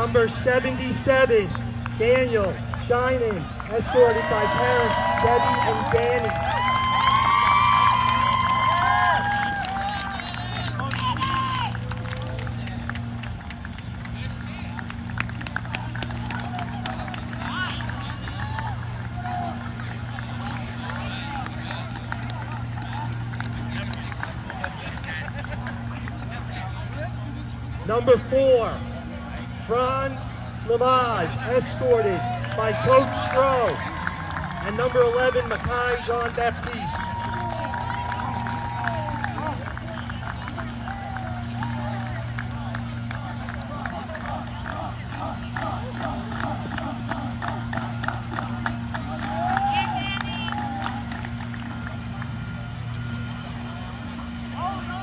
Number 77, Daniel Shinen, escorted by parents Debbie and Danny. Number 4, Franz Lamage, escorted by Coach Stroh, and number 11, Mackay Jean Baptiste.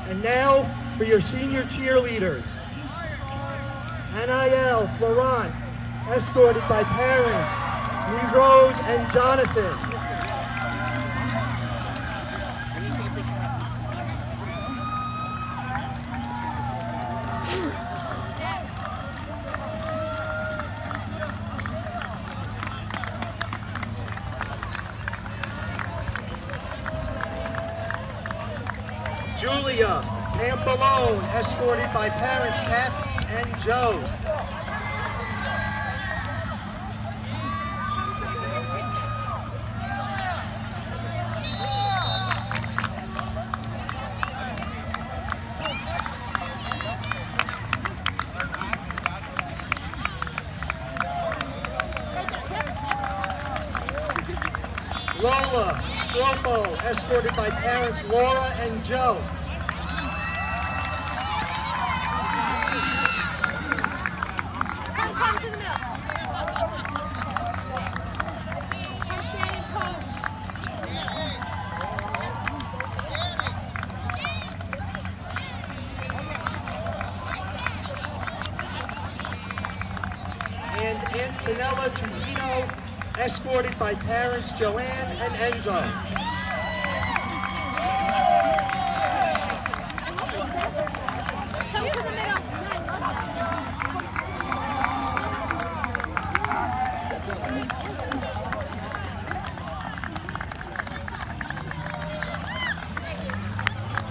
And now for your senior cheerleaders. NIL Florent, escorted by parents Rose and Jonathan. Julia Campalone, escorted by parents Kathy and Joe. Lola Stropo, escorted by parents Laura and Joe. Come to the middle. Come stand in pose. And Antonella Tutino, escorted by parents Joanne and Enzo. Come to the middle.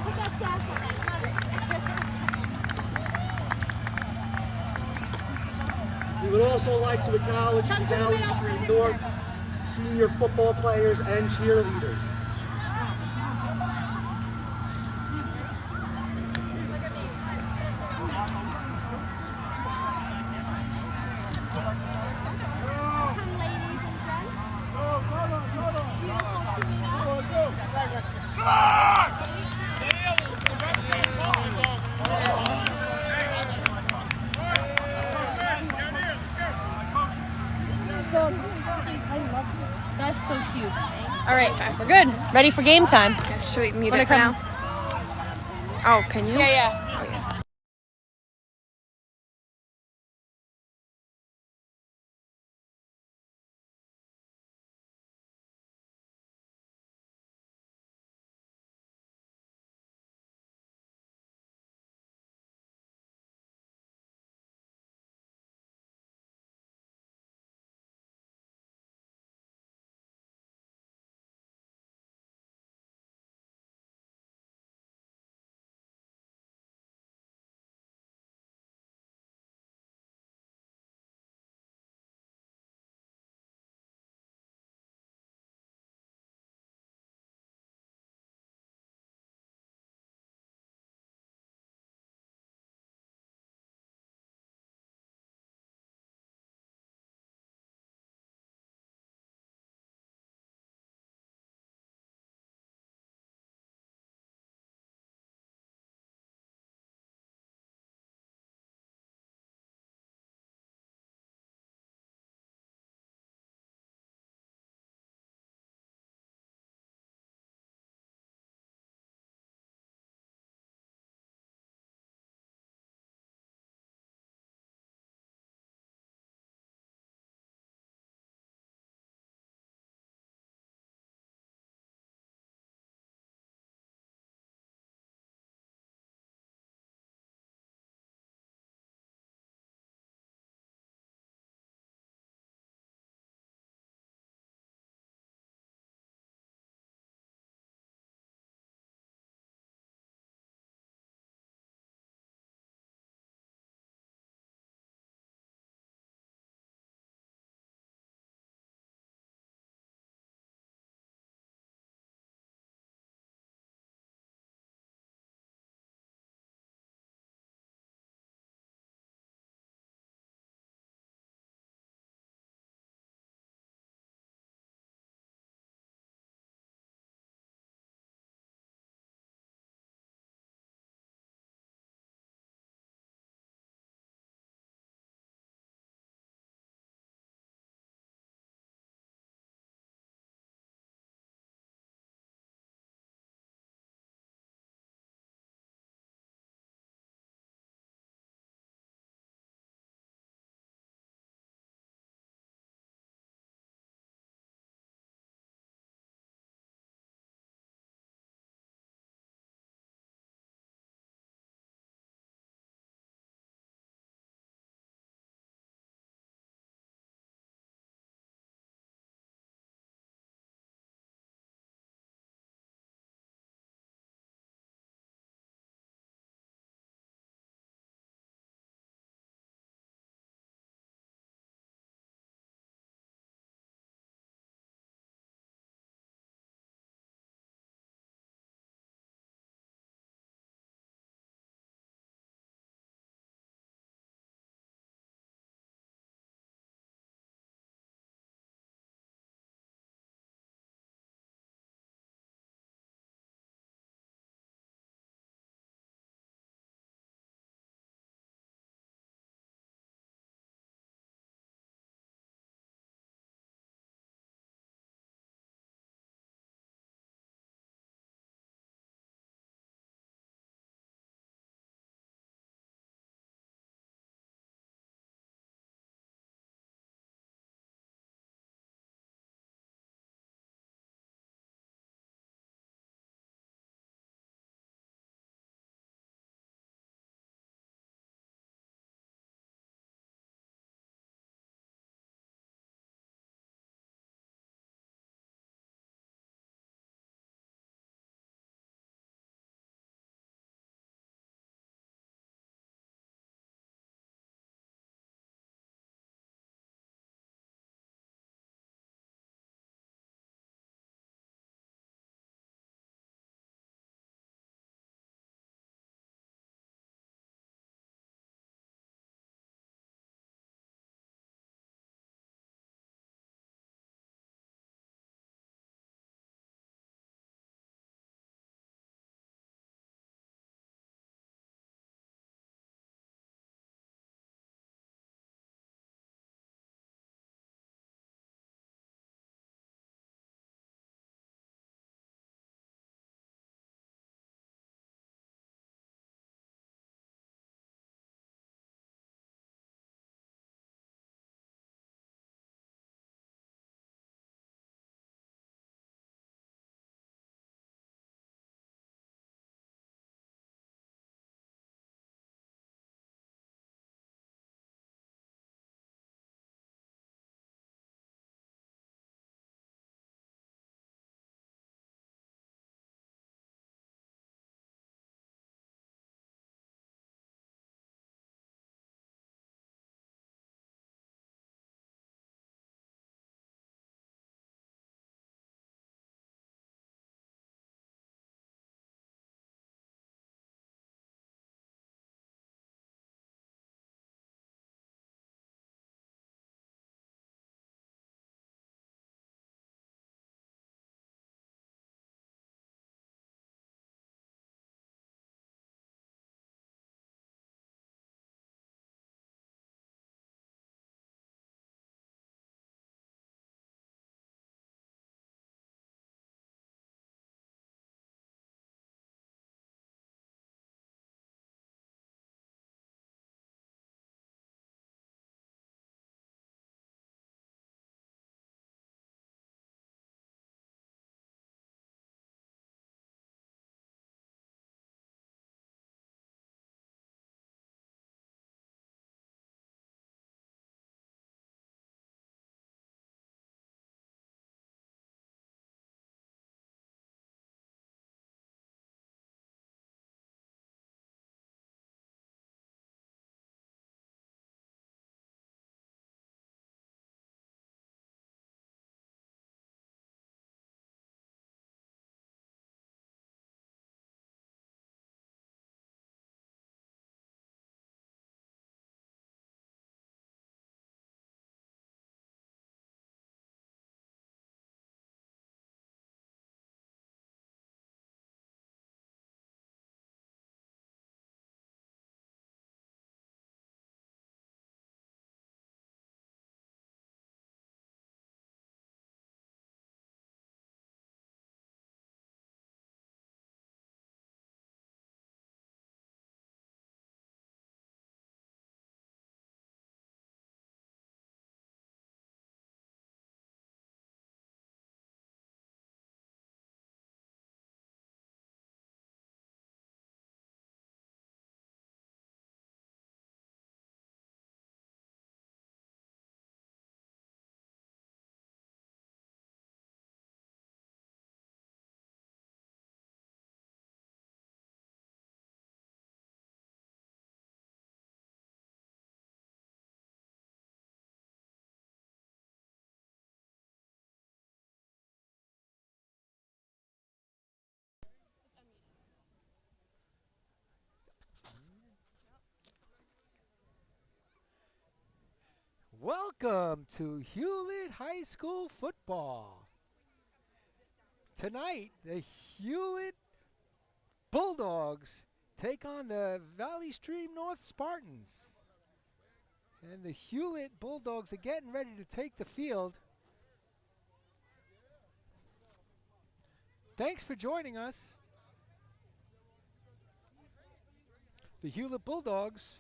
Put that sash on. We would also like to acknowledge the Valley Street North senior football players and cheerleaders. That's so cute. All right, we're good. Ready for game time. Should we mute Wanna it for come- now? Oh, can you? Yeah. Welcome to Hewlett High School football. Tonight, the Hewlett Bulldogs take on the Valley Stream North Spartans. And the Hewlett Bulldogs are getting ready to take the field. Thanks for joining us. The Hewlett Bulldogs,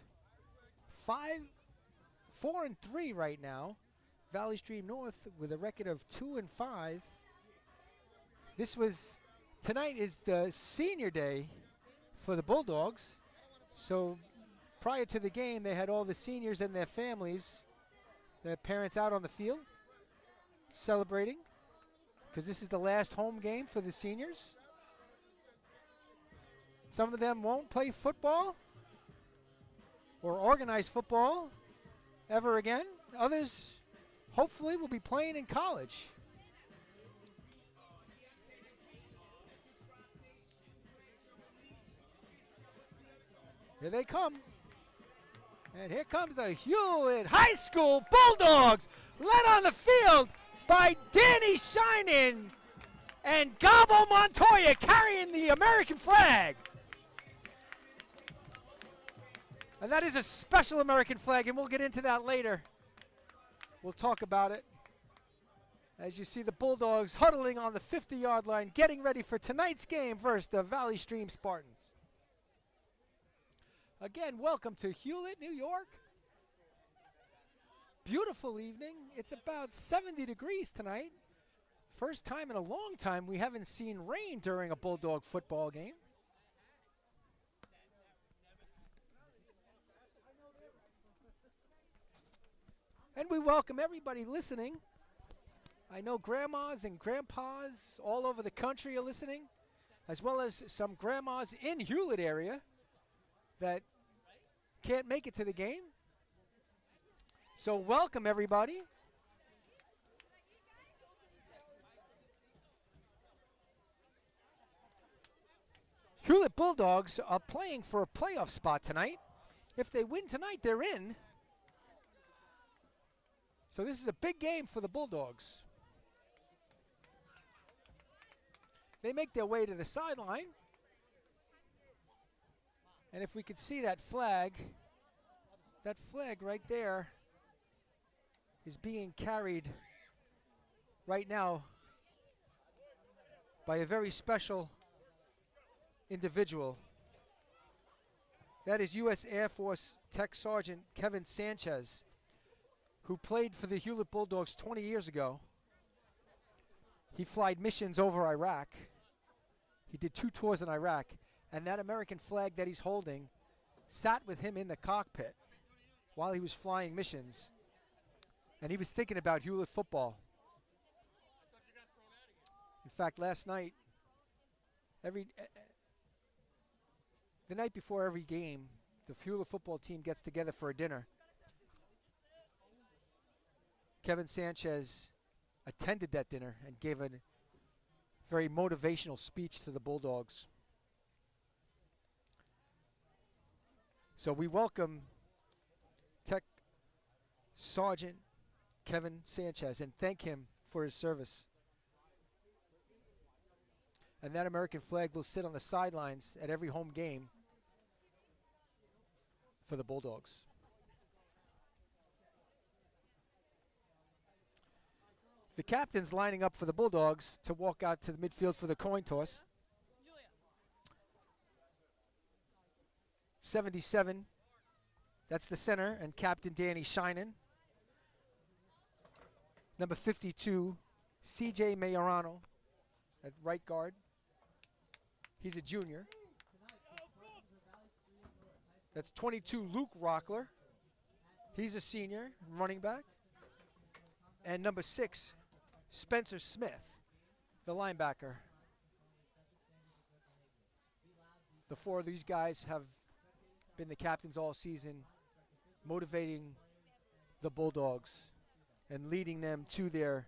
4-3 right now. Valley Stream North with a record of 2-5. Tonight is the senior day for the Bulldogs. So prior to the game, they had all the seniors and their families, their parents out on the field celebrating, because this is the last home game for the seniors. Some of them won't play football or organize football ever again. Others, hopefully, will be playing in college. Here they come. And here comes the Hewlett High School Bulldogs, led on the field by Danny Shinin and Gabo Montoya carrying the American flag. And that is a special American flag, and we'll get into that later. We'll talk about it. As you see the Bulldogs huddling on the 50-yard line, getting ready for tonight's game versus the Valley Stream Spartans. Again, welcome to Hewlett, New York. Beautiful evening. It's about 70 degrees tonight. First time in a long time we haven't seen rain during a Bulldog football game. And we welcome everybody listening. I know grandmas and grandpas all over the country are listening, as well as some grandmas in Hewlett area that can't make it to the game. So welcome, everybody. Hewlett Bulldogs are playing for a playoff spot tonight. If they win tonight, they're in. So this is a big game for the Bulldogs. They make their way to the sideline. And if we could see that flag right there is being carried right now by a very special individual. That is U.S. Air Force Tech Sergeant Kevin Sanchez, who played for the Hewlett Bulldogs 20 years ago. He flied missions over Iraq. He did 2 tours in Iraq. And that American flag that he's holding sat with him in the cockpit while he was flying missions. And he was thinking about Hewlett football. In fact, last night, the night before every game, the Hewlett football team gets together for a dinner. Kevin Sanchez attended that dinner and gave a very motivational speech to the Bulldogs. So we welcome Tech Sergeant Kevin Sanchez and thank him for his service. And that American flag will sit on the sidelines at every home game for the Bulldogs. The captain's lining up for the Bulldogs to walk out to the midfield for the coin toss. 77, that's the center, and Captain Danny Shinin. Number 52, C.J. Majorano at right guard. He's a junior. That's 22, Luke Rockler. He's a senior, running back. And number 6, Spencer Smith, the linebacker. The 4 of these guys have been the captains all season, motivating the Bulldogs and leading them to their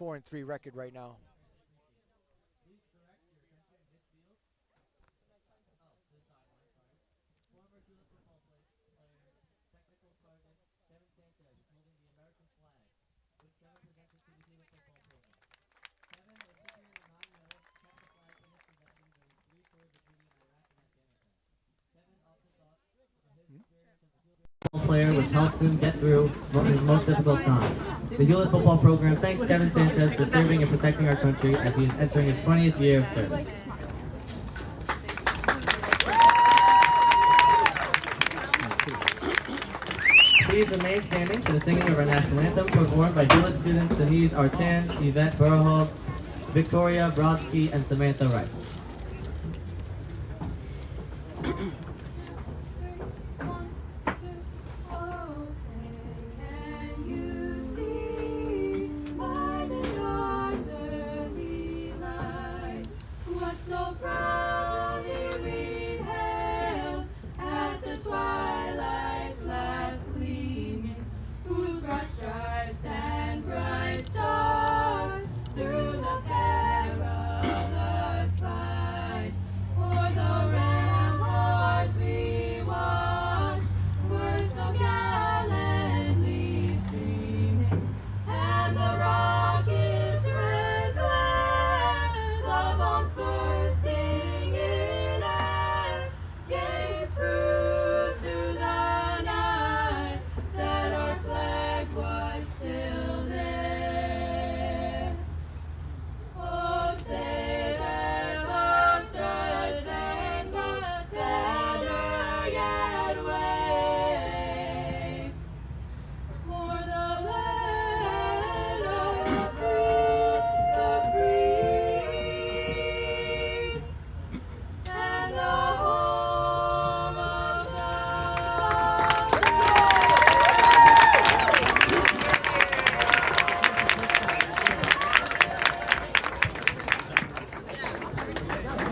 4-3 record right now. player, which helped him get through his most difficult time. The Hewlett football program thanks Kevin Sanchez for serving and protecting our country as he is entering his 20th year of service. Please remain standing for the singing of our national anthem performed by Hewlett students Denise Artan, Yvette Burhol, Victoria Brodsky, and Samantha Wright.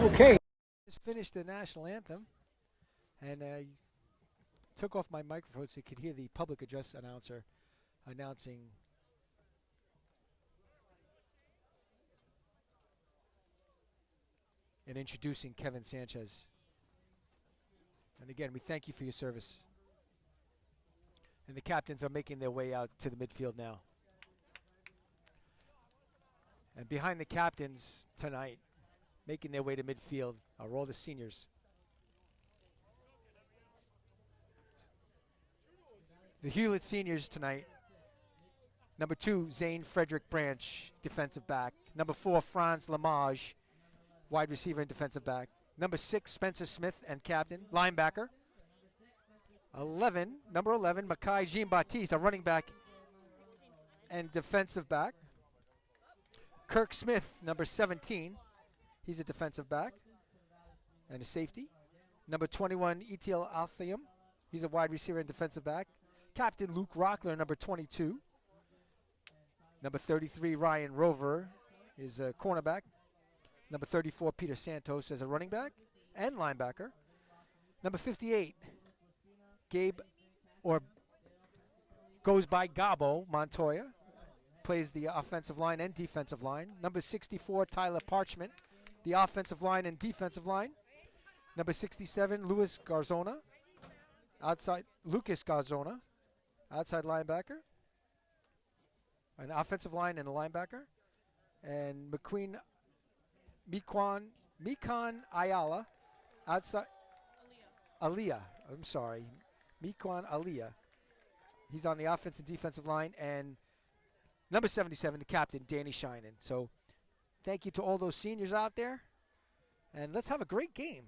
Okay, just finished the national anthem, and took off my microphone so you could hear the public address announcer announcing and introducing Kevin Sanchez. And again, we thank you for your service. And the captains are making their way out to the midfield now. And behind the captains tonight, making their way to midfield, are all the seniors. The Hewlett seniors tonight: number 2, Zane Frederick Branch, defensive back. Number 4, Franz Lamage, wide receiver and defensive back. Number 6, Spencer Smith and captain, linebacker. Number 11, Makai Jean-Baptiste, a running back and defensive back. Kirk Smith, number 17, he's a defensive back and a safety. Number 21, Etiel Althium, he's a wide receiver and defensive back. Captain Luke Rockler, number 22. Number 33, Ryan Rover, is a cornerback. Number 34, Peter Santos, as a running back and linebacker. Number 58, Gabe, or goes by Gabo Montoya, plays the offensive line and defensive line. Number 64, Tyler Parchment, the offensive line and defensive line. Number 67, Lucas Garzona, outside linebacker, an offensive line and a linebacker. And Mikan Ayala, outside. Mikan Aliyah. He's on the offense and defensive line. And number 77, the captain, Danny Shinen. So thank you to all those seniors out there. And let's have a great game.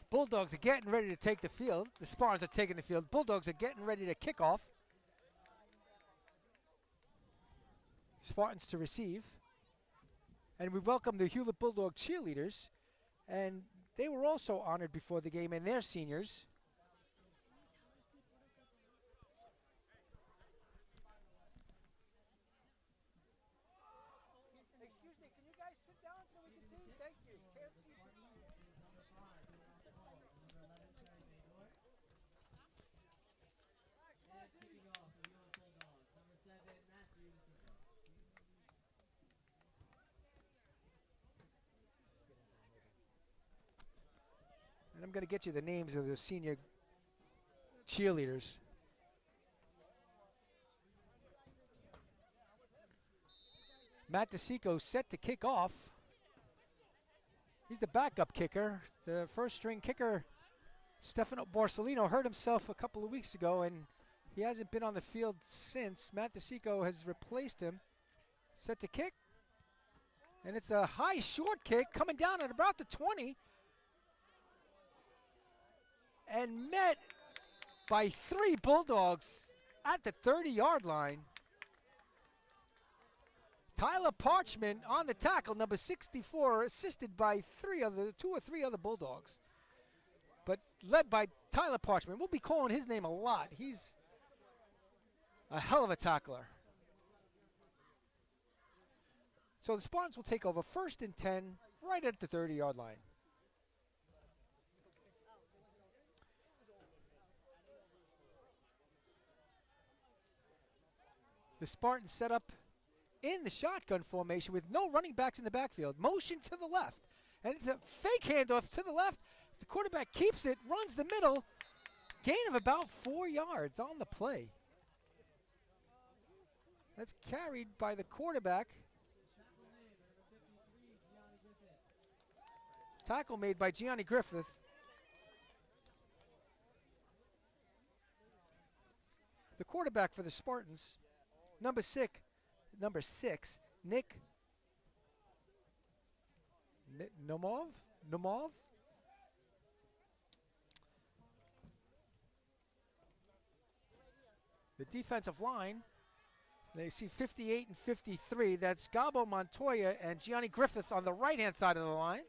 Bulldogs are getting ready to take the field. The Spartans are taking the field. Bulldogs are getting ready to kick off. Spartans to receive. And we welcome the Hewlett Bulldog cheerleaders. And They were also honored before the game, and they're seniors. Excuse me, can you guys sit down so we can see? Thank you. Can't see. And I'm going to get you the names of the senior cheerleaders. Matt DeSico set to kick off. He's the backup kicker. The first string kicker, Stefano Borsellino, hurt himself a couple of weeks ago, and he hasn't been on the field since. Matt DeSico has replaced him. Set to kick. And it's a high short kick coming down at about the 20. And met by 3 Bulldogs at the 30-yard line. Tyler Parchment on the tackle, number 64, assisted by 2 or 3 other Bulldogs. But led by Tyler Parchment. We'll be calling his name a lot. He's a hell of a tackler. So the Spartans will take over 1st and 10 right at the 30-yard line. The Spartans set up in the shotgun formation with no running backs in the backfield. Motion to the left. And it's a fake handoff to the left. The quarterback keeps it, runs the middle. Gain of about 4 yards on the play. That's carried by the quarterback. Tackle made by Gianni Griffith. The quarterback for the Spartans, number six, Nick Nomov. The defensive line, they see 58 and 53. That's Gabo Montoya and Gianni Griffith on the right-hand side of the line.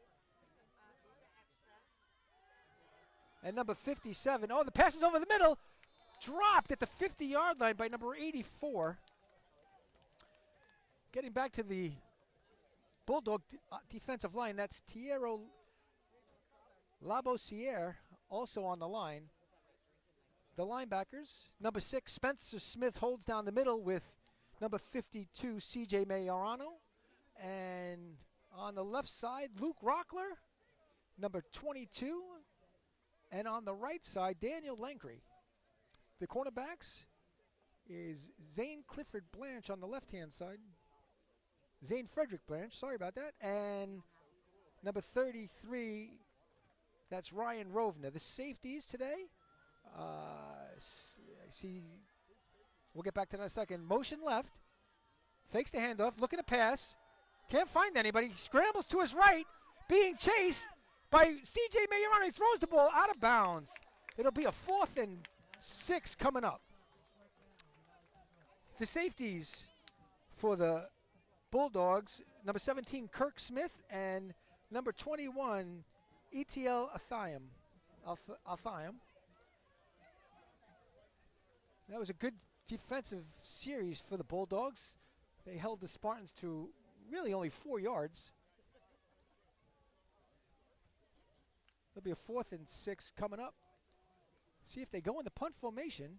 And number 57, the pass is over the middle. Dropped at the 50-yard line by number 84. Getting back to the Bulldog defensive line, that's Tiero Labosiere, also on the line. The linebackers, number 6, Spencer Smith holds down the middle with number 52, C.J. Majorano. And on the left side, Luke Rockler, number 22. And on the right side, Daniel Langry. The cornerbacks is Zane Clifford Blanche on the left-hand side. Zane Frederick Blanche, sorry about that. And number 33, that's Ryan Rovner. The safeties today, see, we'll get back to that in a second. Motion left, fakes the handoff, looking to pass. Can't find anybody, scrambles to his right, being chased by C.J. Majorano. He throws the ball out of bounds. It'll be a 4th and 6 coming up. The safeties for the Bulldogs, number 17, Kirk Smith, and number 21, ETL Athiam. That was a good defensive series for the Bulldogs. They held the Spartans to really only 4 yards. There'll be a 4th and 6 coming up. See if they go in the punt formation.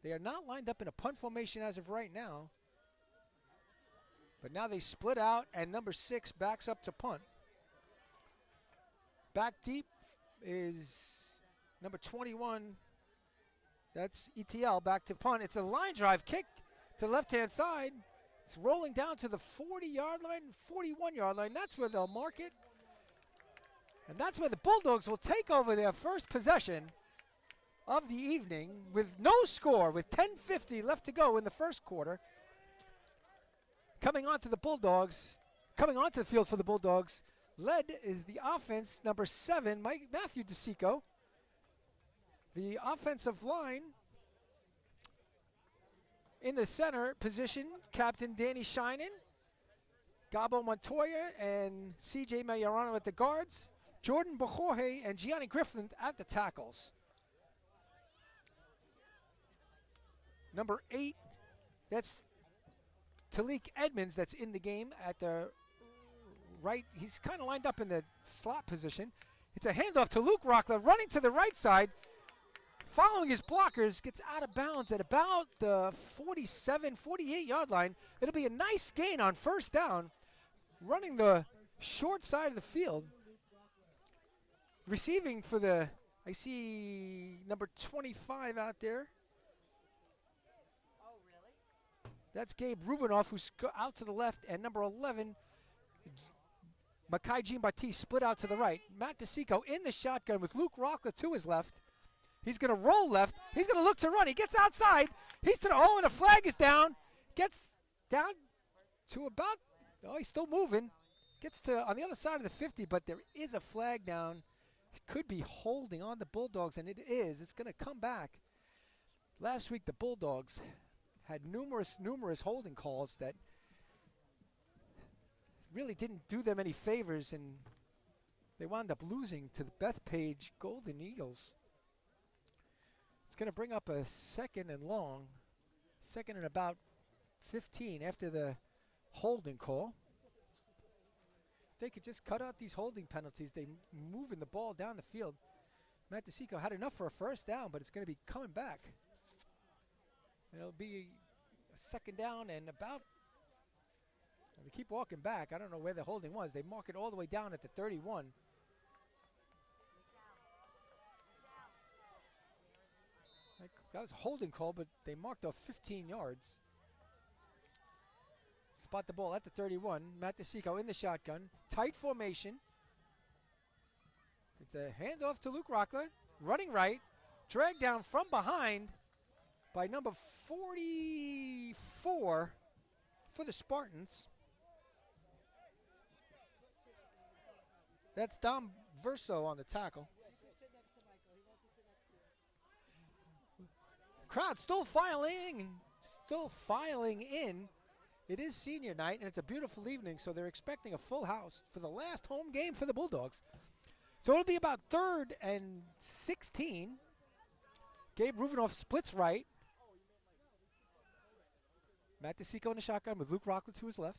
They are not lined up in a punt formation as of right now. But now they split out, and number 6 backs up to punt. Back deep is number 21. That's ETL back to punt. It's a line drive kick to left-hand side. It's rolling down to the 40-yard line, 41-yard line. That's where they'll mark it. And that's where the Bulldogs will take over their first possession of the evening with no score, with 10:50 left to go in the first quarter. Coming onto the field for the Bulldogs, led is the offense, number 7, Matthew DeSico. The offensive line in the center position, Captain Danny Shinen. Gabo Montoya and C.J. Majorano at the guards. Jordan Bajorge and Gianni Griffin at the tackles. Number 8, that's Talik Edmonds that's in the game at the right. He's kind of lined up in the slot position. It's a handoff to Luke Rockler running to the right side. Following his blockers, gets out of bounds at about the 47, 48-yard line. It'll be a nice gain on first down, running the short side of the field. Receiving for the, I see number 25 out there. That's Gabe Rubinoff, who's out to the left, and number 11, Makai Jean-Baptiste, split out to the right. Matt DeSico in the shotgun with Luke Rockler to his left. He's going to roll left. He's going to look to run. He gets outside. He's to the, oh, and the flag is down. Gets down to about, oh, he's still moving. Gets to on the other side of the 50, but there is a flag down. It could be holding on the Bulldogs, and it is. It's going to come back. Last week, the Bulldogs had numerous holding calls that really didn't do them any favors, and they wound up losing to the Bethpage Golden Eagles. It's going to bring up a second and long, second and about 15 after the holding call. If they could just cut out these holding penalties, they moving the ball down the field. Matt DeSico had enough for a first down, but it's going to be coming back. It'll be a second down and about, they keep walking back. I don't know where the holding was. They mark it all the way down at the 31. That was a holding call, but they marked off 15 yards. Spot the ball at the 31. Matt DeSico in the shotgun. Tight formation. It's a handoff to Luke Rockler. Running right. Dragged down from behind by number 44 for the Spartans. That's Dom Verso on the tackle. Crowd still filing in. It is senior night, and it's a beautiful evening, so they're expecting a full house for the last home game for the Bulldogs. So it'll be about 3rd and 16. Gabe Rubinoff splits right. Matt DeSico in the shotgun with Luke Rockler to his left.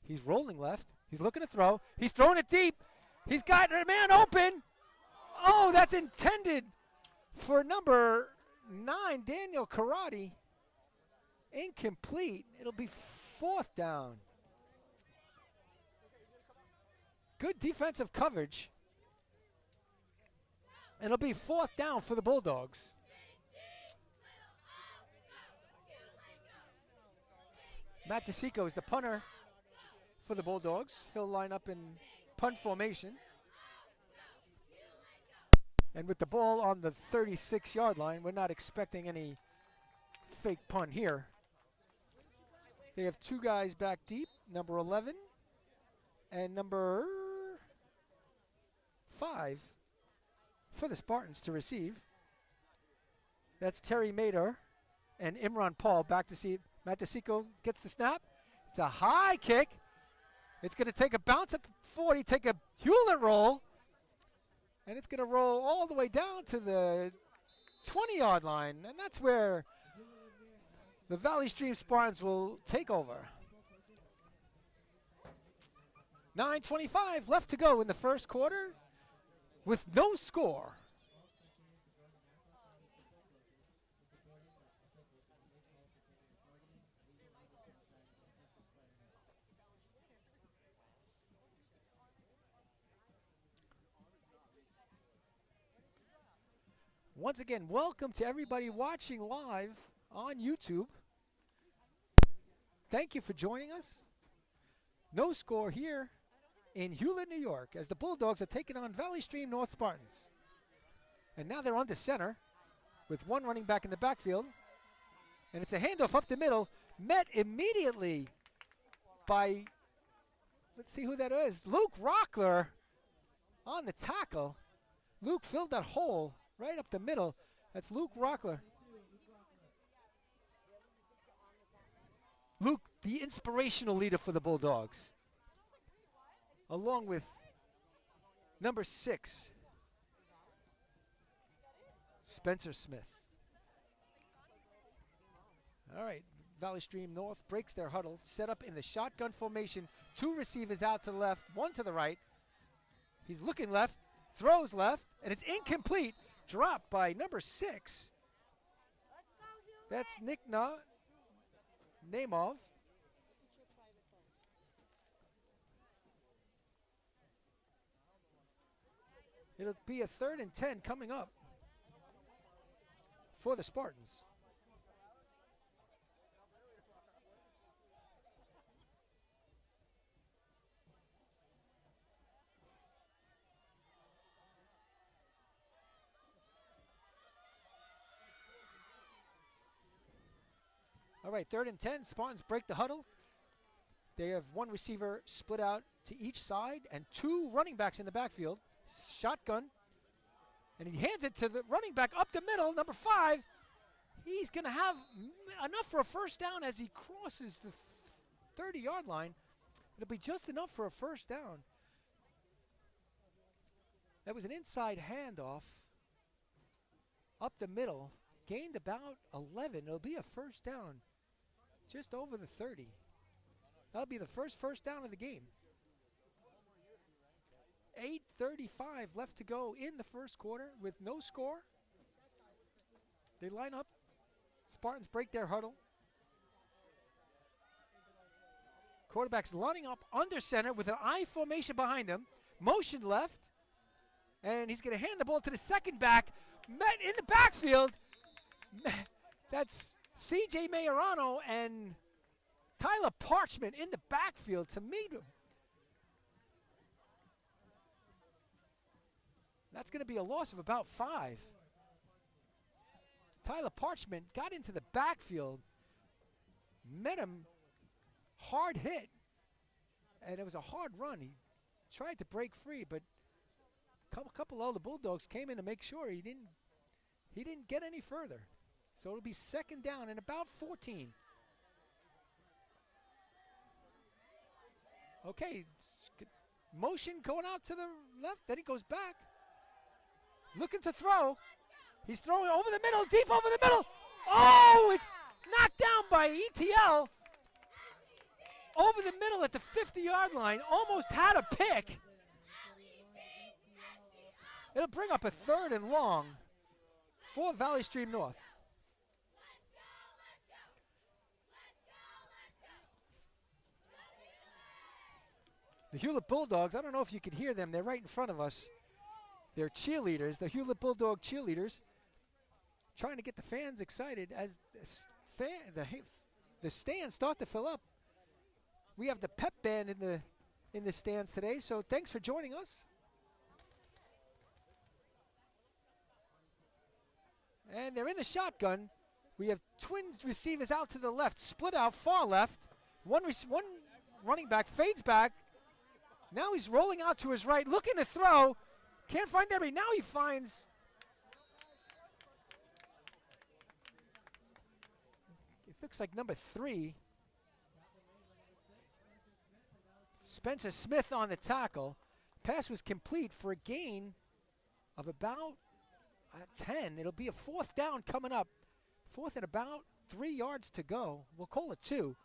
He's rolling left. He's looking to throw. He's throwing it deep. He's got a man open. Oh, that's intended for number 9, Daniel Karate. Incomplete. It'll be 4th down. Good defensive coverage. It'll be 4th down for the Bulldogs. Matt DeSico is the punter for the Bulldogs. He'll line up in punt formation. And with the ball on the 36-yard line, we're not expecting any fake punt here. They have 2 guys back deep, number 11 and number 5 for the Spartans to receive. That's Terry Mader and Imran Paul back to see. Matt DeSico gets the snap. It's a high kick. It's going to take a bounce at the 40, take a Hewlett roll, and it's going to roll all the way down to the 20-yard line, and that's where the Valley Stream Spartans will take over. 9:25 left to go in the first quarter with no score. Once again, welcome to everybody watching live on YouTube. Thank you for joining us. No score here in Hewlett, New York, as the Bulldogs are taking on Valley Stream North Spartans. And now they're on to center with 1 running back in the backfield. And it's a handoff up the middle, met immediately by, let's see who that is, Luke Rockler on the tackle. Luke filled that hole right up the middle. That's Luke Rockler. Luke, the inspirational leader for the Bulldogs. along with number 6, Spencer Smith. All right, Valley Stream North breaks their huddle, set up in the shotgun formation. 2 receivers out to the left, 1 to the right. He's looking left, throws left, and it's incomplete. Dropped by number 6. That's Nick Nemov. It'll be a 3rd and 10 coming up for the Spartans. All right, 3rd and 10. Spartans break the huddle. They have 1 receiver split out to each side and 2 running backs in the backfield. Shotgun. And he hands it to the running back up the middle, number 5. He's going to have enough for a first down as he crosses the 30-yard line. It'll be just enough for a first down. That was an inside handoff up the middle. Gained about 11. It'll be a first down just over the 30. That'll be the first down of the game. 8:35 left to go in the first quarter with no score. They line up. Spartans break their huddle. Quarterback's lining up under center with an I formation behind him. Motion left. And he's going to hand the ball to the second back. Met in the backfield. That's C.J. Majorano and Tyler Parchment in the backfield to meet him. That's going to be a loss of about 5. Tyler Parchment got into the backfield, met him, hard hit, and it was a hard run. He tried to break free, but a couple of the Bulldogs came in to make sure he didn't get any further. So it'll be 2nd down and about 14. Okay, motion going out to the left, then he goes back. Looking to throw. He's throwing over the middle, deep over the middle. Oh, it's knocked down by ETL. Over the middle at the 50-yard line. Almost had a pick. It'll bring up a 3rd and long for Valley Stream North. The Hewlett Bulldogs, I don't know if you could hear them. They're right in front of us. They're cheerleaders, the Hewlett Bulldog cheerleaders, trying to get the fans excited as the stands start to fill up. We have the pep band in the stands today, so thanks for joining us. And they're in the shotgun. We have twin receivers out to the left, split out far left. One running back fades back. Now he's rolling out to his right, looking to throw. Can't find anybody. Now he finds. It looks like number 3. Spencer Smith on the tackle. Pass was complete for a gain of about 10. It'll be a 4th down coming up. 4th and about 3 yards to go. We'll call it 2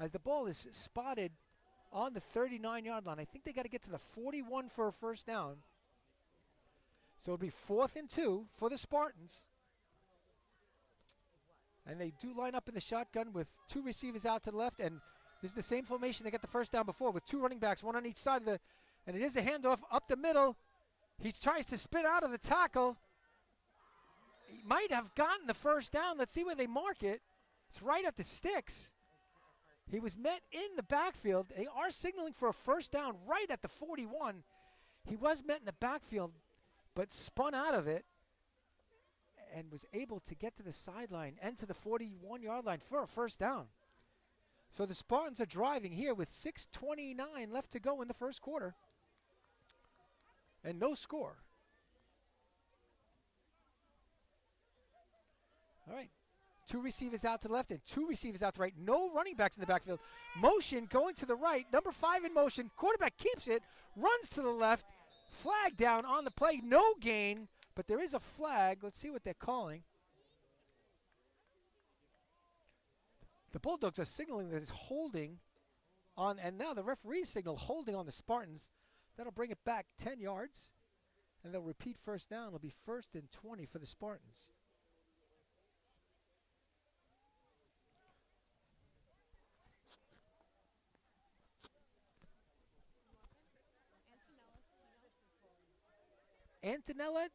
as the ball is spotted on the 39-yard line. I think they got to get to the 41 for a first down. So it'll be 4th and 2 for the Spartans. And they do line up in the shotgun with 2 receivers out to the left. And this is the same formation they got the first down before with 2 running backs, 1 on each side of the. And it is a handoff up the middle. He tries to spin out of the tackle. He might have gotten the first down. Let's see where they mark it. It's right at the sticks. He was met in the backfield. They are signaling for a first down right at the 41. He was met in the backfield, but spun out of it and was able to get to the sideline and to the 41-yard line for a first down. So the Spartans are driving here with 6:29 left to go in the first quarter. And no score. All right, 2 receivers out to the left and 2 receivers out to the right. No running backs in the backfield. Motion going to the right. Number 5 in motion. Quarterback keeps it, runs to the left. Flag down on the play. No gain, but there is a flag. Let's see what they're calling. The Bulldogs are signaling that it's holding on, and now the referees signal holding on the Spartans. That'll bring it back 10 yards, and they'll repeat first down. It'll be 1st and 20 for the Spartans. Antonella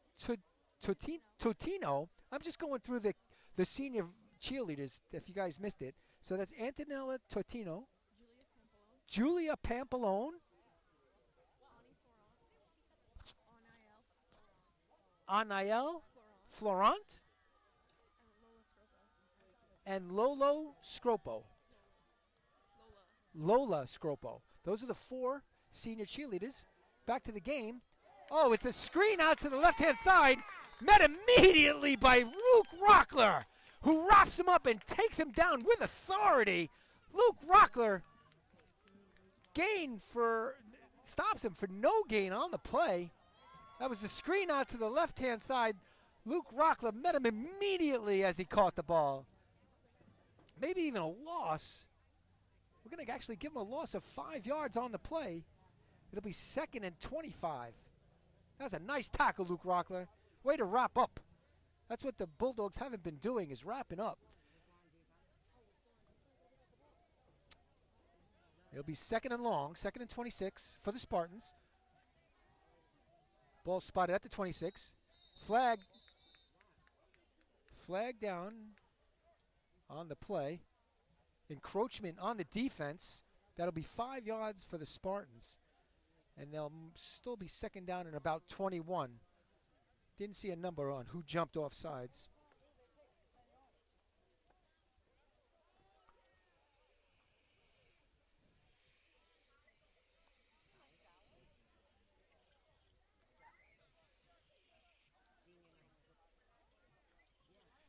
Totino. I'm just going through the senior cheerleaders, if you guys missed it. So that's Antonella Totino, Julia Pampalone, Anael Florent, and Lola Scropo. Those are the 4 senior cheerleaders. Back to the game. Oh, it's a screen out to the left-hand side, met immediately by Luke Rockler, who wraps him up and takes him down with authority. Luke Rockler stops him for no gain on the play. That was the screen out to the left-hand side. Luke Rockler met him immediately as he caught the ball. Maybe even a loss. We're going to actually give him a loss of 5 yards on the play. It'll be 2nd and 25. That was a nice tackle, Luke Rockler. Way to wrap up. That's what the Bulldogs haven't been doing, is wrapping up. It'll be 2nd and long, 2nd and 26 for the Spartans. Ball spotted at the 26. Flag down on the play. Encroachment on the defense. That'll be 5 yards for the Spartans. And they'll still be 2nd down and about 21. Didn't see a number on who jumped off sides.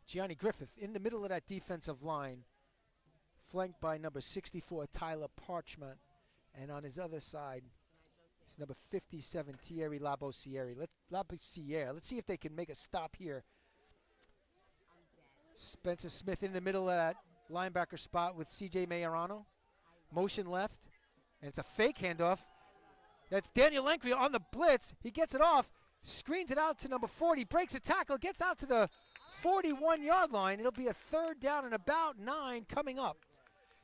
Gianni Griffith in the middle of that defensive line, flanked by number 64, Tyler Parchment. And on his other side, it's number 57, Thierry Labossiere. Let's see if they can make a stop here. Spencer Smith in the middle of that linebacker spot with C.J. Majorano. Motion left, and it's a fake handoff. That's Daniel Lankry on the blitz. He gets it off, screens it out to number 40, breaks a tackle, gets out to the 41-yard line. It'll be a 3rd down and about 9 coming up.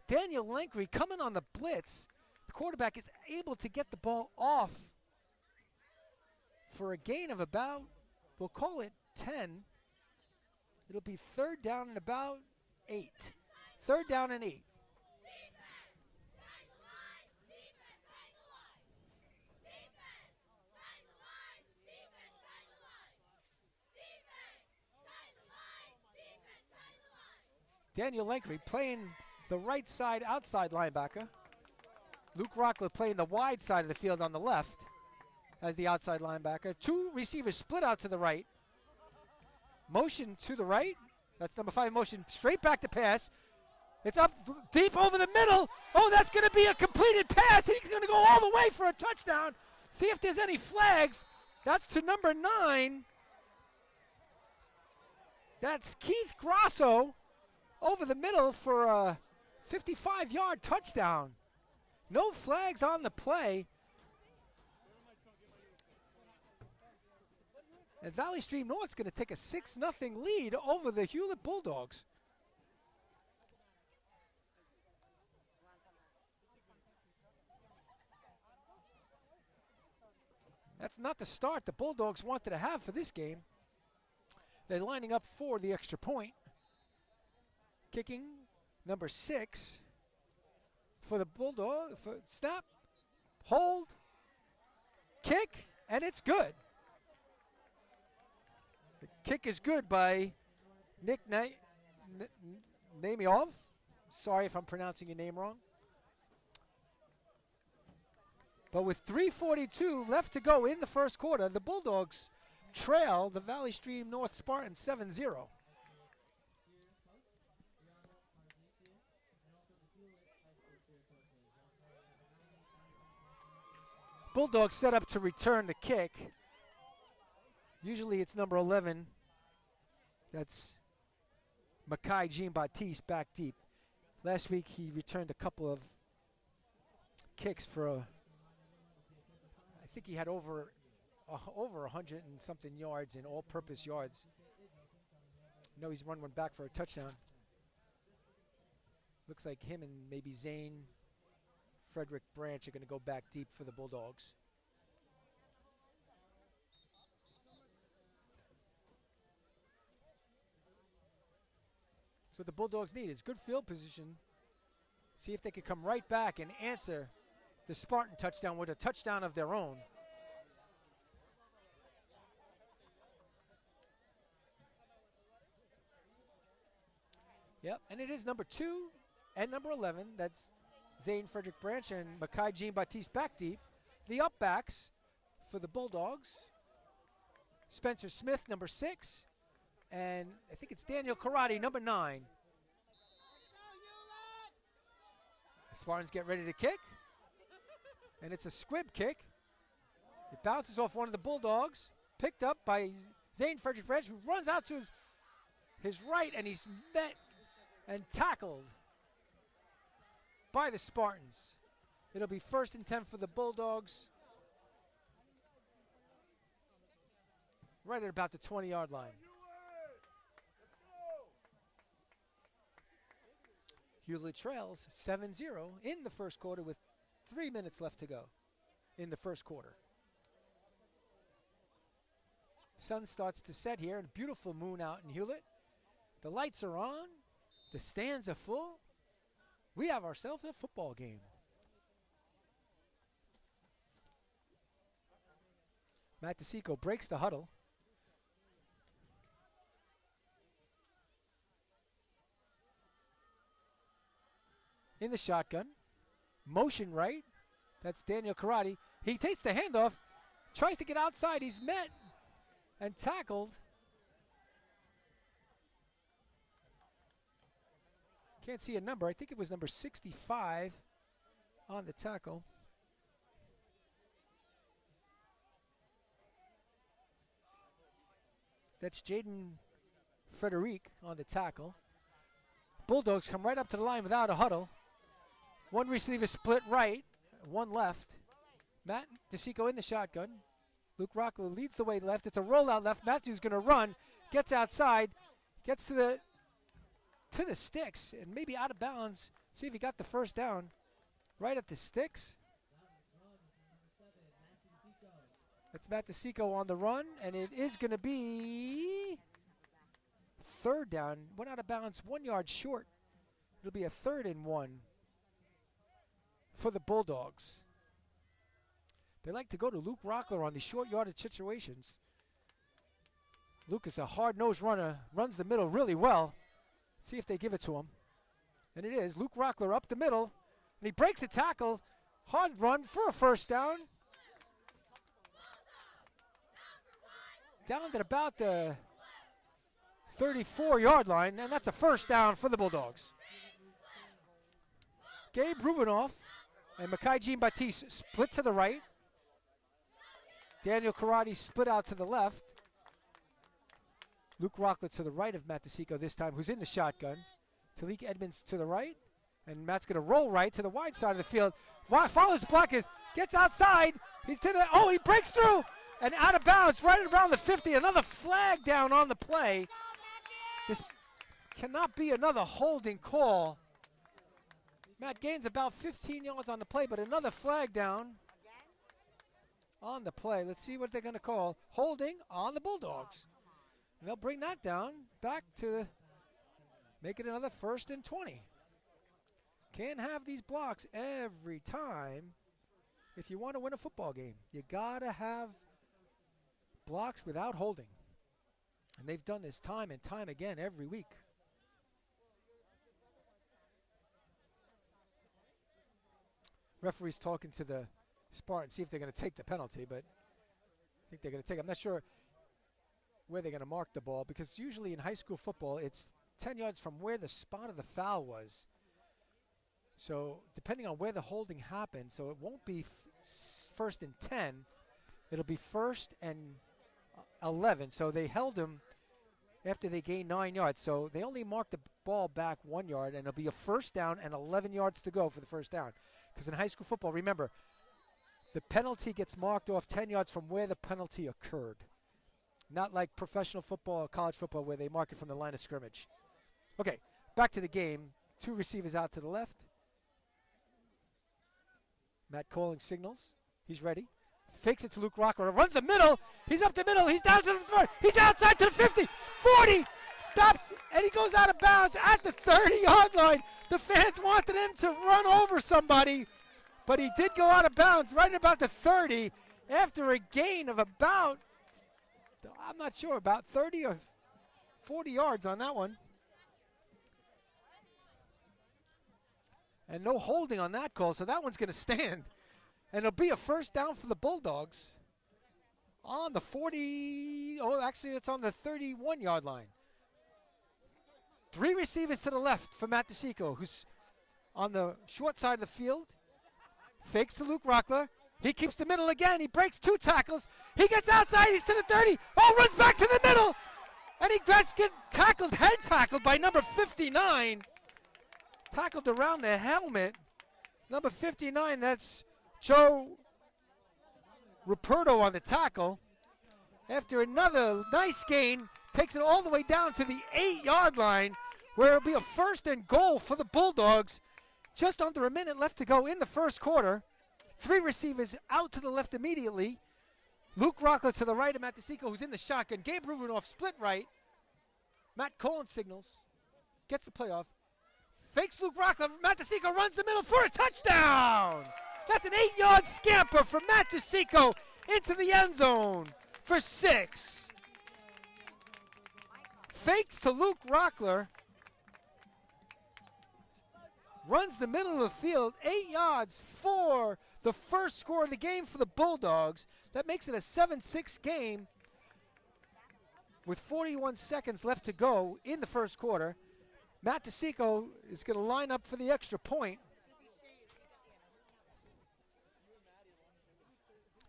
Daniel Lankry coming on the blitz. The quarterback is able to get the ball off for a gain of about, we'll call it 10. It'll be 3rd down and about 8. 3rd down and 8. Daniel Lankry playing the right side outside linebacker. Luke Rockler playing the wide side of the field on the left as the outside linebacker. 2 receivers split out to the right. Motion to the right. That's number 5 motion. Straight back to pass. It's up deep over the middle. Oh, that's going to be a completed pass. He's going to go all the way for a touchdown. See if there's any flags. That's to number 9. That's Keith Grosso over the middle for a 55-yard touchdown. No flags on the play. And Valley Stream North's going to take a 6-0 lead over the Hewlett Bulldogs. That's not the start the Bulldogs wanted to have for this game. They're lining up for the extra point. Kicking number 6 for the Bulldog. Snap, hold, kick, and it's good. The kick is good by Nick Namiov. Sorry if I'm pronouncing your name wrong. But with 3:42 left to go in the first quarter, the Bulldogs trail the Valley Stream North Spartans 7-0. Bulldogs set up to return the kick. Usually it's number 11. That's Makai Jean-Baptiste back deep. Last week he returned a couple of kicks for I think he had over 100 and something yards in all-purpose yards. No, he's run one back for a touchdown. Looks like him and maybe Zane Frederick Branch are going to go back deep for the Bulldogs. So what the Bulldogs need is good field position. See if they can come right back and answer the Spartan touchdown with a touchdown of their own. Yep, and it is number 2 and number 11. That's Zane Frederick Branch and Makai Jean-Baptiste back deep. The up backs for the Bulldogs. Spencer Smith, number 6. And I think it's Daniel Karate, number 9. The Spartans get ready to kick. And it's a squib kick. It bounces off one of the Bulldogs. Picked up by Zane Frederick Branch, who runs out to his right, and he's met and tackled by the Spartans. It'll be 1st and 10 for the Bulldogs. Right at about the 20-yard line. Hewlett trails 7-0 in the first quarter with 3 minutes left to go in the first quarter. Sun starts to set here, and a beautiful moon out in Hewlett. The lights are on. The stands are full. We have ourselves a football game. Matt DeSico breaks the huddle. In the shotgun. Motion right. That's Daniel Karate. He takes the handoff. Tries to get outside. He's met and tackled. Can't see a number. I think it was number 65 on the tackle. That's Jaden Frederic on the tackle. Bulldogs come right up to the line without a huddle. One receiver split right, one left. Matt DeSico in the shotgun. Luke Rockler leads the way left. It's a rollout left. Matthew's going to run, gets outside, gets to the sticks, and maybe out of bounds. See if he got the first down. Right at the sticks. That's Matt DeSico on the run, and it is going to be 3rd down. Went out of bounds 1 yard short. It'll be a 3rd and 1 for the Bulldogs. They like to go to Luke Rockler on these short yardage situations. Luke is a hard-nosed runner, runs the middle really well. See if they give it to him. And it is. Luke Rockler up the middle, and he breaks a tackle. Hard run for a 1st down. Down at about the 34-yard line, and that's a 1st down for the Bulldogs. Gabe Rubinoff and Makai Jean-Baptiste split to the right. Daniel Karate split out to the left. Luke Rocklet to the right of Matt DeSico this time, who's in the shotgun. Talik Edmonds to the right, and Matt's going to roll right to the wide side of the field. Follows blockers, gets outside. He's to the, he breaks through, and out of bounds right around the 50. Another flag down on the play. This cannot be another holding call. Matt gains about 15 yards on the play, but another flag down on the play. Let's see what they're going to call. Holding on the Bulldogs. And they'll bring that down back to make it another 1st and 20. Can't have these blocks every time if you want to win a football game. You got to have blocks without holding. And they've done this time and time again every week. Referee's talking to the Spartans, see if they're going to take the penalty, but I think they're going to take it. I'm not sure where they're going to mark the ball, because usually in high school football, it's 10 yards from where the spot of the foul was. So depending on where the holding happened, so it won't be first and 10. It'll be first and 11. So they held him after they gained 9 yards. So they only marked the ball back 1 yard, and it'll be a first down and 11 yards to go for the first down. Because in high school football, remember, the penalty gets marked off 10 yards from where the penalty occurred. Not like professional football or college football where they mark it from the line of scrimmage. Okay, back to the game. 2 receivers out to the left. Matt Calling signals. He's ready. Fakes it to Luke Rockler. Runs the middle. He's up the middle. He's down to the 30. He's outside to the 50. 40. Stops. And he goes out of bounds at the 30-yard line. The fans wanted him to run over somebody, but he did go out of bounds right about the 30 after a gain of about, I'm not sure, about 30 or 40 yards on that one. And no holding on that call, so that one's going to stand. And it'll be a first down for the Bulldogs on the 40, oh, actually it's on the 31-yard line. 3 receivers to the left for Matt DeSico, who's on the short side of the field. Fakes to Luke Rockler. He keeps the middle again. He breaks 2 tackles. He gets outside. He's to the 30. Oh, runs back to the middle. And he gets tackled, head tackled by number 59. Tackled around the helmet. Number 59, that's Joe Ruperto on the tackle. After another nice gain, takes it all the way down to the 8-yard line, where it'll be a first and goal for the Bulldogs. Just under a minute left to go in the first quarter. 3 receivers out to the left immediately. Luke Rockler to the right of Matt DeSico, who's in the shotgun. Gabe Rubinoff split right. Matt Collins signals. Gets the play off. Fakes Luke Rockler. Matt DeSico runs the middle for a touchdown. That's an 8-yard scamper from Matt DeSico into the end zone for 6. Fakes to Luke Rockler. Runs the middle of the field, 8 yards for the first score of the game for the Bulldogs. That makes it a 7-6 game with 41 seconds left to go in the first quarter. Matt DeSico is going to line up for the extra point.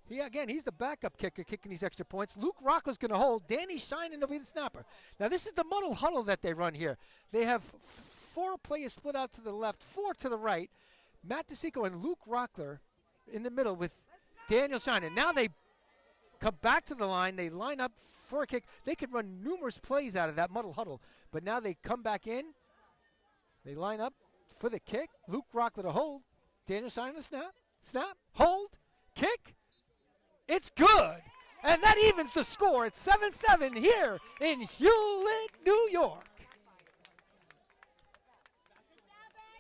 He's the backup kicker kicking these extra points. Luke Rockler's going to hold. Danny Shinen will be the snapper. Now, this is the muddle huddle that they run here. They have 4 players split out to the left, 4 to the right. Matt DeSico and Luke Rockler in the middle with Daniel Shinen. Now they come back to the line. They line up for a kick. They could run numerous plays out of that muddle huddle. But now they come back in. They line up for the kick. Luke Rockler to hold. Daniel Shinen to snap. Snap. Hold. Kick. It's good. And that evens the score. It's 7-7 here in Hewlett, New York.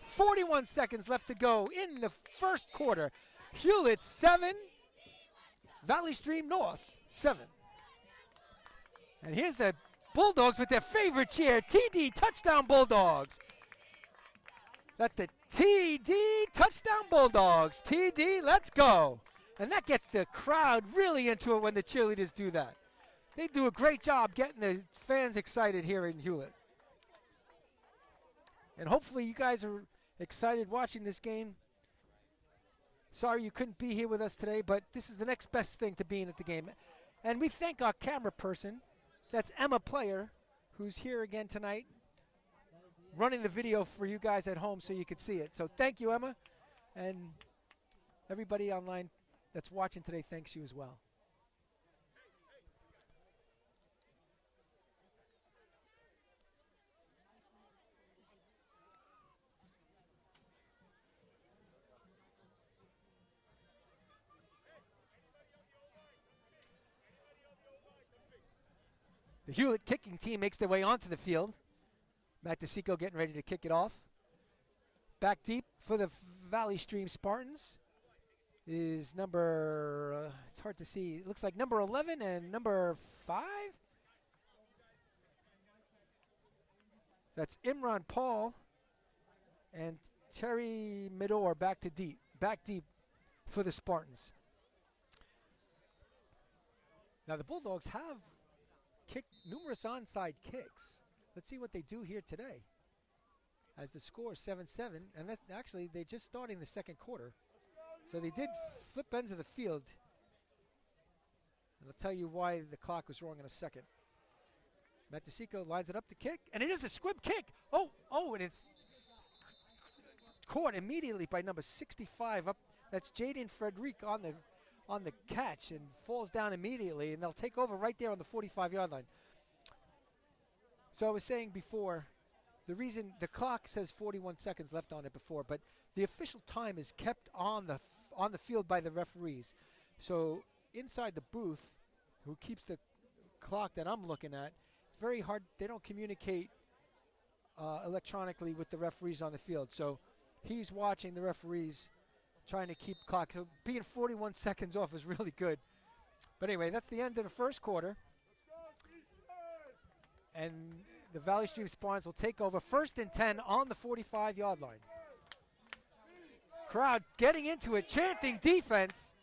41 seconds left to go in the first quarter. Hewlett 7, Valley Stream North 7. And here's the Bulldogs with their favorite cheer, TD Touchdown Bulldogs. That's the TD Touchdown Bulldogs. TD, let's go. And that gets the crowd really into it when the cheerleaders do that. They do a great job getting the fans excited here in Hewlett. And hopefully you guys are excited watching this game. Sorry you couldn't be here with us today, but this is the next best thing to being at the game. And we thank our camera person, that's Emma Player, who's here again tonight, running the video for you guys at home so you could see it. So thank you, Emma. And everybody online that's watching today thanks you as well. The Hewlett kicking team makes their way onto the field. Matt DeSico getting ready to kick it off. Back deep for the Valley Stream Spartans is number, it's hard to see, it looks like number 11 and number 5. That's Imran Paul and Terry Midor back deep for the Spartans. Now the Bulldogs have kicked numerous onside kicks. Let's see what they do here today. As the score is 7-7, and actually they're just starting the second quarter. So they did flip ends of the field. And I'll tell you why the clock was wrong in a second. Matasico lines it up to kick, and it is a squib kick. And it's caught immediately by number 65 up. That's Jaden Frederick on the catch and falls down immediately, and they'll take over right there on the 45-yard line. So I was saying before, the reason the clock says 41 seconds left on it before, but the official time is kept on the field by the referees. So inside the booth, who keeps the clock that I'm looking at, it's very hard. They don't communicate electronically with the referees on the field. So he's watching the referees trying to keep clock. So being 41 seconds off is really good. But anyway, that's the end of the first quarter. And the Valley Stream Spartans will take over 1st and 10 on the 45-yard line. Crowd getting into it, chanting defense.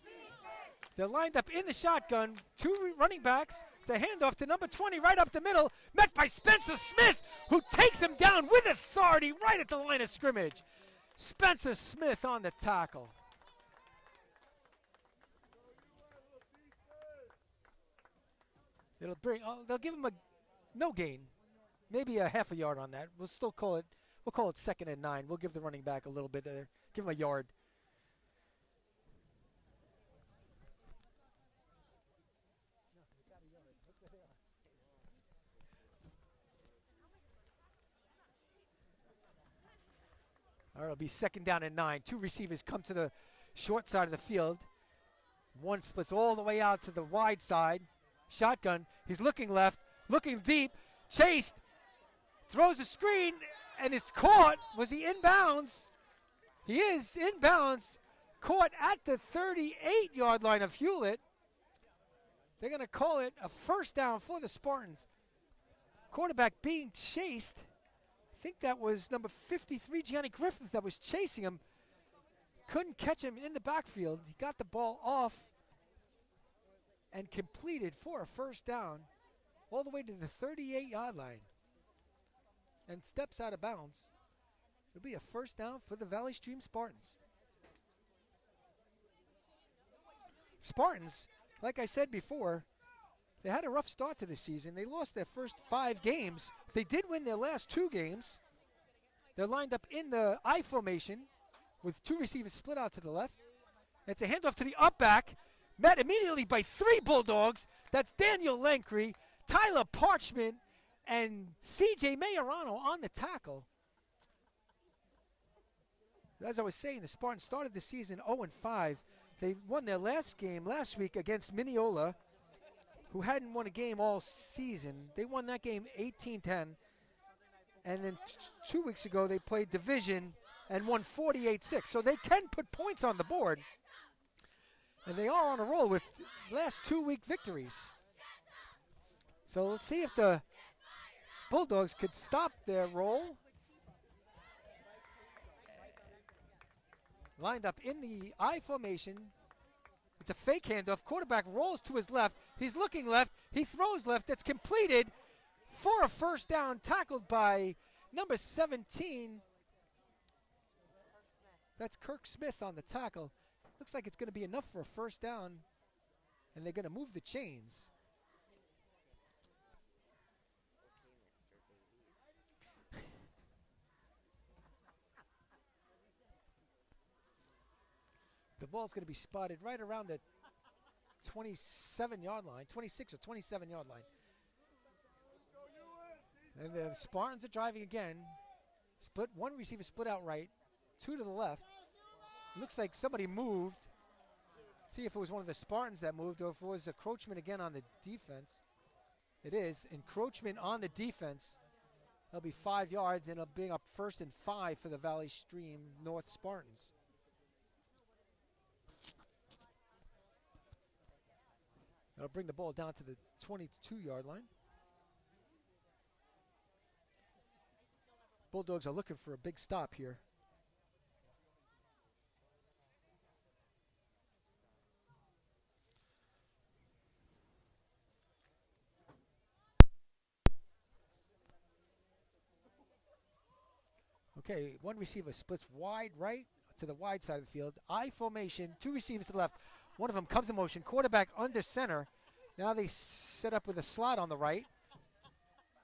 They're lined up in the shotgun, 2 running backs. It's a handoff to number 20 right up the middle, met by Spencer Smith, who takes him down with authority right at the line of scrimmage. Spencer Smith on the tackle. They'll give him a no gain, maybe a half a yard on that. We'll still call it 2nd and 9. We'll give the running back a little bit there. Give him a yard. All right, it'll be 2nd down and 9. 2 receivers come to the short side of the field. One splits all the way out to the wide side. Shotgun. He's looking left, looking deep. Chased. Throws a screen, and it's caught. Was he inbounds? He is inbounds. Caught at the 38-yard line of Hewlett. They're going to call it a 1st down for the Spartans. Quarterback being chased. I think that was number 53, Gianni Griffith, that was chasing him. Couldn't catch him in the backfield. He got the ball off and completed for a 1st down all the way to the 38-yard line and steps out of bounds. It'll be a 1st down for the Valley Stream Spartans. Spartans, like I said before, they had a rough start to the season. They lost their first 5 games. They did win their last 2 games. They're lined up in the I formation with 2 receivers split out to the left. It's a handoff to the up back, met immediately by 3 Bulldogs. That's Daniel Lankry, Tyler Parchment, and C.J. Majorano on the tackle. As I was saying, the Spartans started the season 0-5. They won their last game last week against Mineola, who hadn't won a game all season. They won that game 18-10. And then 2 weeks ago, they played division and won 48-6. So they can put points on the board. And they are on a roll with last 2-week victories. So let's see if the Bulldogs could stop their roll. Lined up in the I formation. It's a fake handoff. Quarterback rolls to his left. He's looking left. He throws left. It's completed for a 1st down, tackled by number 17. That's Kirk Smith on the tackle. Looks like it's going to be enough for a 1st down, and they're going to move the chains. The ball's going to be spotted right around the 27-yard line, 26 or 27-yard line. And the Spartans are driving again. Split, 1 receiver split out right, 2 to the left. Looks like somebody moved. See if it was one of the Spartans that moved or if it was encroachment again on the defense. It is encroachment on the defense. That'll be 5 yards, and it'll bring up 1st and 5 for the Valley Stream North Spartans. That'll bring the ball down to the 22-yard line. Bulldogs are looking for a big stop here. Okay, 1 receiver splits wide right to the wide side of the field. I formation, 2 receivers to the left. One of them comes in motion. Quarterback under center. Now they set up with a slot on the right.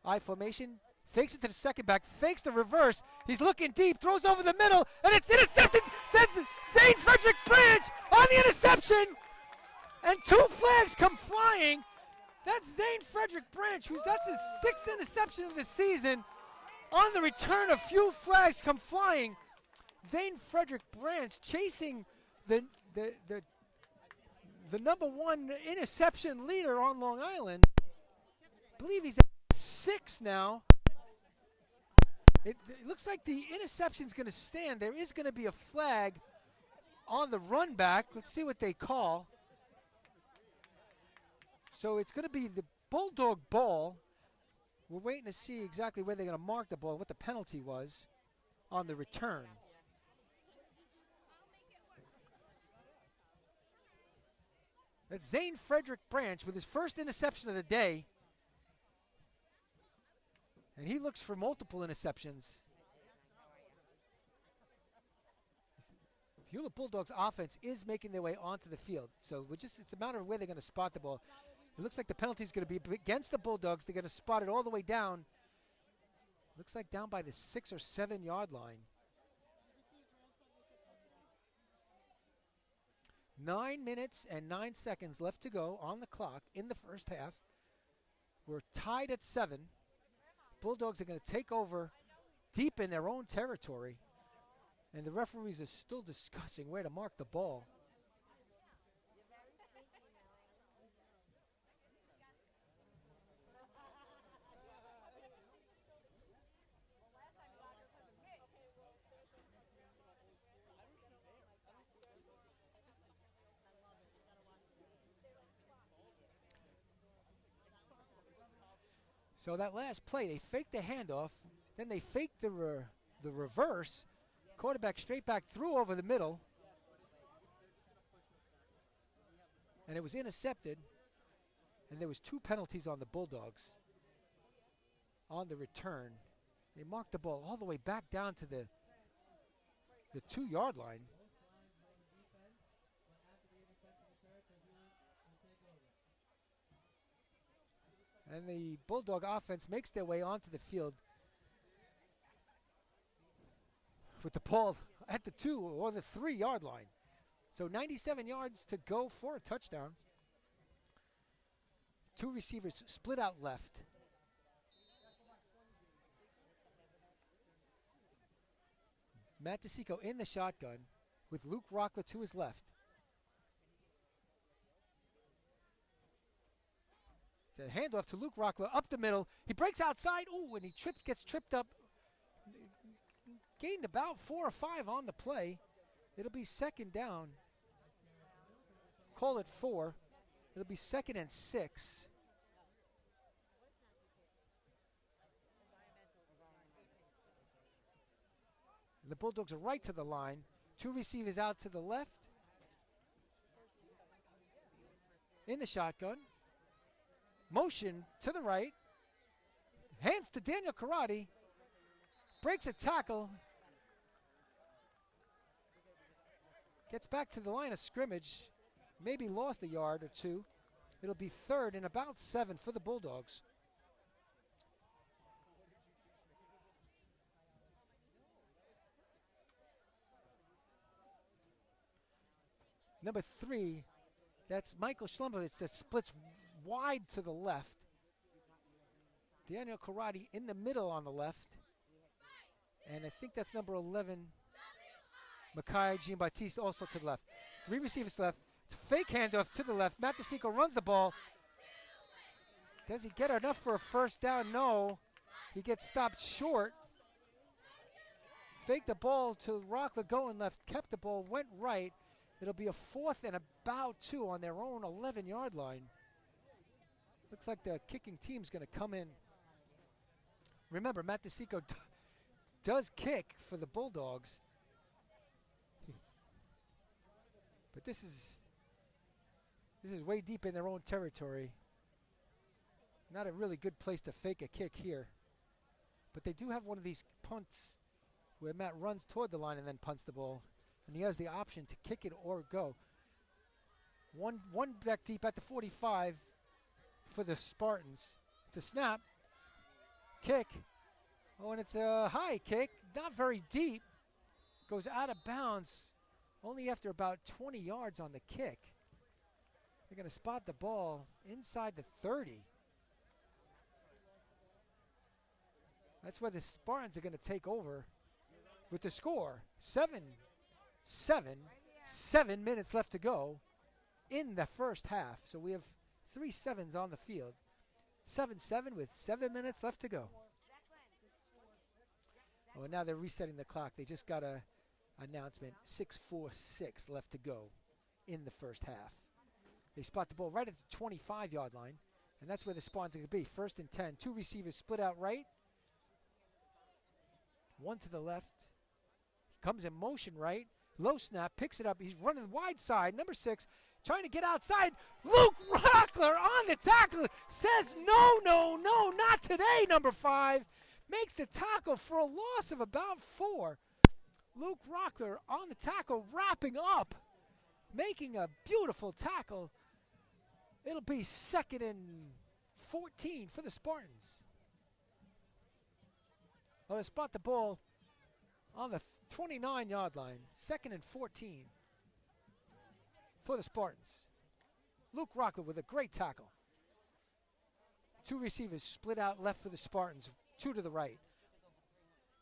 I formation. Fakes it to the second back. Fakes the reverse. He's looking deep. Throws over the middle. And it's intercepted. That's Zane Frederick Branch on the interception. And 2 flags come flying. That's Zane Frederick Branch, that's his 6th interception of the season. On the return, a few flags come flying. Zane Frederick Branch chasing the number 1 interception leader on Long Island. I believe he's at 6 now. It looks like the interception's going to stand. There is going to be a flag on the run back. Let's see what they call. So it's going to be the Bulldog ball. We're waiting to see exactly where they're going to mark the ball, what the penalty was on the return. That's Zane Frederick Branch with his first interception of the day. And he looks for multiple interceptions. Hewlett Bulldogs offense is making their way onto the field. So it's a matter of where they're going to spot the ball. It looks like the penalty is going to be against the Bulldogs. They're going to spot it all the way down. Looks like down by the 6 or 7 yard line. 9 minutes and 9 seconds left to go on the clock in the first half. We're tied at 7. Bulldogs are going to take over deep in their own territory. And the referees are still discussing where to mark the ball. So that last play, they faked the handoff, then they faked the reverse. Quarterback straight back threw over the middle. And it was intercepted. And there was 2 penalties on the Bulldogs on the return. They marked the ball all the way back down to the 2 yard line. And the Bulldog offense makes their way onto the field with the ball at the 2 or the 3 yard line. So 97 yards to go for a touchdown. 2 receivers split out left. Matt DeSico in the shotgun with Luke Rockler to his left. It's a handoff to Luke Rockler up the middle. He breaks outside. Ooh, and he gets tripped up. Gained about 4 or 5 on the play. It'll be second down. Call it 4. It'll be 2nd and 6. And the Bulldogs are right to the line. 2 receivers out to the left. In the shotgun. Motion to the right. Hands to Daniel Karate. Breaks a tackle. Gets back to the line of scrimmage. Maybe lost a yard or 2. It'll be 3rd and about 7 for the Bulldogs. Number 3, that's Michael Schlumbowitz that splits wide to the left. Daniel Karate in the middle on the left. And I think that's number 11, Makai Jean-Baptiste, also to the left. 3 receivers to the left. It's a fake handoff to the left. Matt DeSico runs the ball. Does he get enough for a first down? No. He gets stopped short. Faked the ball to Rockler going left. Kept the ball, went right. It'll be a 4th and about 2 on their own 11-yard line. Looks like the kicking team's going to come in. Remember, Matt DeSico does kick for the Bulldogs. But this is way deep in their own territory. Not a really good place to fake a kick here. But they do have one of these punts where Matt runs toward the line and then punts the ball. And he has the option to kick it or go. One back deep at the 45 for the Spartans. It's a snap. Kick. Oh, and it's a high kick. Not very deep. Goes out of bounds only after about 20 yards on the kick. They're going to spot the ball inside the 30. That's where the Spartans are going to take over with the score. 7 minutes left to go in the first half. So we have 3 sevens on the field. 7-7 with 7 minutes left to go. Oh, and now they're resetting the clock. They just got a announcement. 6:46 left to go in the first half. They spot the ball right at the 25-yard line, and that's where the Spartans are going to be. 1st and 10. 2 receivers split out right. 1 to the left. He comes in motion right. Low snap, picks it up. He's running wide side. Number 6, trying to get outside. Luke Rockler on the tackle. Says, no, not today, number 5. Makes the tackle for a loss of about 4. Luke Rockler on the tackle, wrapping up. Making a beautiful tackle. It'll be 2nd and 14 for the Spartans. Well, they spot the ball on the 29-yard line. 2nd and 14 for the Spartans. Luke Rockler with a great tackle. 2 receivers split out left for the Spartans. 2 to the right.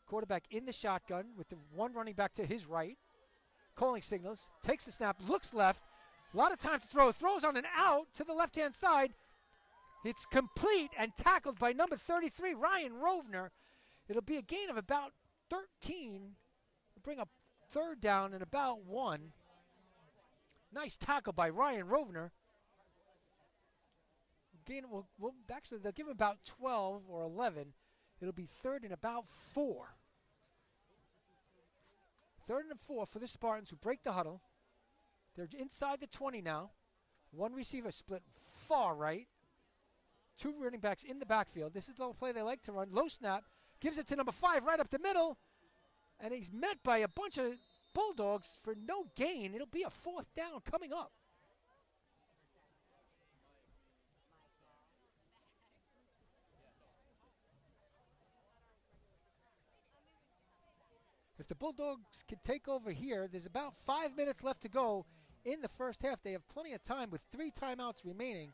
Quarterback in the shotgun with the 1 running back to his right. Calling signals. Takes the snap. Looks left. A lot of time to throw. Throws on an out to the left-hand side. It's complete and tackled by number 33, Ryan Rovner. It'll be a gain of about 13. We'll bring up 3rd down and about 1. Nice tackle by Ryan Rovner. Gain, actually, they'll give him about 12 or 11. It'll be 3rd and about 4. 3rd and 4 for the Spartans who break the huddle. They're inside the 20 now. 1 receiver split far right. 2 running backs in the backfield. This is the play they like to run. Low snap. Gives it to number 5 right up the middle. And he's met by a bunch of Bulldogs for no gain. It'll be a 4th down coming up. If the Bulldogs can take over here, there's about 5 minutes left to go in the first half. They have plenty of time with 3 timeouts remaining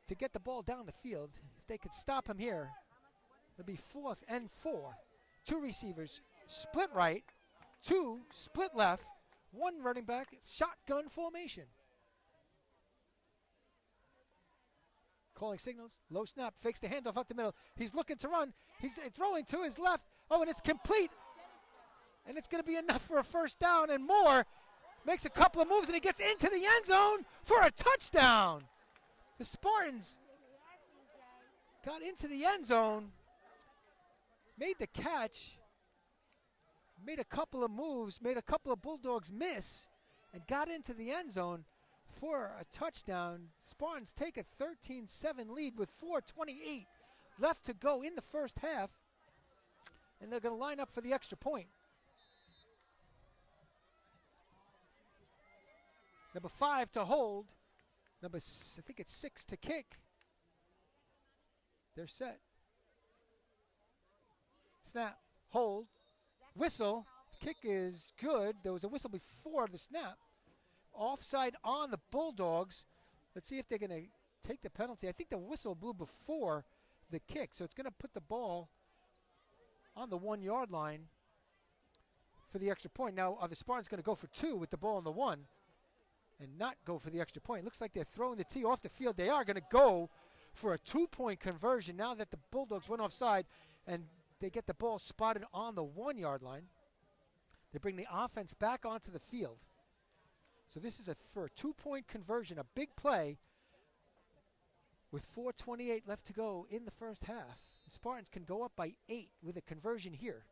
to get the ball down the field. If they could stop him here, it'll be 4th and 4. 2 receivers, split right, 2 split left, 1 running back, shotgun formation. Calling signals, low snap, fakes the handoff up the middle. He's looking to run. He's throwing to his left. Oh, and it's complete. And it's going to be enough for a 1st down and more. Makes a couple of moves, and he gets into the end zone for a touchdown. The Spartans got into the end zone, made the catch, made a couple of moves, made a couple of Bulldogs miss, and got into the end zone for a touchdown. Spartans take a 13-7 lead with 4:28 left to go in the first half, and they're going to line up for the extra point. Number 5 to hold. I think it's 6 to kick. They're set. Snap, hold, whistle. Kick is good. There was a whistle before the snap. Offside on the Bulldogs. Let's see if they're going to take the penalty. I think the whistle blew before the kick, so it's going to put the ball on the 1-yard line for the extra point. Now, are the Spartans going to go for 2 with the ball on the 1? And not go for the extra point? Looks like they're throwing the tee off the field. They are going to go for a 2-point conversion now that the Bulldogs went offside and they get the ball spotted on the 1-yard line. They bring the offense back onto the field. So this is for a 2-point conversion, a big play with 4:28 left to go in the first half. The Spartans can go up by 8 with a conversion here.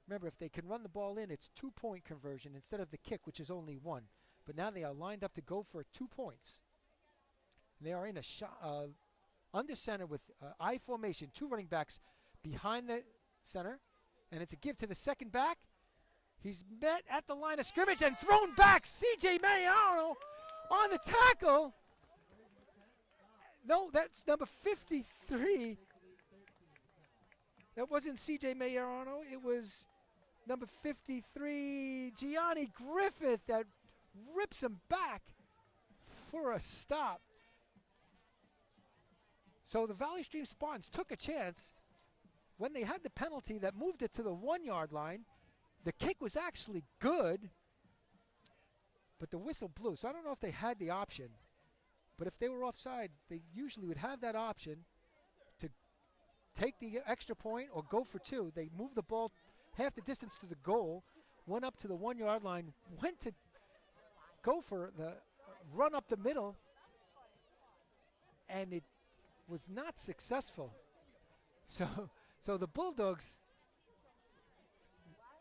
Remember, if they can run the ball in, it's 2-point conversion instead of the kick, which is only 1. But now they are lined up to go for 2 points. They are in a under center with I formation, 2 running backs behind the center. And it's a give to the second back. He's met at the line of scrimmage and thrown back. C.J. Mariano on the tackle. No, that's number 53. That wasn't C.J. Mariano. It was number 53, Gianni Griffith, that rips him back for a stop. So the Valley Stream Spartans took a chance. When they had the penalty that moved it to the 1 yard line, the kick was actually good, but the whistle blew. So I don't know if they had the option, but if they were offside, they usually would have that option to take the extra point or go for 2. They moved the ball half the distance to the goal, went up to the 1 yard line, went to go for the run up the middle, and it was not successful. So the Bulldogs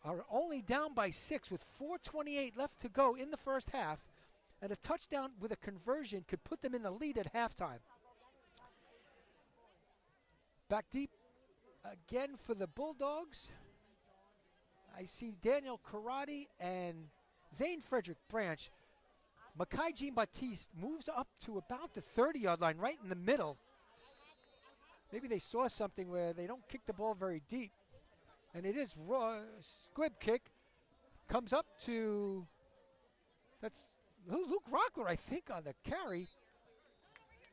are only down by 6 with 4:28 left to go in the first half, and a touchdown with a conversion could put them in the lead at halftime. Back deep again for the Bulldogs. I see Daniel Karate and Zane Frederick Branch. Makai Jean-Baptiste moves up to about the 30-yard line, right in the middle. Maybe they saw something where they don't kick the ball very deep. And it is raw squib kick. Comes up to, that's Luke Rockler, I think, on the carry.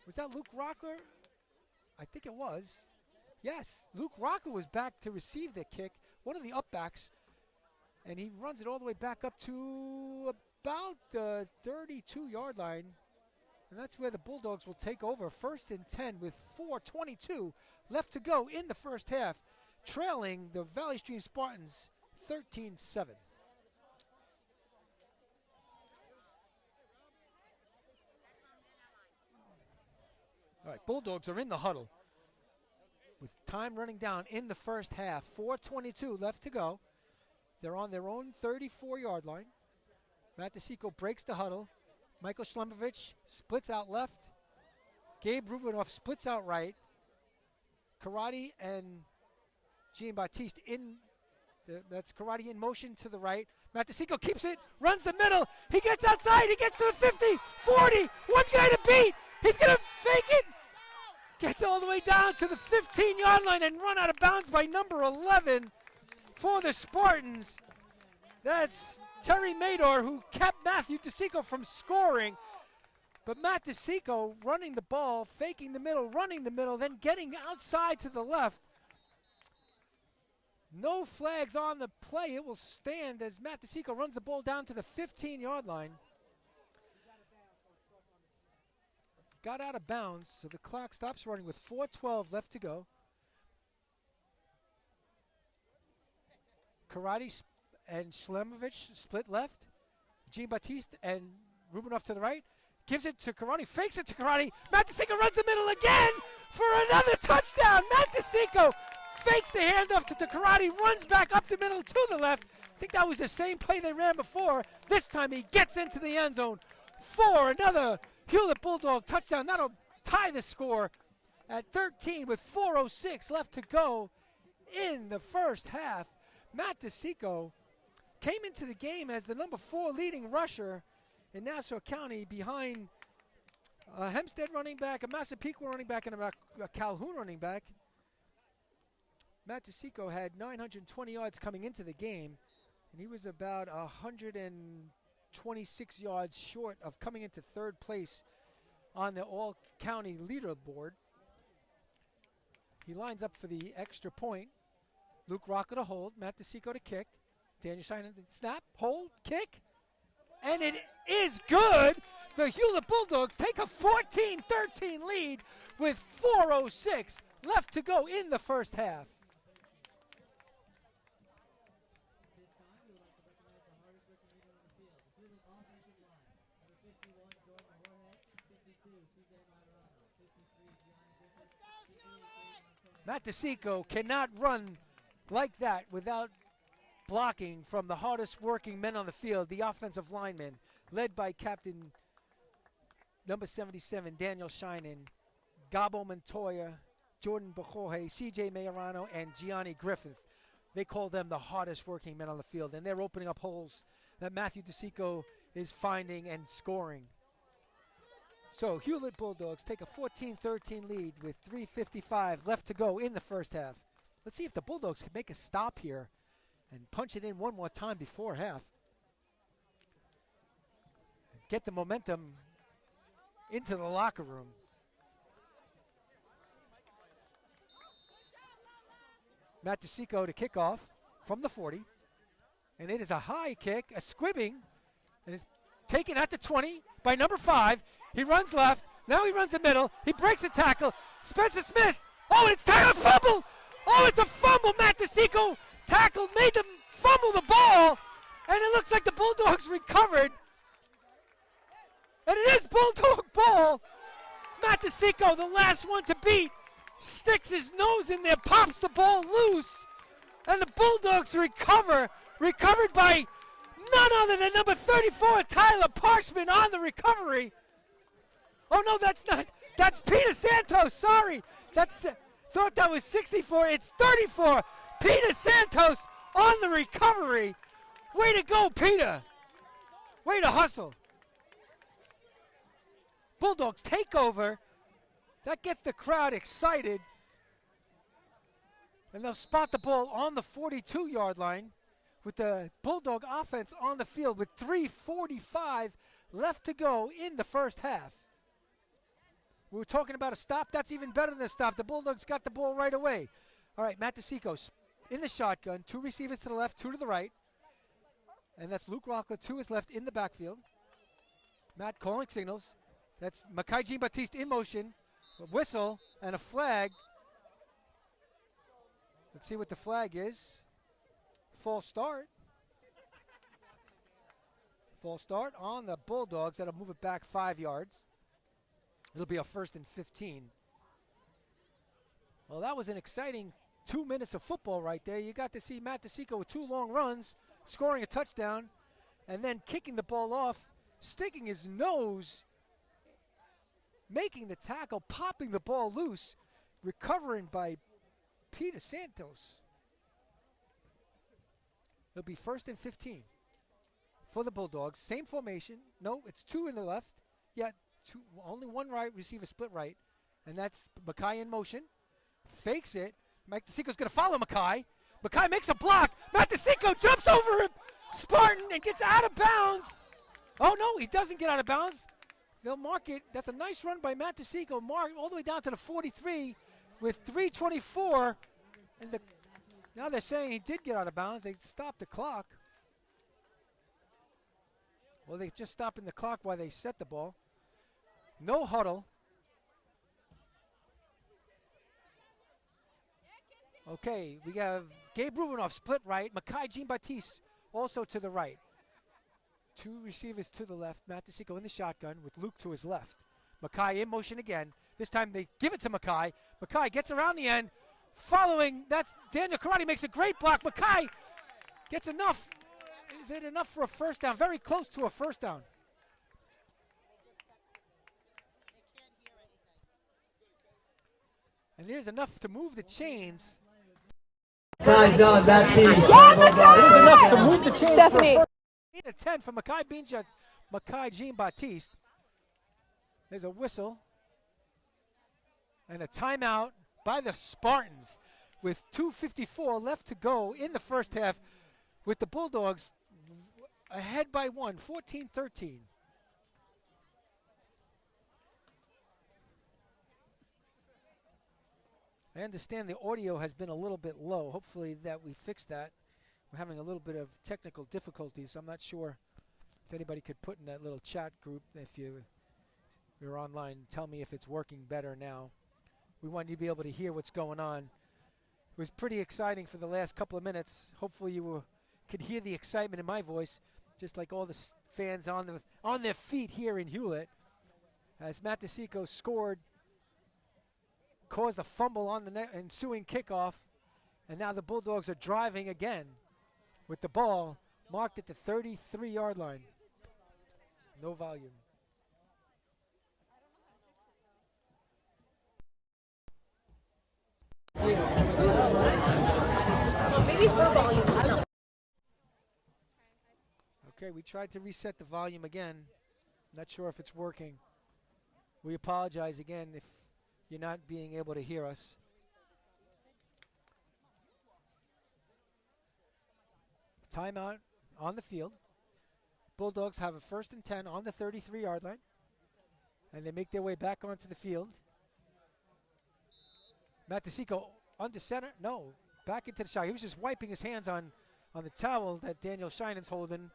Was that Luke Rockler? I think it was. Yes, Luke Rockler was back to receive the kick, one of the upbacks. And he runs it all the way back up to about the 32-yard line. And that's where the Bulldogs will take over. 1st and 10 with 4:22 left to go in the first half, trailing the Valley Stream Spartans 13-7. All right, Bulldogs are in the huddle with time running down in the first half. 4:22 left to go. They're on their own 34-yard line. Matt DeSico breaks the huddle. Michael Schlemovich splits out left. Gabe Rubinoff splits out right. Karate and Jean-Baptiste in. That's Karate in motion to the right. Matt DeSico keeps it, runs the middle. He gets outside. He gets to the 50, 40. One guy to beat. He's going to fake it. Gets all the way down to the 15-yard line and run out of bounds by number 11 for the Spartans. That's Terry Mador, who kept Matthew DeSico from scoring. But Matt DeSico running the ball, faking the middle, running the middle, then getting outside to the left. No flags on the play. It will stand as Matt DeSico runs the ball down to the 15-yard line. Got out of bounds, so the clock stops running with 4:12 left to go. Karate and Schlemovich split left. Jean-Baptiste and Rubinoff to the right. Gives it to Karate, fakes it to Karate. Matt DeSico runs the middle again for another touchdown. Matt DeSico fakes the handoff to Karate, runs back up the middle to the left. I think that was the same play they ran before. This time he gets into the end zone for another Hewlett Bulldog touchdown. That'll tie the score at 13 with 4:06 left to go in the first half. Matt DeSico came into the game as the number 4 leading rusher in Nassau County behind a Hempstead running back, a Massapequa running back, and a Calhoun running back. Matt DeSico had 920 yards coming into the game, and he was about 126 yards short of coming into 3rd place on the all-county leaderboard. He lines up for the extra point. Luke Rocker to hold, Matt DeSico to kick. Daniel Shiner, snap, hold, kick. And it is good. The Hewlett Bulldogs take a 14-13 lead with 4:06 left to go in the first half. Matt DeSico cannot run like that without blocking from the hardest working men on the field, the offensive linemen, led by captain number 77, Daniel Shinen, Gabo Montoya, Jordan Bajorge, CJ Mayorano, and Gianni Griffith. They call them the hardest working men on the field, and they're opening up holes that Matthew DeSico is finding and scoring. So Hewlett Bulldogs take a 14-13 lead with 3:55 left to go in the first half. Let's see if the Bulldogs can make a stop here and punch it in one more time before half. Get the momentum into the locker room. Matt DeSico to kick off from the 40. And it is a high kick, a squibbing, and it's taken at the 20 by number 5. He runs left. Now he runs the middle. He breaks a tackle. Spencer Smith. Oh, it's tackled, fumble. Oh, it's a fumble. Matt DeSico tackled, made them fumble the ball, and it looks like the Bulldogs recovered. And it is Bulldog ball. Matt DeSico, the last one to beat, sticks his nose in there, pops the ball loose, and the Bulldogs recovered by none other than number 34, Tyler Parchman, on the recovery. Oh no, that's Peter Santos, sorry. Thought that was 64, it's 34. Peter Santos on the recovery. Way to go, Peter. Way to hustle. Bulldogs take over. That gets the crowd excited. And they'll spot the ball on the 42-yard line with the Bulldog offense on the field with 3:45 left to go in the first half. We were talking about a stop. That's even better than a stop. The Bulldogs got the ball right away. All right, Matt DeSico in the shotgun. 2 receivers to the left, 2 to the right. And that's Luke Rockler to his left in the backfield. Matt calling signals. That's Mekhi Jean-Baptiste in motion. A whistle and a flag. Let's see what the flag is. False start. False start on the Bulldogs. That'll move it back 5 yards. It'll be a 1st and 15. Well, that was an exciting 2 minutes of football right there. You got to see Matt DeSico with 2 long runs, scoring a touchdown, and then kicking the ball off, sticking his nose, making the tackle, popping the ball loose, recovering by Peter Santos. It'll be 1st and 15 for the Bulldogs. Same formation. No, it's 2 in the left. Yeah, only 1 right receiver split right. And that's Mekhi in motion. Fakes it. Mike DeSico's going to follow Mekhi. Mekhi makes a block. Matt DeSico jumps over him. Spartan and gets out of bounds. Oh, no, he doesn't get out of bounds. They'll mark it. That's a nice run by Matt DeSico. Mark all the way down to the 43 with 3:24. And now they're saying he did get out of bounds. They stopped the clock. Well, they just stopping the clock while they set the ball. No huddle. Okay, we have Gabe Rubinoff split right. Mekhi Jean-Baptiste also to the right. 2 receivers to the left. Matt DeSico in the shotgun with Luke to his left. Mekhi in motion again. This time they give it to Mekhi. Mekhi gets around the end. Following, that's Daniel Karate makes a great block. Mekhi gets enough. Is it enough for a first down? Very close to a first down. And there's enough to move the chains. Good job, that team. It is enough to move the chains. Stephanie. For 10 for Mekhi Jean-Baptiste. There's a whistle and a timeout by the Spartans with 2:54 left to go in the first half, with the Bulldogs ahead by 1, 14-13. I understand the audio has been a little bit low. Hopefully that we fix that. We're having a little bit of technical difficulties. I'm not sure if anybody could put in that little chat group, if you're online, tell me if it's working better now. We want you to be able to hear what's going on. It was pretty exciting for the last couple of minutes. Hopefully you could hear the excitement in my voice, just like all the fans on their feet here in Hewlett. As Matt DeSico scored, caused a fumble on the ensuing kickoff, and now the Bulldogs are driving again with the ball marked at the 33-yard line. No volume. Maybe Okay, we tried to reset the volume again. Not sure if it's working. We apologize again if you're not being able to hear us. Timeout on the field. Bulldogs have a 1st and 10 on the 33-yard line. And they make their way back onto the field. Matt DeSico under center. No, back into the shot. He was just wiping his hands on the towel that Daniel Shinan's holding.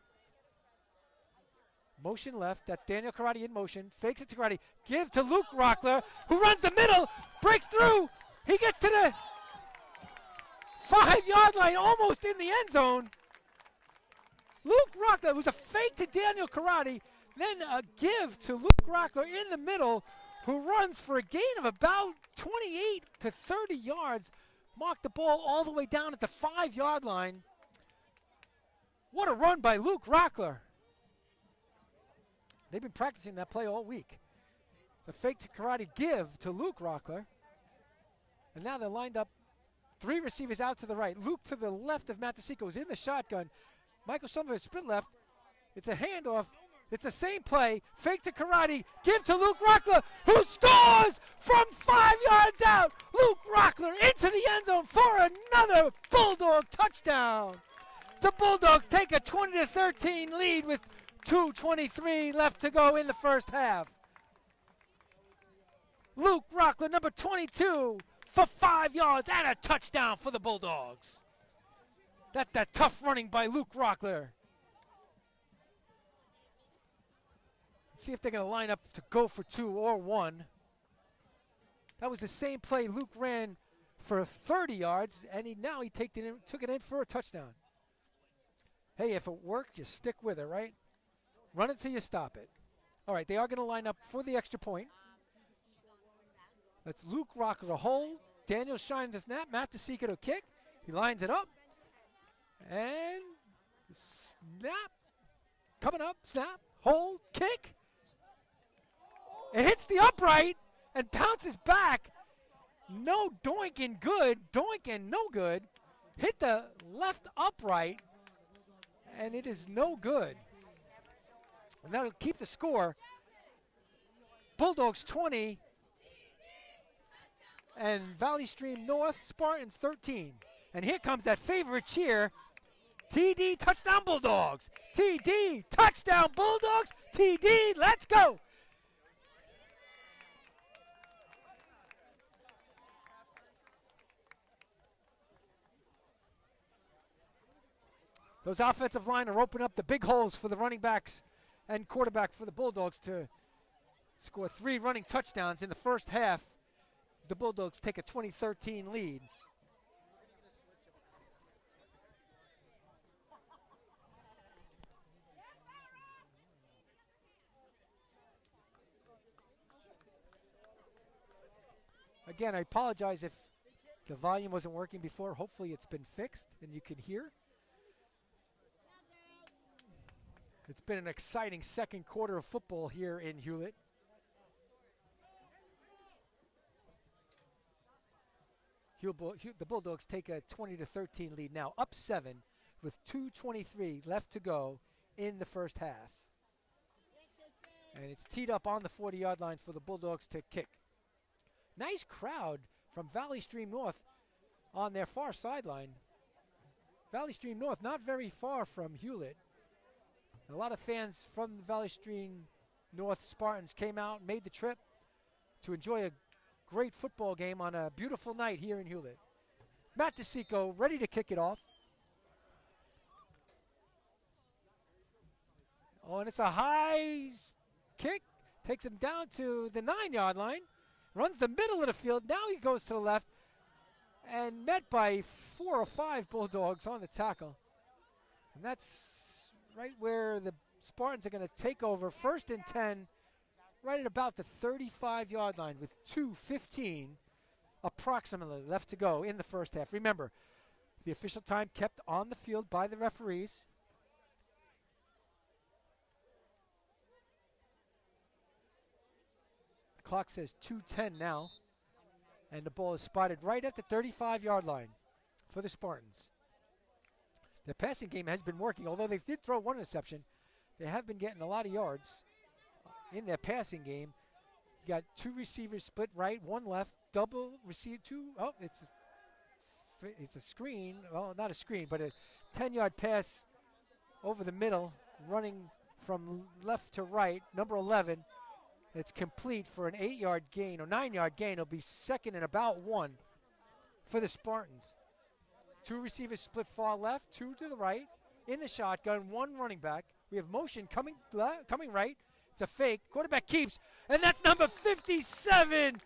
Motion left. That's Daniel Karate in motion. Fakes it to Karate. Give to Luke Rockler, who runs the middle, breaks through. He gets to the 5-yard line, almost in the end zone. Luke Rockler, it was a fake to Daniel Karate, then a give to Luke Rockler in the middle, who runs for a gain of about 28 to 30 yards. Marked the ball all the way down at the 5-yard line. What a run by Luke Rockler. They've been practicing that play all week. It's a fake to Karate give to Luke Rockler. And now they're lined up. 3 receivers out to the right. Luke to the left of Matt DeSico is in the shotgun. Michael Sullivan split left. It's a handoff. It's the same play. Fake to Karate. Give to Luke Rockler, who scores from 5 yards out. Luke Rockler into the end zone for another Bulldog touchdown. The Bulldogs take a 20-13 lead with 2:23 left to go in the first half. Luke Rockler, number 22, for 5 yards and a touchdown for the Bulldogs. That's that tough running by Luke Rockler. Let's see if they're going to line up to go for 2 or 1. That was the same play Luke ran for 30 yards, and he took it in for a touchdown. Hey, if it worked, just stick with it, right? Run it till you stop it. All right, they are going to line up for the extra point. That's Luke Rockler to hold. Daniel Shine to snap. Matt DeSico to kick. He lines it up. And snap. Coming up. Snap. Hold. Kick. It hits the upright and bounces back. No doinking good. Doinking no good. Hit the left upright. And it is no good. And that'll keep the score. Bulldogs 20 and Valley Stream North Spartans 13. And here comes that favorite cheer. TD touchdown Bulldogs. TD touchdown Bulldogs. TD, let's go. Those offensive line are opening up the big holes for the running backs and quarterback for the Bulldogs to score 3 running touchdowns in the first half. The Bulldogs take a 20-13 lead. Again, I apologize if the volume wasn't working before. Hopefully it's been fixed and you can hear. It's been an exciting second quarter of football here in Hewlett. The Bulldogs take a 20-13 lead now, up 7 with 2:23 left to go in the first half. And it's teed up on the 40-yard line for the Bulldogs to kick. Nice crowd from Valley Stream North on their far sideline. Valley Stream North not very far from Hewlett. And a lot of fans from the Valley Stream North Spartans came out, made the trip to enjoy a great football game on a beautiful night here in Hewlett. Matt DeSico ready to kick it off. Oh, and it's a high kick. Takes him down to the 9-yard line. Runs the middle of the field. Now he goes to the left. And met by 4 or 5 Bulldogs on the tackle. And that's right where the Spartans are going to take over. 1st and 10. Right at about the 35-yard line with 2:15 approximately left to go in the first half. Remember, the official time kept on the field by the referees. The clock says 2:10 now, and the ball is spotted right at the 35-yard line for the Spartans. The passing game has been working, although they did throw one interception. They have been getting a lot of yards in their passing game. You got 2 receivers split right, 1 left, double receive 2. Oh, it's a screen. Well, not a screen, but a 10-yard pass over the middle, running from left to right, number 11. It's complete for an 8-yard gain or 9-yard gain. It'll be second and about 1 for the Spartans. 2 receivers split far left, 2 to the right. In the shotgun, 1 running back. We have motion coming right. It's a fake. Quarterback keeps, and that's number 57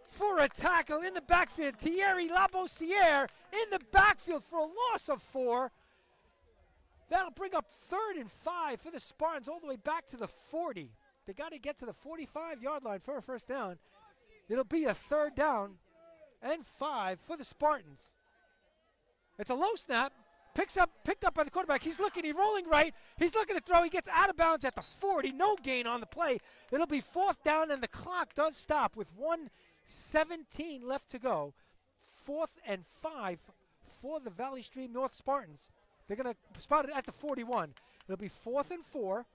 for a tackle in the backfield. Thierry Labossiere in the backfield for a loss of 4. That'll bring up 3rd and 5 for the Spartans all the way back to the 40. They got to get to the 45-yard line for a first down. It'll be a 3rd down and 5 for the Spartans. It's a low snap. Picked up by the quarterback. He's rolling right. He's looking to throw. He gets out of bounds at the 40. No gain on the play. It'll be 4th down, and the clock does stop with 1:17 left to go. 4th and 5 for the Valley Stream North Spartans. They're going to spot it at the 41. It'll be 4th and 4.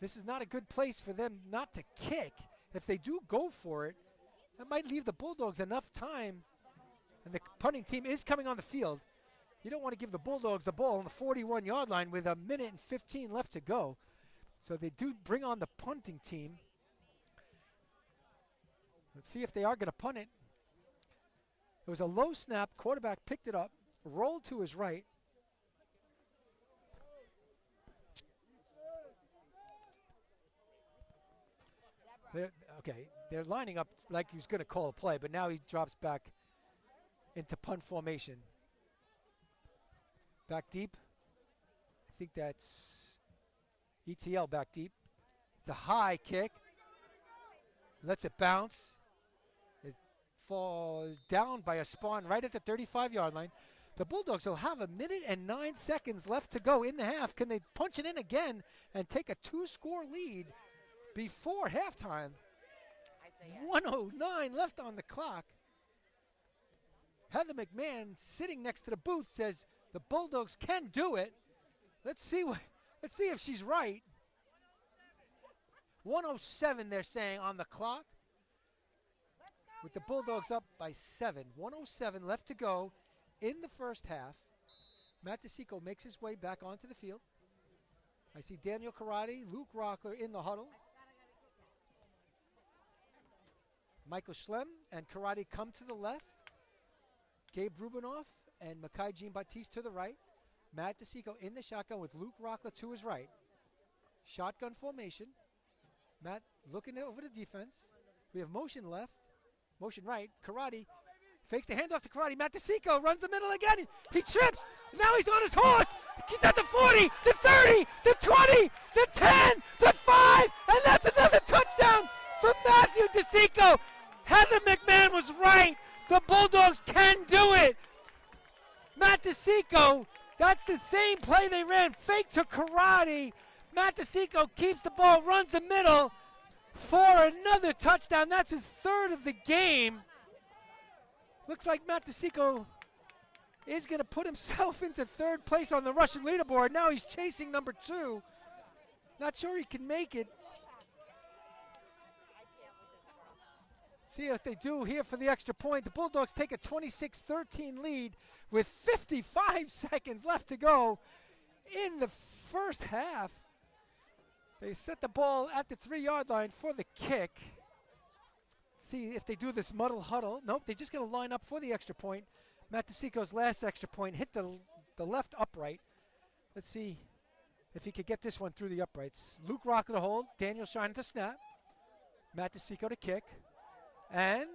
This is not a good place for them not to kick. If they do go for it, that might leave the Bulldogs enough time. And the punting team is coming on the field. You don't want to give the Bulldogs the ball on the 41-yard line with 1:15 left to go. So they do bring on the punting team. Let's see if they are going to punt it. It was a low snap. Quarterback picked it up, rolled to his right. They're lining up like he was going to call a play, but now he drops back into punt formation. Back deep. I think that's ETL back deep. It's a high kick. Lets it bounce. It falls down by a spawn right at the 35-yard line. The Bulldogs will have 1:09 left to go in the half. Can they punch it in again and take a 2-score lead before halftime? 1:09 left on the clock. Heather McMahon, sitting next to the booth, says the Bulldogs can do it. Let's see if she's right. 1:07, they're saying, on the clock. With the Bulldogs up by 7. 1:07 left to go in the first half. Matt DeSico makes his way back onto the field. I see Daniel Karate, Luke Rockler in the huddle. Michael Schlem and Karate come to the left. Gabe Rubinoff and Makai Jean-Baptiste to the right. Matt DeSico in the shotgun with Luke Rockler to his right. Shotgun formation. Matt looking over the defense. We have motion left, motion right. Karate fakes the handoff to Karate. Matt DeSico runs the middle again. He trips. Now he's on his horse. He's at the 40, the 30, the 20, the 10, the 5, and that's another touchdown for Matthew DeSico. Heather McMahon was right. The Bulldogs can do it. Matt DeSico, that's the same play they ran. Fake to Karate. Matt DeSico keeps the ball, runs the middle for another touchdown. That's his 3rd of the game. Looks like Matt DeSico is going to put himself into 3rd place on the Russian leaderboard. Now he's chasing number 2. Not sure he can make it. See if they do here for the extra point. The Bulldogs take a 26-13 lead with 55 seconds left to go in the first half. They set the ball at the 3-yard line for the kick. See if they do this muddle huddle. Nope, they're just going to line up for the extra point. Matt DeSico's last extra point hit the left upright. Let's see if he could get this one through the uprights. Luke Rockler to hold. Daniel Shine to snap. Matt DeSico to kick. And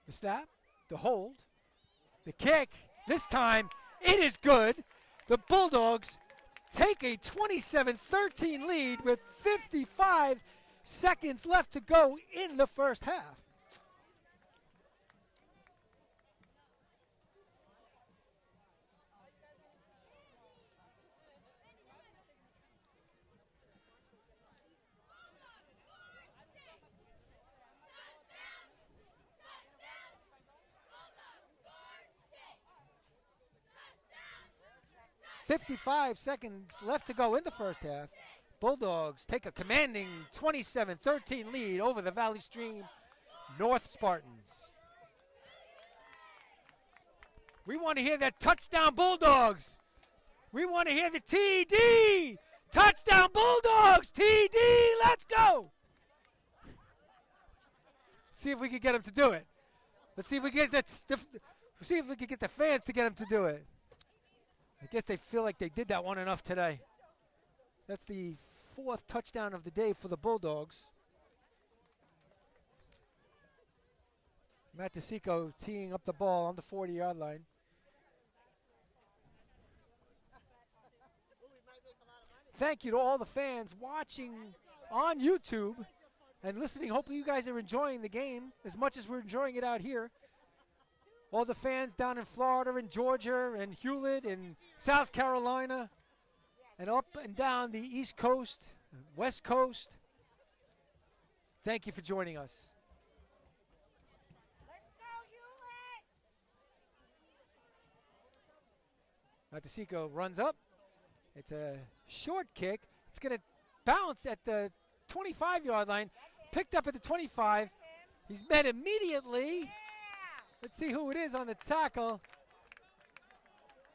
the snap, the hold, the kick. This time, it is good. The Bulldogs take a 27-13 lead with 55 seconds left to go in the first half. 55 seconds left to go in the first half. Bulldogs take a commanding 27-13 lead over the Valley Stream North Spartans. We want to hear that touchdown, Bulldogs. We want to hear the TD. Touchdown, Bulldogs. TD, let's go. See if we can get them to do it. Let's see if we get see if we can get the fans to get them to do it. I guess they feel like they did that one enough today. That's the 4th touchdown of the day for the Bulldogs. Matt DeSico teeing up the ball on the 40-yard line. Thank you to all the fans watching on YouTube and listening. Hopefully you guys are enjoying the game as much as we're enjoying it out here. All the fans down in Florida and Georgia and Hewlett and South Carolina and up and down the East Coast, West Coast. Thank you for joining us. Matasico runs up. It's a short kick. It's going to bounce at the 25-yard line. Picked up at the 25. He's met immediately. Let's see who it is on the tackle.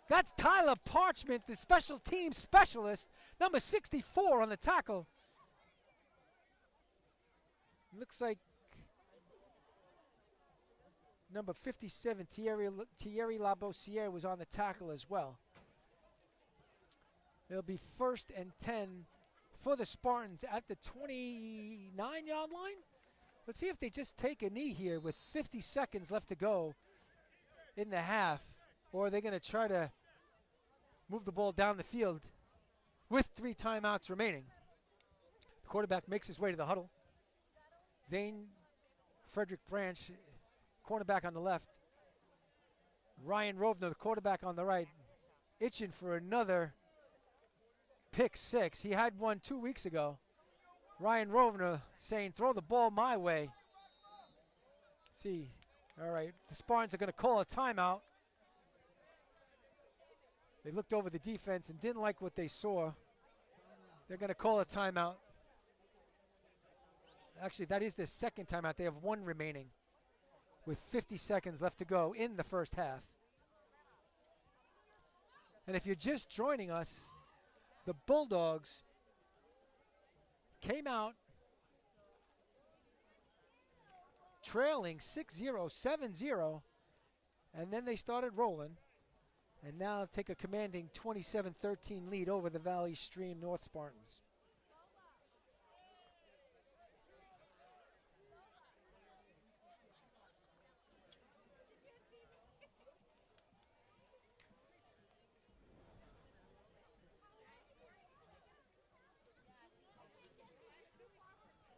That's Tyler Parchment, the special team specialist, number 64 on the tackle. Looks like number 57, Thierry Labossiere, was on the tackle as well. It'll be 1st and 10 for the Spartans at the 29-yard line. Let's see if they just take a knee here with 50 seconds left to go in the half. Or are they going to try to move the ball down the field with 3 timeouts remaining? The quarterback makes his way to the huddle. Zane Frederick Branch, cornerback on the left. Ryan Rovner, the quarterback on the right, itching for another pick 6. He had one 2 weeks ago. Ryan Rovner saying, throw the ball my way. Let's see. All right, the Spartans are going to call a timeout. They looked over the defense and didn't like what they saw. They're going to call a timeout. Actually, that is the second timeout. They have 1 remaining with 50 seconds left to go in the first half. And if you're just joining us, the Bulldogs came out trailing 6-0, 7-0, and then they started rolling, and now take a commanding 27-13 lead over the Valley Stream North Spartans.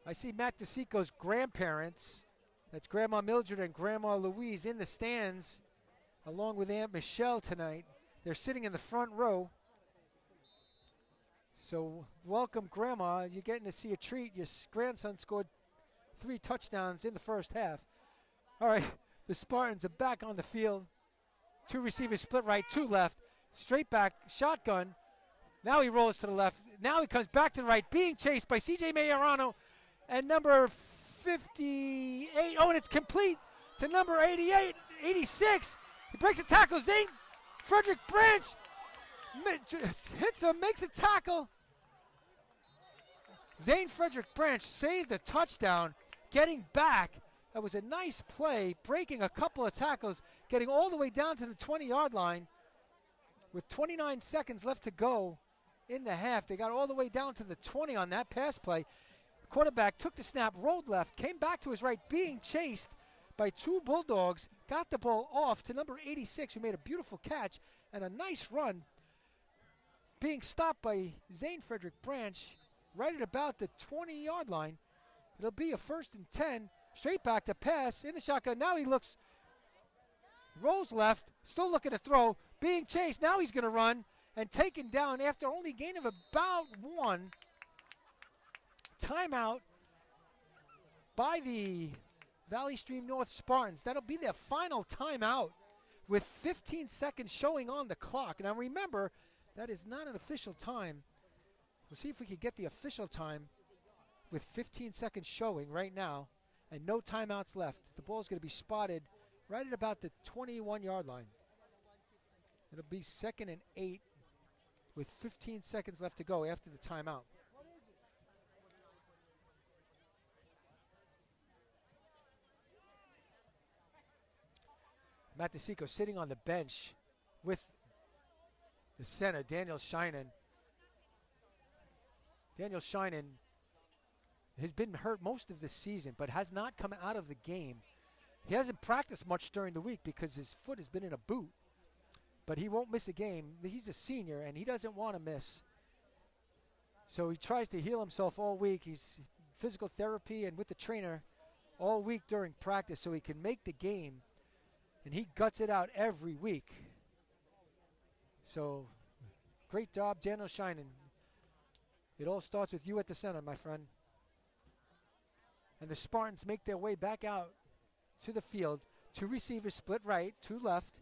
I see Matt DeSico's grandparents, that's Grandma Mildred and Grandma Louise, in the stands along with Aunt Michelle tonight. They're sitting in the front row. So welcome, Grandma. You're getting to see a treat. Your grandson scored 3 touchdowns in the first half. All right, the Spartans are back on the field. 2 receivers split right, 2 left. Straight back, shotgun. Now he rolls to the left. Now he comes back to the right, being chased by C.J. Majorano. And number 58, and it's complete to number 88, 86. He breaks a tackle. Zane Frederick Branch hits him, makes a tackle. Zane Frederick Branch saved a touchdown, getting back. That was a nice play, breaking a couple of tackles, getting all the way down to the 20-yard line with 29 seconds left to go in the half. They got all the way down to the 20 on that pass play. Quarterback took the snap, rolled left, came back to his right, being chased by 2 Bulldogs, got the ball off to number 86, who made a beautiful catch and a nice run, being stopped by Zane Frederick Branch right at about the 20-yard line. It'll be a 1st and 10, straight back to pass in the shotgun. Now he looks, rolls left, still looking to throw, being chased. Now he's going to run and taken down after only a gain of about 1. Timeout by the Valley Stream North Spartans. That'll be their final timeout with 15 seconds showing on the clock. Now remember, That is not an official time. We'll see if we can get the official time with 15 seconds showing right now and no timeouts left. The ball is going to be spotted right at about the 21-yard line. It'll be 2nd and 8 with 15 seconds left to go after the timeout. Matt DeSico sitting on the bench with the center, Daniel Sheinin. Daniel Sheinin has been hurt most of this season, but has not come out of the game. He hasn't practiced much during the week because his foot has been in a boot, but he won't miss a game. He's a senior, and he doesn't want to miss. So he tries to heal himself all week. He's physical therapy and with the trainer all week during practice so he can make the game, and he guts it out every week. So great job, Daniel Sheinin. It all starts with you at the center, my friend. And the Spartans make their way back out to the field. 2 receivers split right, 2 left.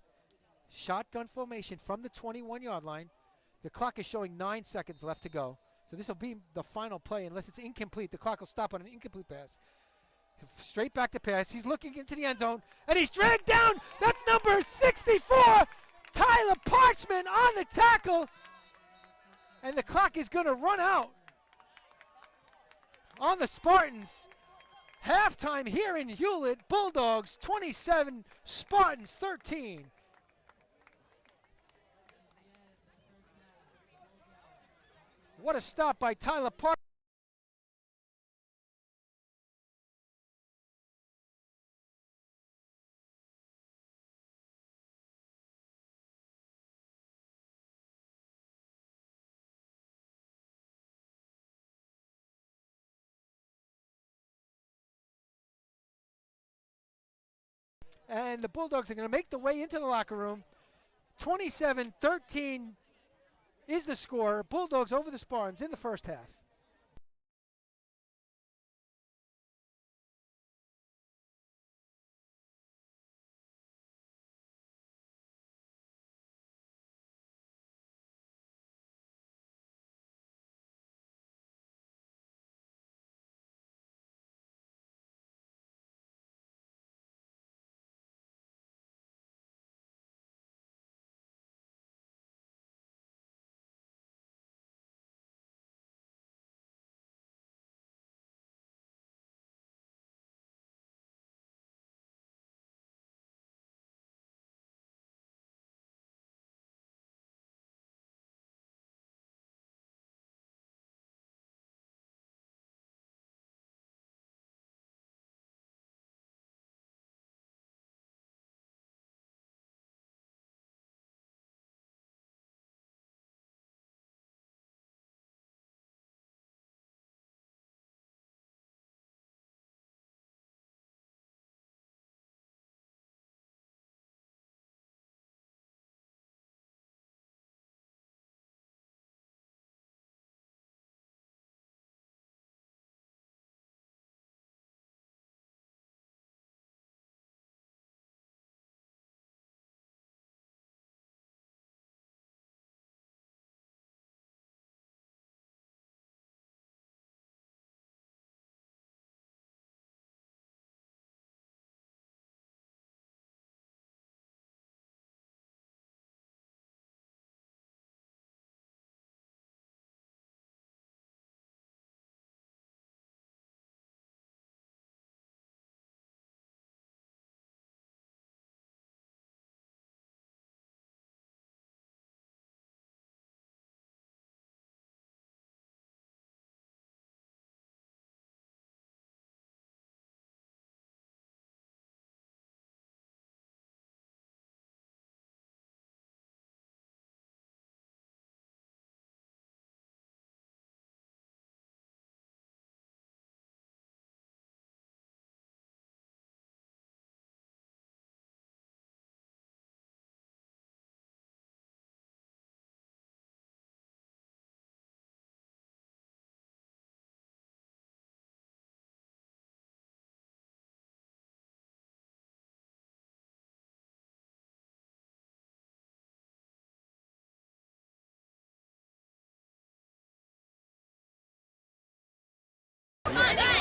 Shotgun formation from the 21-yard line. The clock is showing 9 seconds left to go. So this will be the final play. Unless it's incomplete, the clock will stop on an incomplete pass. So straight back to pass. He's looking into the end zone, and he's dragged down. That's number 64, Tyler Parchman on the tackle. And the clock is going to run out on the Spartans. Halftime here in Hewlett. Bulldogs 27, Spartans 13. What a stop by Tyler Parchman. And the Bulldogs are going to make the way into the locker room. 27-13 is the score. Bulldogs over the Spartans in the first half.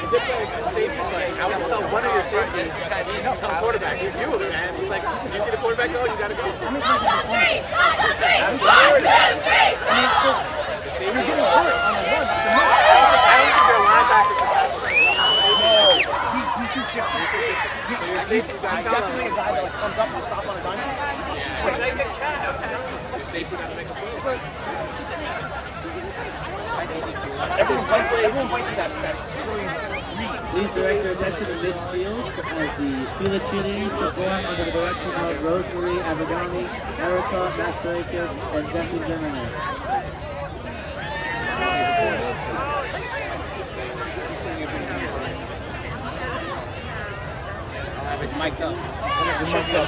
did play safety, but I would tell one of your safeties, he's a quarterback. He's Hewlett, man. He's like, you see the quarterback go, you gotta go. The safety. I don't think they're linebackers for tackle. He's too shifty. He's definitely a guy that like comes up and stop on a dime. Your safety got to make a play. Everyone points to that Please direct your attention to midfield as the Hewlett cheerleaders perform under the direction of Rosemary Abergani, Erica Masterakis, and Jesse Zimmerman. It's mic'd up. It's mic'd up.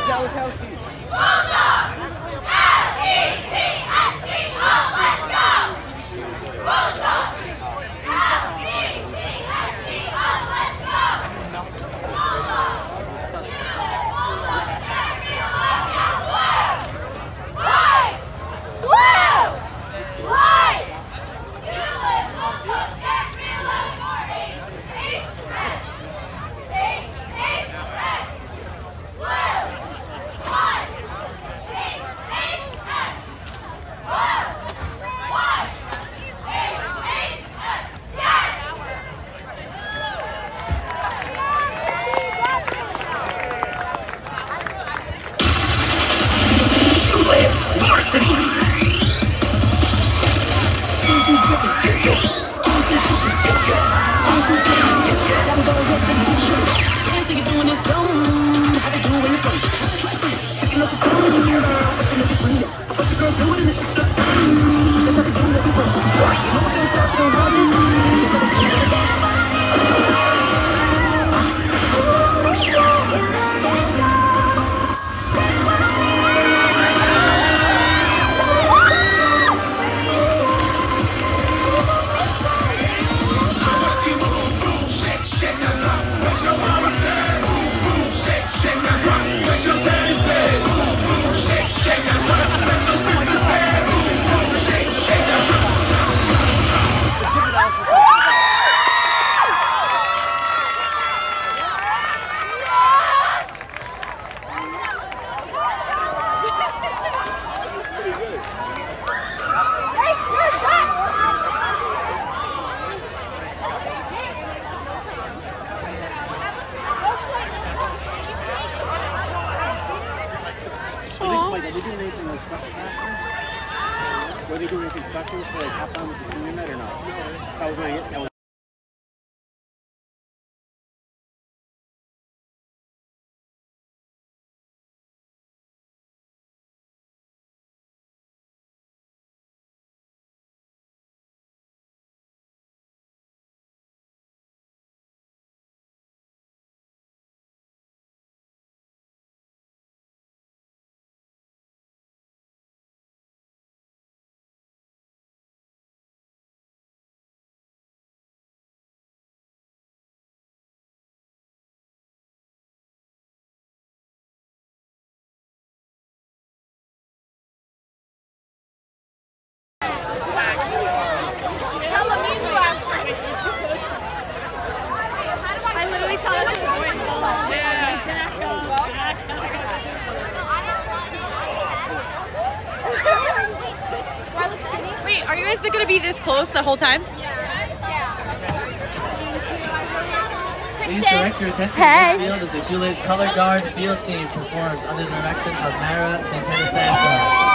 Zalotowski. Varsity. Were they doing anything special for like halftime with the senior night or not? That was really it. Wait, are you guys going to be this close the whole time? Please direct your attention to midfield as the Hewlett Color Guard field team performs under the direction of Mara Santana Santo.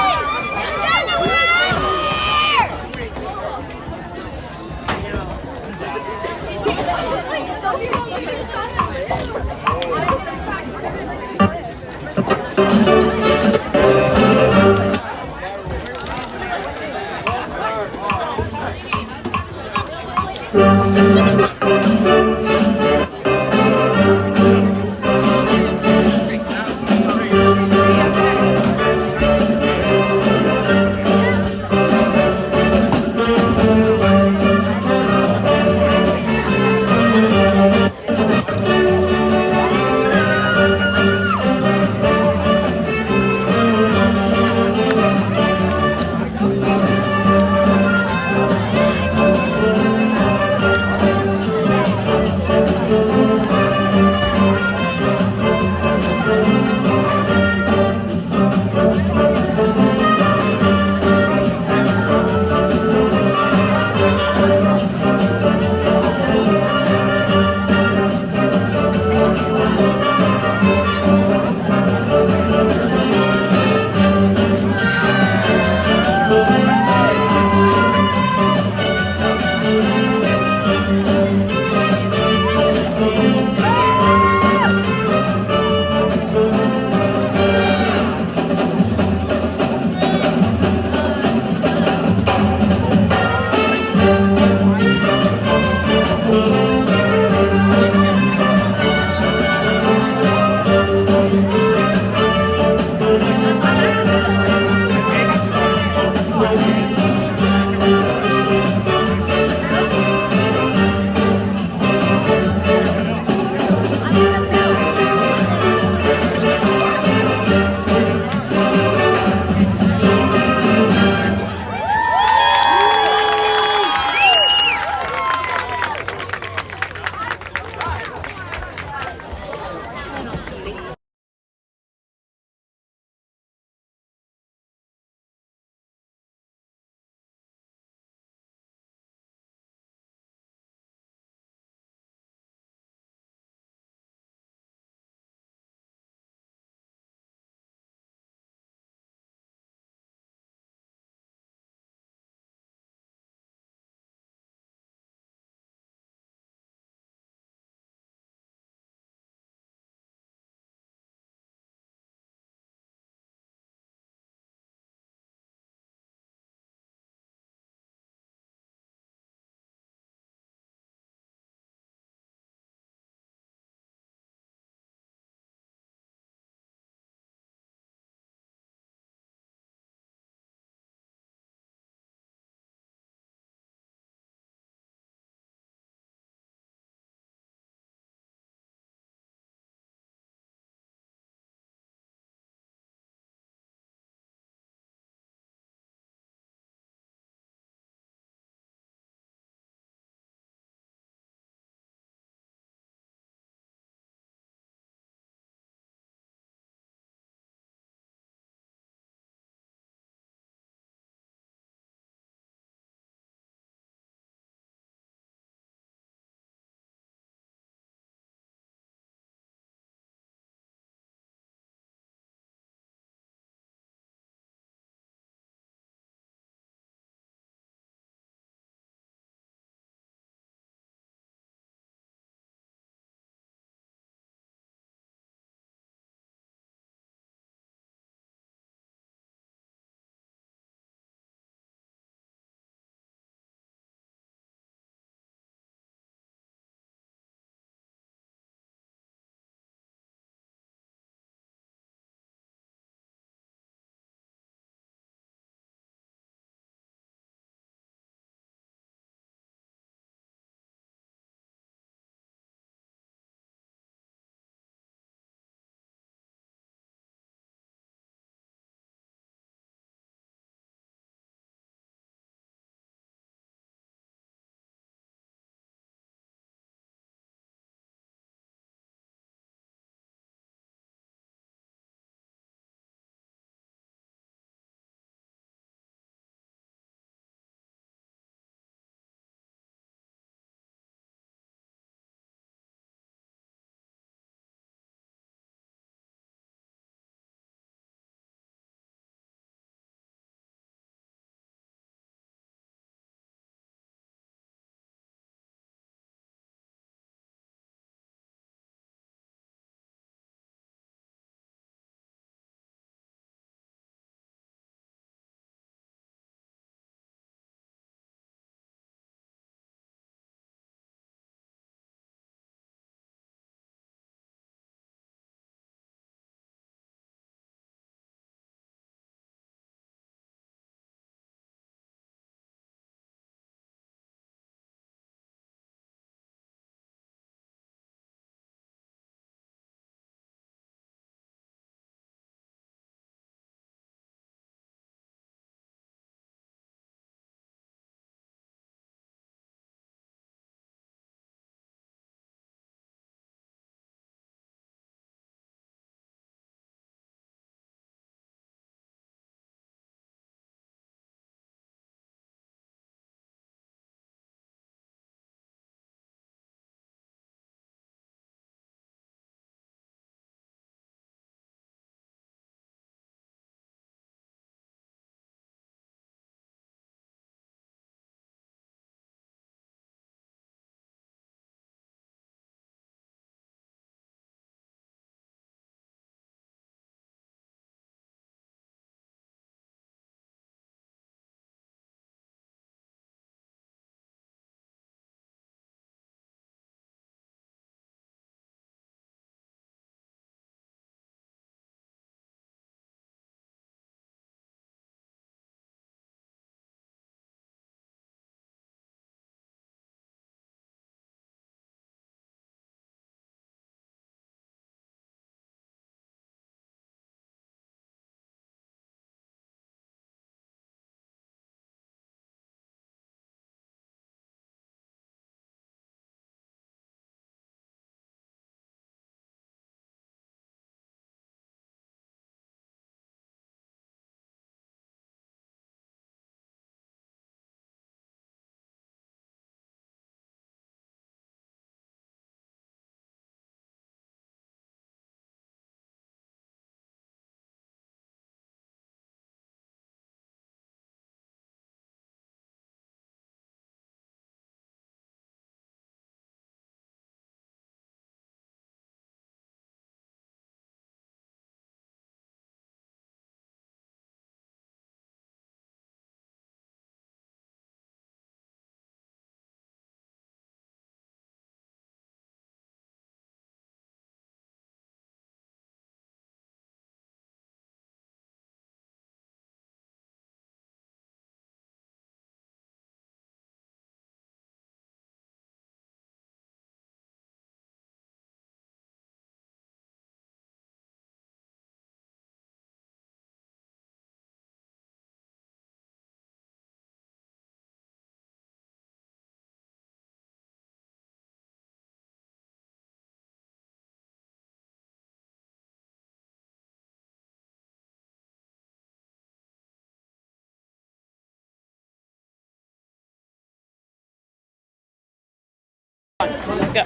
Go.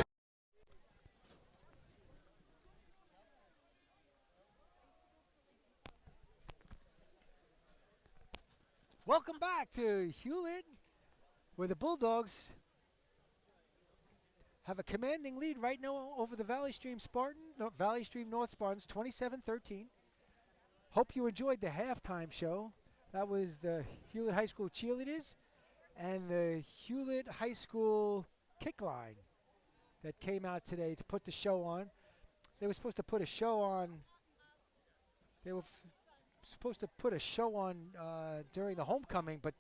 Welcome back to Hewlett, where the Bulldogs have a commanding lead right now over the Valley Stream North Spartans, 27-13. Hope you enjoyed the halftime show. That was the Hewlett High School cheerleaders and the Hewlett High School kick line that came out today to put the show on. They were supposed to put a show on. They were supposed to put a show on during the homecoming, but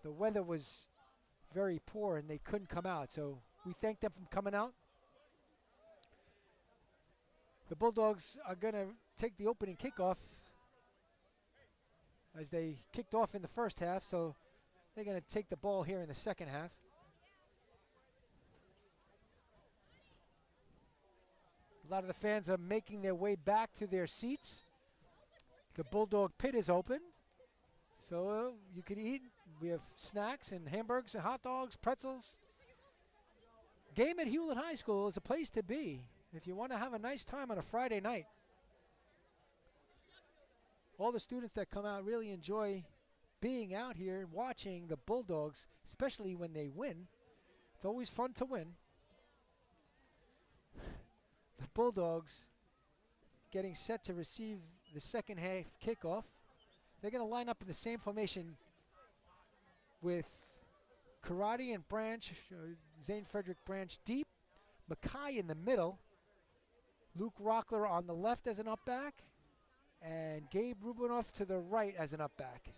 the weather was very poor and they couldn't come out. So we thank them for coming out. The Bulldogs are going to take the opening kickoff as they kicked off in the first half, so they're going to take the ball here in the second half. A lot of the fans are making their way back to their seats. The Bulldog pit is open, so you can eat. We have snacks and hamburgers and hot dogs, pretzels. Game at Hewlett High School is a place to be if you want to have a nice time on a Friday night. All the students that come out really enjoy being out here and watching the Bulldogs, especially when they win. It's always fun to win. The Bulldogs getting set to receive the second half kickoff. They're going to line up in the same formation with Karate and Branch, Zane Frederick Branch deep, Mackay in the middle, Luke Rockler on the left as an up back, and Gabe Rubinoff to the right as an up back.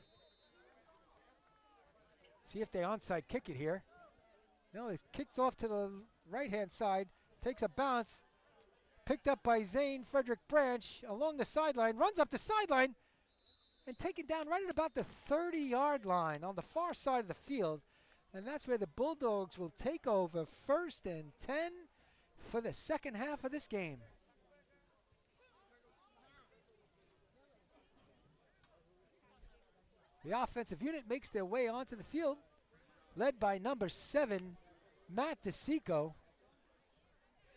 See if they onside kick it here. No, it kicks off to the right-hand side, takes a bounce, picked up by Zane Frederick Branch along the sideline, runs up the sideline, and taken down right at about the 30-yard line on the far side of the field. And that's where the Bulldogs will take over 1st and 10 for the second half of this game. The offensive unit makes their way onto the field, led by number 7, Matt DeSico.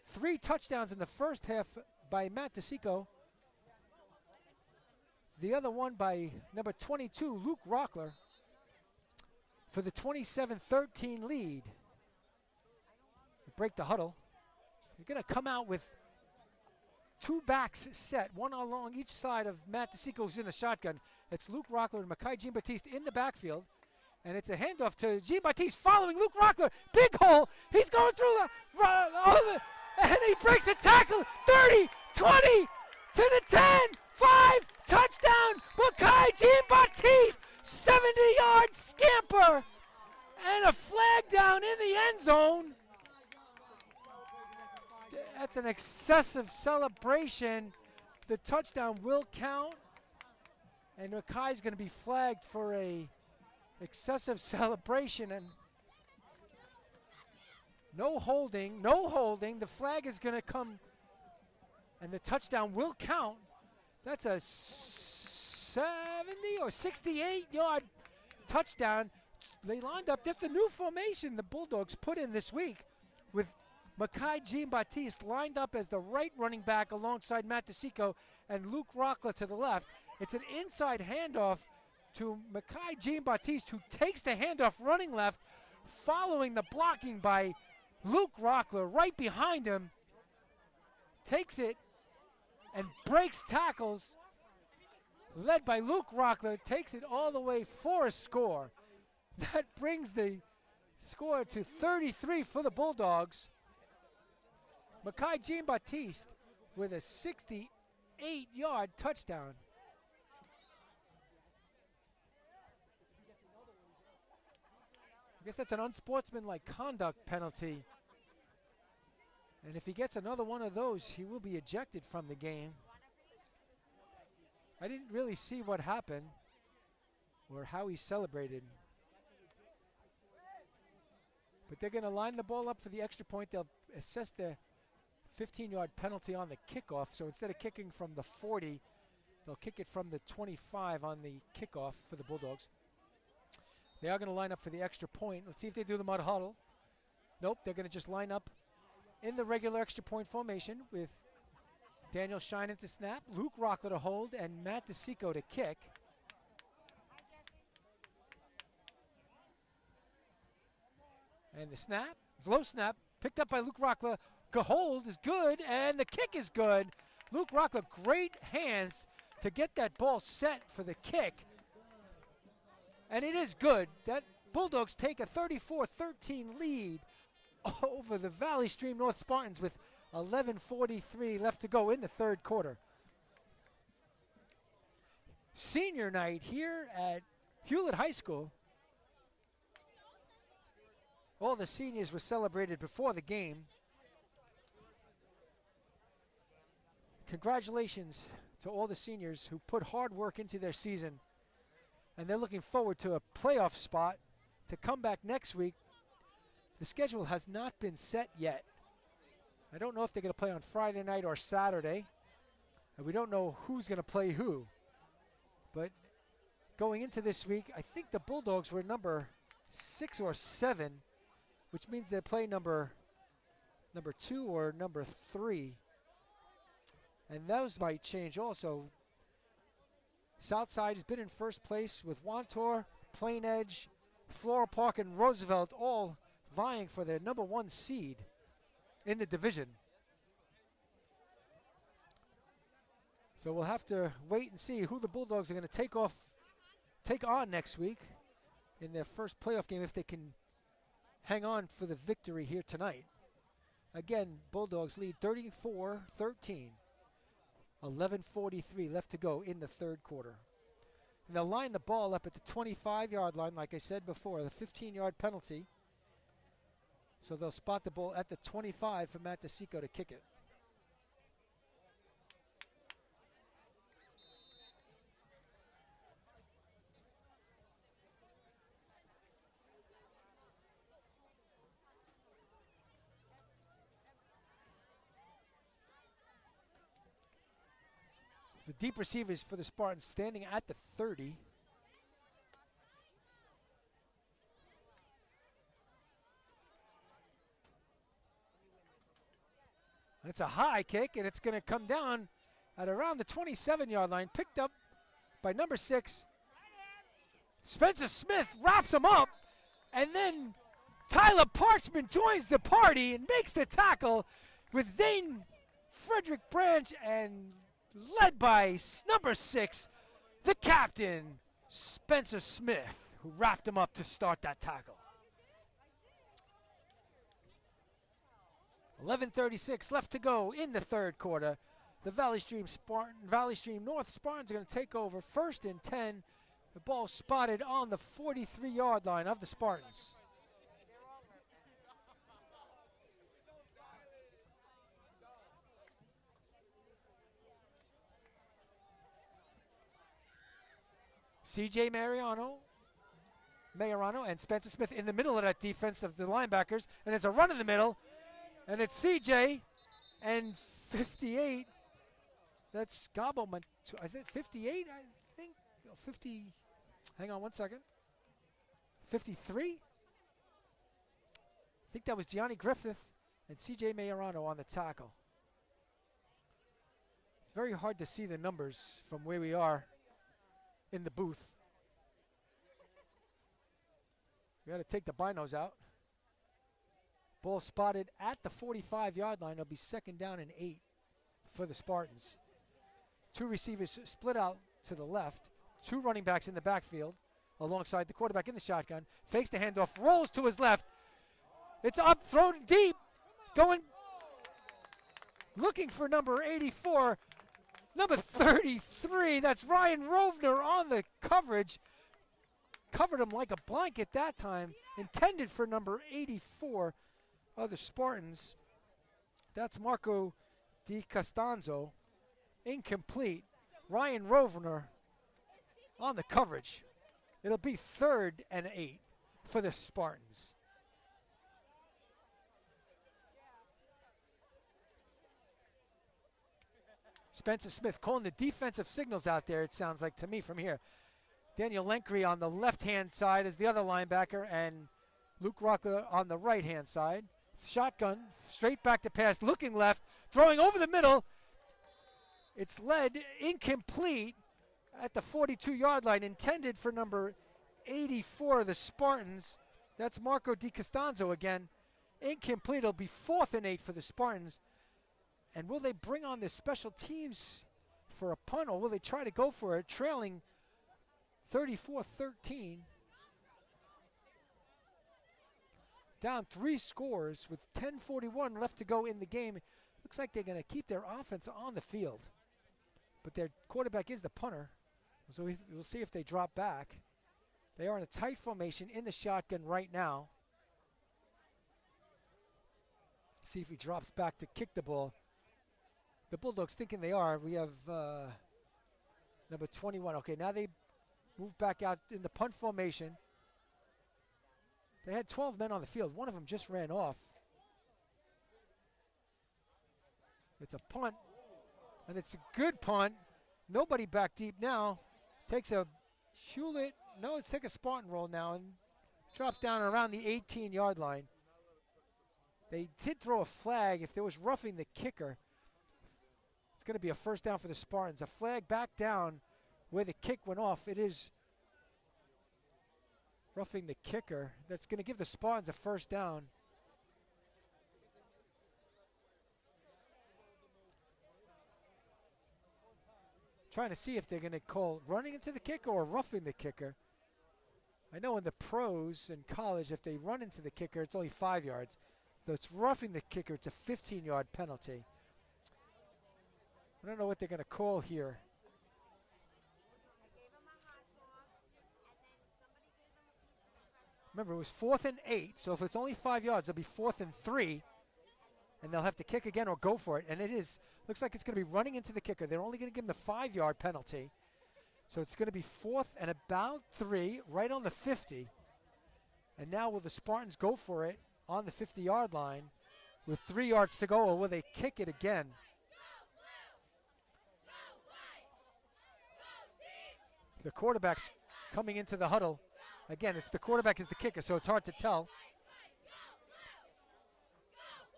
3 touchdowns in the first half by Matt DeSico. The other one by number 22, Luke Rockler, for the 27-13 lead. Break the huddle. They're going to come out with 2 backs set, one along each side of Matt DeSico, who's in the shotgun. It's Luke Rockler and Mackay Jean-Baptiste in the backfield. And it's a handoff to Jean-Baptiste following Luke Rockler. Big hole. He's going through the... and he breaks a tackle. 30, 20, to the 10, 5, touchdown. Mackay Jean-Baptiste, 70-yard scamper. And a flag down in the end zone. That's an excessive celebration. The touchdown will count. And Mackay's going to be flagged for a excessive celebration. And no holding, no holding. The flag is going to come, and the touchdown will count. That's a 70 or 68-yard touchdown. They lined up. That's the new formation the Bulldogs put in this week, with Mackay Jean-Baptiste lined up as the right running back alongside Matt DeSico and Luke Rockler to the left. It's an inside handoff to Mackay Jean-Baptiste, who takes the handoff running left, following the blocking by Luke Rockler right behind him, takes it and breaks tackles, led by Luke Rockler, takes it all the way for a score. That brings the score to 33 for the Bulldogs. Mackay Jean-Baptiste with a 68-yard touchdown. I guess that's an unsportsmanlike conduct penalty. And if he gets another one of those, he will be ejected from the game. I didn't really see what happened or how he celebrated. But they're going to line the ball up for the extra point. They'll assess the 15-yard penalty on the kickoff. So instead of kicking from the 40, they'll kick it from the 25 on the kickoff for the Bulldogs. They are going to line up for the extra point. Let's see if they do the mud huddle. Nope, they're going to just line up in the regular extra point formation with Daniel Shinen to snap, Luke Rockler to hold, and Matt DeSico to kick. And the snap, low snap, picked up by Luke Rockler. Hold is good, and the kick is good. Luke Rockler, great hands to get that ball set for the kick. And it is good. That Bulldogs take a 34-13 lead over the Valley Stream North Spartans with 11:43 left to go in the third quarter. Senior night here at Hewlett High School. All the seniors were celebrated before the game. Congratulations to all the seniors who put hard work into their season. And they're looking forward to a playoff spot to come back next week. The schedule has not been set yet. I don't know if they're going to play on Friday night or Saturday. And we don't know who's going to play who. But going into this week, I think the Bulldogs were number 6 or 7, which means they play number 2 or number 3. And those might change also. Southside has been in first place with Wantor, Plain Edge, Floral Park, and Roosevelt all vying for their number 1 seed in the division. So we'll have to wait and see who the Bulldogs are going to take on next week in their first playoff game, if they can hang on for the victory here tonight. Again, Bulldogs lead 34-13. 11:43 left to go in the third quarter. And they'll line the ball up at the 25-yard line, like I said before, the 15-yard penalty. So they'll spot the ball at the 25 for Matt DeSico to kick it. The deep receivers for the Spartans standing at the 30. And it's a high kick, and it's going to come down at around the 27-yard line, picked up by number 6. Spencer Smith wraps him up, and then Tyler Parchman joins the party and makes the tackle with Zane Frederick Branch, and led by number 6, the captain, Spencer Smith, who wrapped him up to start that tackle. 11:36 left to go in the third quarter. The Valley Stream North Spartans are going to take over 1st and 10. The ball spotted on the 43-yard line of the Spartans. C.J. Majorano and Spencer Smith in the middle of that defense of the linebackers. And it's a run in the middle. And it's C.J. and 58. That's Gabo. Is it 58? I think 50. Hang on one second. 53? I think that was Gianni Griffith and C.J. Majorano on the tackle. It's very hard to see the numbers from where we are in the booth. We got to take the binos out. Ball spotted at the 45-yard line. It'll be 2nd down and 8 for the Spartans. 2 receivers split out to the left. 2 running backs in the backfield alongside the quarterback in the shotgun. Fakes the handoff, rolls to his left. It's up, thrown deep. Looking for number 84. Number 33, that's Ryan Rovner on the coverage. Covered him like a blanket that time. Intended for number 84 of the Spartans. That's Marco Di Costanzo. Incomplete. Ryan Rovner on the coverage. It'll be 3rd and 8 for the Spartans. Spencer Smith calling the defensive signals out there, it sounds like to me from here. Daniel Lenkry on the left-hand side is the other linebacker, and Luke Rockler on the right-hand side. Shotgun, straight back to pass, looking left, throwing over the middle. It's led incomplete at the 42-yard line, intended for number 84 of the Spartans. That's Marco DiCostanzo again. Incomplete. It'll be 4th and 8 for the Spartans. And will they bring on their special teams for a punt, or will they try to go for it, trailing 34-13? Down 3 scores with 10:41 left to go in the game. Looks like they're going to keep their offense on the field. But their quarterback is the punter. So we'll see if they drop back. They are in a tight formation in the shotgun right now. See if he drops back to kick the ball. The Bulldogs thinking they are. We have number 21. Okay, now they move back out in the punt formation. They had 12 men on the field. One of them just ran off. It's a punt, and it's a good punt. Nobody back deep now. Takes a Hewlett. No, it's take a Spartan roll now and drops down around the 18-yard line. They did throw a flag. If there was roughing the kicker, it's going to be a first down for the Spartans. A flag back down where the kick went off. It is roughing the kicker. That's going to give the Spartans a first down. Trying to see if they're going to call running into the kicker or roughing the kicker. I know in the pros in college, if they run into the kicker, it's only 5 yards. Though it's roughing the kicker, it's a 15-yard penalty. I don't know what they're going to call here. Remember, it was 4th and 8, so if it's only 5 yards, it'll be 4th and 3, and they'll have to kick again or go for it. And it is, looks like it's going to be running into the kicker. They're only going to give him the 5-yard penalty. So it's going to be 4th and about 3, right on the 50. And now will the Spartans go for it on the 50-yard line with 3 yards to go, or will they kick it again? The quarterback's coming into the huddle. Again, it's the quarterback is the kicker, so it's hard to tell.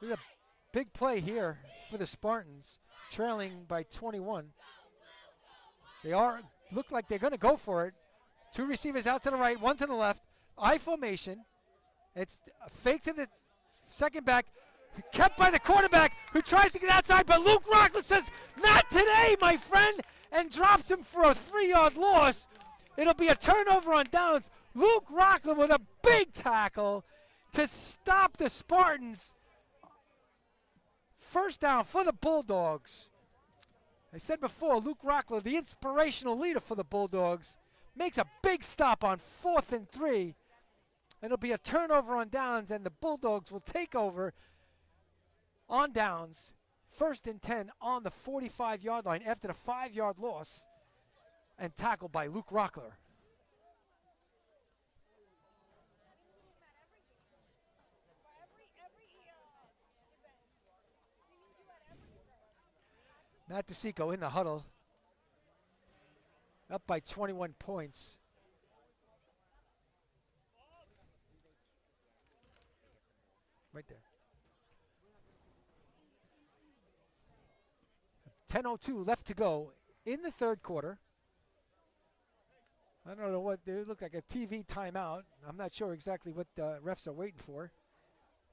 There's a big play here for the Spartans, trailing by 21. They look like they're going to go for it. 2 receivers out to the right, 1 to the left. I formation. It's a fake to the second back, kept by the quarterback, who tries to get outside, but Luke Rockland says, "Not today, my friend," and drops him for a 3-yard loss. It'll be a turnover on downs. Luke Rockland with a big tackle to stop the Spartans. First down for the Bulldogs. I said before, Luke Rockland, the inspirational leader for the Bulldogs, makes a big stop on 4th and 3. It'll be a turnover on downs, and the Bulldogs will take over on downs. 1st and 10 on the 45-yard line after the 5-yard loss, and tackled by Luke Rockler. Matt DeSico in the huddle, up by 21 points. Right there. 10:02 left to go in the 3rd quarter. I don't know what, it looked like a TV timeout. I'm not sure exactly what the refs are waiting for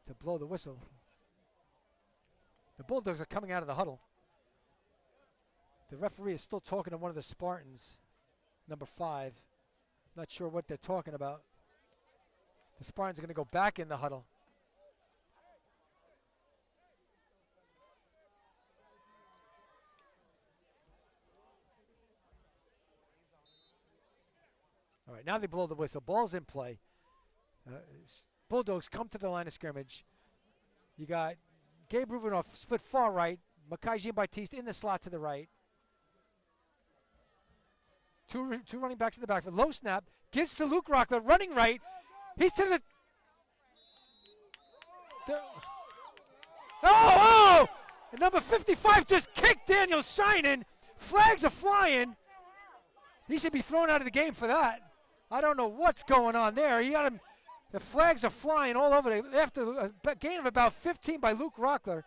to blow the whistle. The Bulldogs are coming out of the huddle. The referee is still talking to one of the Spartans, number 5. Not sure what they're talking about. The Spartans are going to go back in the huddle. All right, now they blow the whistle. Ball's in play. Bulldogs come to the line of scrimmage. You got Gabe Rubinoff split far right. Makai Jean-Baptiste in the slot to the right. Two running backs in the back. Low snap. Gives to Luke Rockler, running right. He's to the... Oh! And number 55 just kicked Daniel Shinen. Flags are flying. He should be thrown out of the game for that. I don't know what's going on there. He got him The flags are flying all over. After a gain of about 15 by Luke Rockler.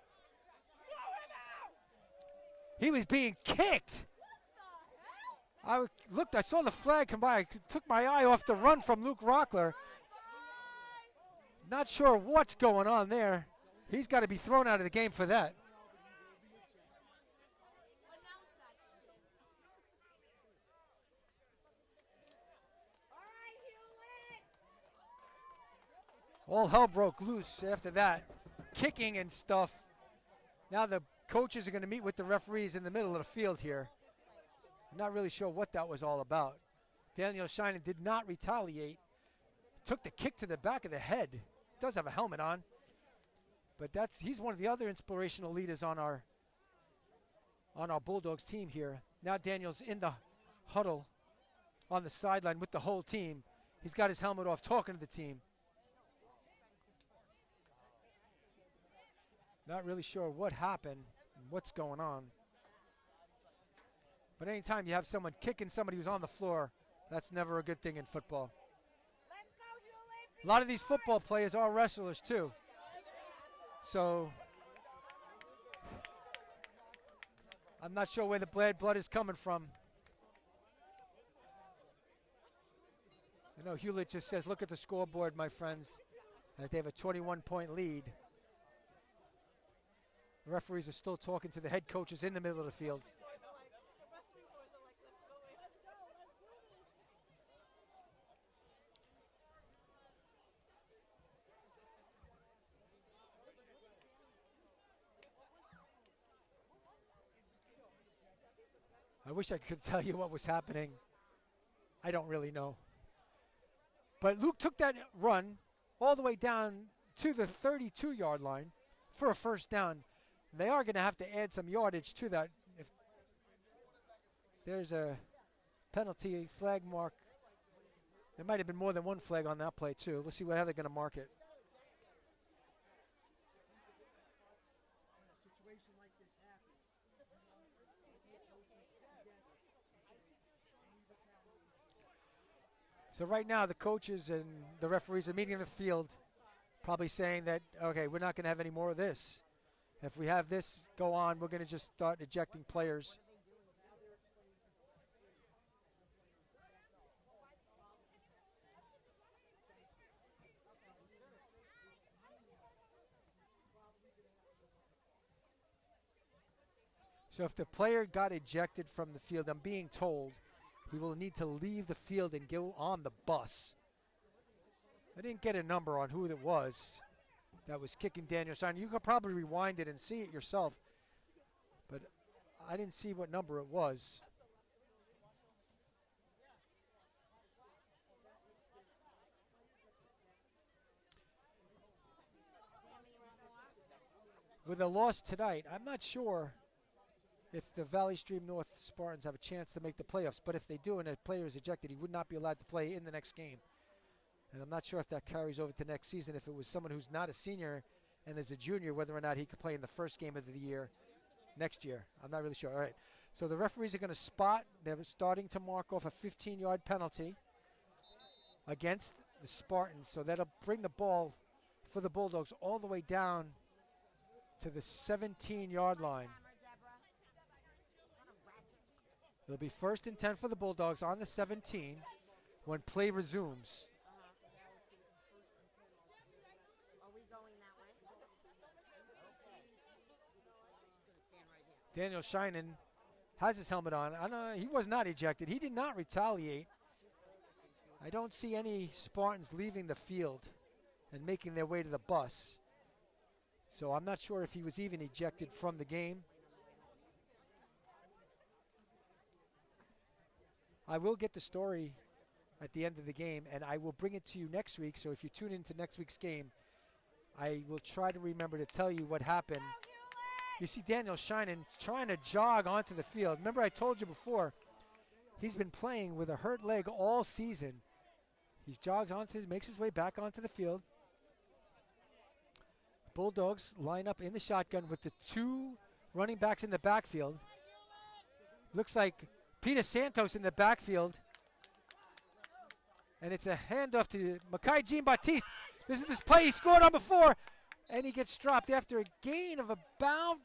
He was being kicked. I saw the flag come by. I took my eye off the run from Luke Rockler. Not sure what's going on there. He's got to be thrown out of the game for that. All hell broke loose after that. Kicking and stuff. Now the coaches are going to meet with the referees in the middle of the field here. I'm not really sure what that was all about. Daniel Shinen did not retaliate. Took the kick to the back of the head. Does have a helmet on. But he's one of the other inspirational leaders on our Bulldogs team here. Now Daniel's in the huddle on the sideline with the whole team. He's got his helmet off talking to the team. Not really sure what happened and what's going on. But anytime you have someone kicking somebody who's on the floor, that's never a good thing in football. A lot of these football players are wrestlers too. So I'm not sure where the blood is coming from. I know Hewlett just says, look at the scoreboard, my friends, as they have a 21-point lead. The referees are still talking to the head coaches in the middle of the field. I wish I could tell you what was happening. I don't really know. But Luke took that run all the way down to the 32-yard line for a first down. They are going to have to add some yardage to that. If there's a penalty flag mark, there might have been more than one flag on that play too. We'll see how they're going to mark it. So right now the coaches and the referees are meeting in the field, probably saying that, okay, we're not going to have any more of this. If we have this go on, we're going to just start ejecting players. So if the player got ejected from the field, I'm being told he will need to leave the field and go on the bus. I didn't get a number on who it was that was kicking Daniel Shine. You could probably rewind it and see it yourself, but I didn't see what number it was. With a loss tonight, I'm not sure if the Valley Stream North Spartans have a chance to make the playoffs, but if they do and a player is ejected, he would not be allowed to play in the next game. And I'm not sure if that carries over to next season. If it was someone who's not a senior and is a junior, whether or not he could play in the first game of the year next year. I'm not really sure. All right. So the referees are going to spot. They're starting to mark off a 15-yard penalty against the Spartans. So that'll bring the ball for the Bulldogs all the way down to the 17-yard line. It'll be 1st and 10 for the Bulldogs on the 17 when play resumes. Daniel Shinen has his helmet on. He was not ejected. He did not retaliate. I don't see any Spartans leaving the field and making their way to the bus. So I'm not sure if he was even ejected from the game. I will get the story at the end of the game, and I will bring it to you next week. So if you tune into next week's game, I will try to remember to tell you what happened. You see Daniel Shinen trying to jog onto the field. Remember I told you before, he's been playing with a hurt leg all season. He jogs makes his way back onto the field. Bulldogs line up in the shotgun with the 2 running backs in the backfield. Looks like Peter Santos in the backfield. And it's a handoff to Makai Jean-Baptiste. This is this play he scored on before, and he gets dropped after a gain of about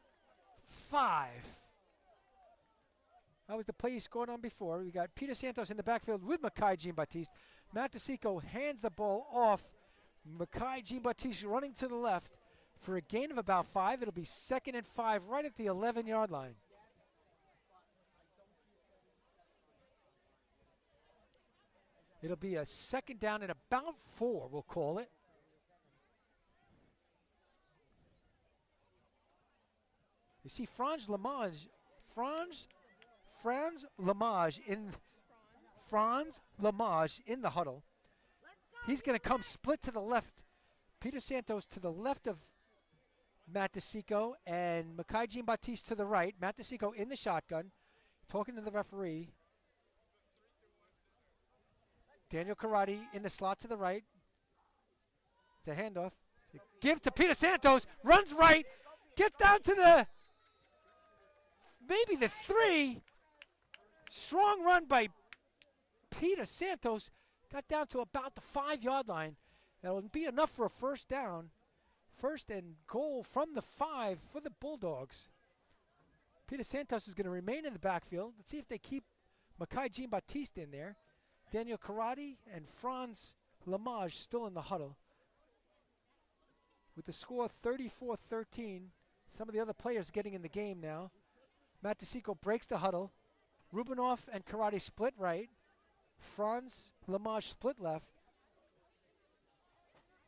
5. That was the play he scored on before. We got Peter Santos in the backfield with Makai Jean-Baptiste. Matt DeSico hands the ball off. Makai Jean-Baptiste running to the left for a gain of about 5. It'll be 2nd and 5 right at the 11-yard line. It'll be a 2nd down and about 4, we'll call it. You see Franz Lamage in the huddle. He's going to come split to the left. Peter Santos to the left of Matt DeSico and Makai Jean-Baptiste to the right. Matt DeSico in the shotgun, talking to the referee. Daniel Karate in the slot to the right. It's a handoff. Give to Peter Santos. Runs right. Gets down to maybe the 3. Strong run by Peter Santos. Got down to about the 5-yard line. That'll be enough for a 1st down. 1st and goal from the 5 for the Bulldogs. Peter Santos is going to remain in the backfield. Let's see if they keep Makai Jean-Baptiste in there. Daniel Karate and Franz Lamage still in the huddle. With the score 34-13, some of the other players getting in the game now. Matt DeSico breaks the huddle. Rubinoff and Karate split right. Franz Lamage split left.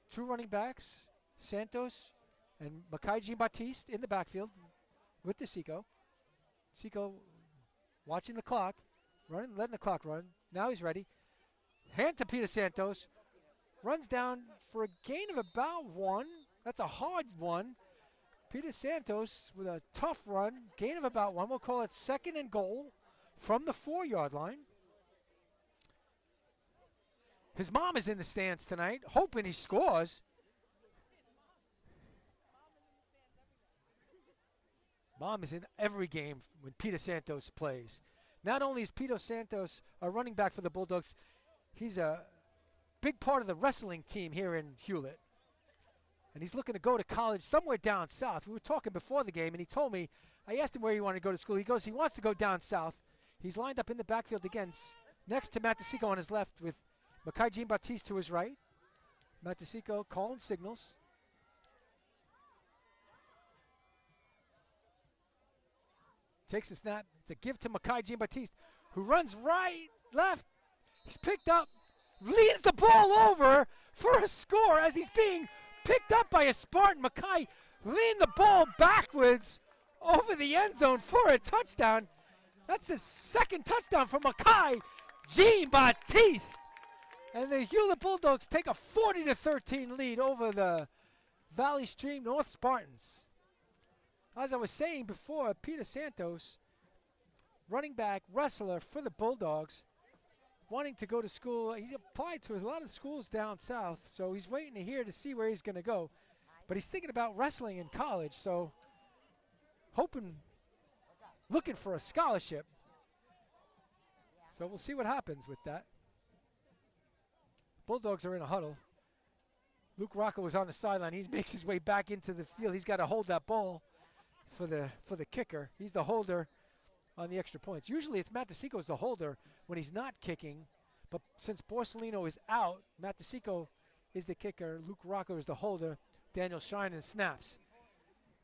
2 running backs, Santos and Makai Jean-Baptiste in the backfield with DeSico. DeSico watching the clock, letting the clock run. Now he's ready. Hand to Peter Santos. Runs down for a gain of about 1. That's a hard one. Peter Santos with a tough run. Gain of about 1. We'll call it 2nd and goal from the 4-yard line. His mom is in the stands tonight, hoping he scores. Mom is in every game when Peter Santos plays. Not only is Peter Santos a running back for the Bulldogs, he's a big part of the wrestling team here in Hewlett. And he's looking to go to college somewhere down south. We were talking before the game, and he told me, I asked him where he wanted to go to school. He goes, he wants to go down south. He's lined up in the backfield again, next to Matt DeSico on his left with Makai Jean-Baptiste to his right. Matt DeSico calling signals. Takes the snap. It's a give to Makai Jean-Baptiste, who runs right, left. He's picked up, leads the ball over for a score as he's being picked up by a Spartan. Makai leaned the ball backwards over the end zone for a touchdown. That's the 2nd touchdown for Makai Jean-Baptiste. And the Hewlett Bulldogs take a 40-13 lead over the Valley Stream North Spartans. As I was saying before, Peter Santos, running back, wrestler for the Bulldogs, wanting to go to school. He's applied to a lot of schools down south, so he's waiting to hear to see where he's going to go. But he's thinking about wrestling in college, so looking for a scholarship. So we'll see what happens with that. Bulldogs are in a huddle. Luke Rocco was on the sideline. He makes his way back into the field. He's got to hold that ball for the kicker. He's the holder on the extra points. Usually it's Matt DeSico's the holder when he's not kicking, but since Borsellino is out, Matt DeSico is the kicker. Luke Rocco is the holder. Daniel Shine snaps.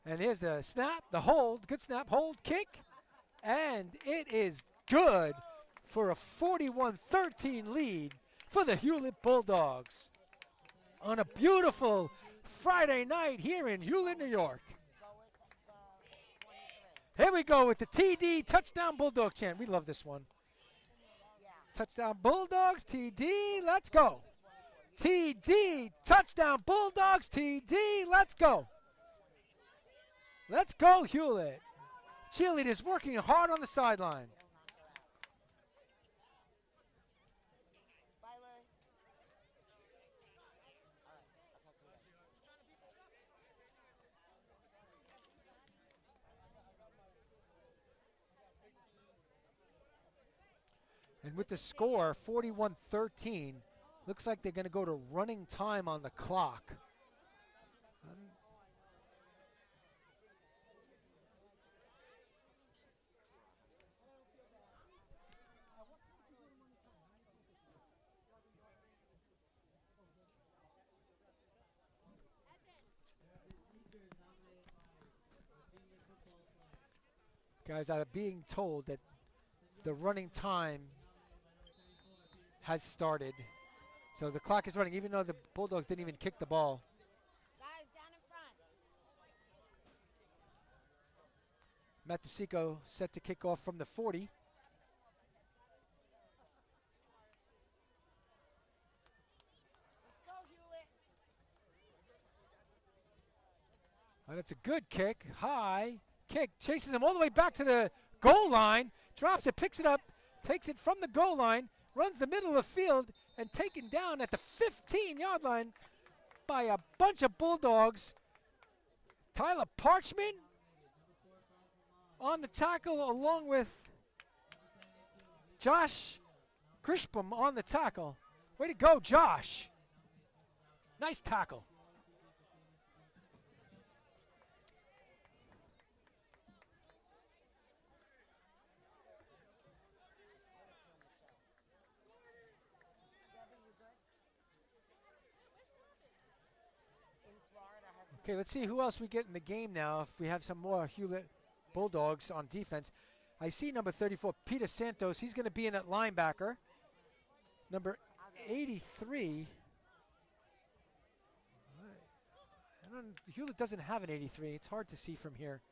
And here's the snap, the hold, good snap, hold, kick, and it is good for a 41-13 lead for the Hewlett Bulldogs on a beautiful Friday night here in Hewlett, New York. Here we go with the TD Touchdown Bulldog chant. We love this one. Touchdown Bulldogs, TD, let's go. TD, Touchdown Bulldogs, TD, let's go. Let's go, Hewlett. Cheerleaders working hard on the sideline. And with the score, 41-13, Looks like they're going to go to running time on the clock. Guys, I'm being told that the running time has started. So the clock is running, even though the Bulldogs didn't even kick the ball. Guys, down in front. Matt DeSico set to kick off from the 40. Let's go, Hewlett. And it's a good kick, high kick, chases him all the way back to the goal line, drops it, picks it up, takes it from the goal line, runs the middle of the field, and taken down at the 15-yard line by a bunch of Bulldogs. Tyler Parchman on the tackle, along with Josh Grisham on the tackle. Way to go, Josh. Nice tackle. Okay, let's see who else we get in the game now. If we have some more Hewlett Bulldogs on defense. I see number 34, Peter Santos. He's going to be in at linebacker. Number 83. Hewlett doesn't have an 83. It's hard to see from here.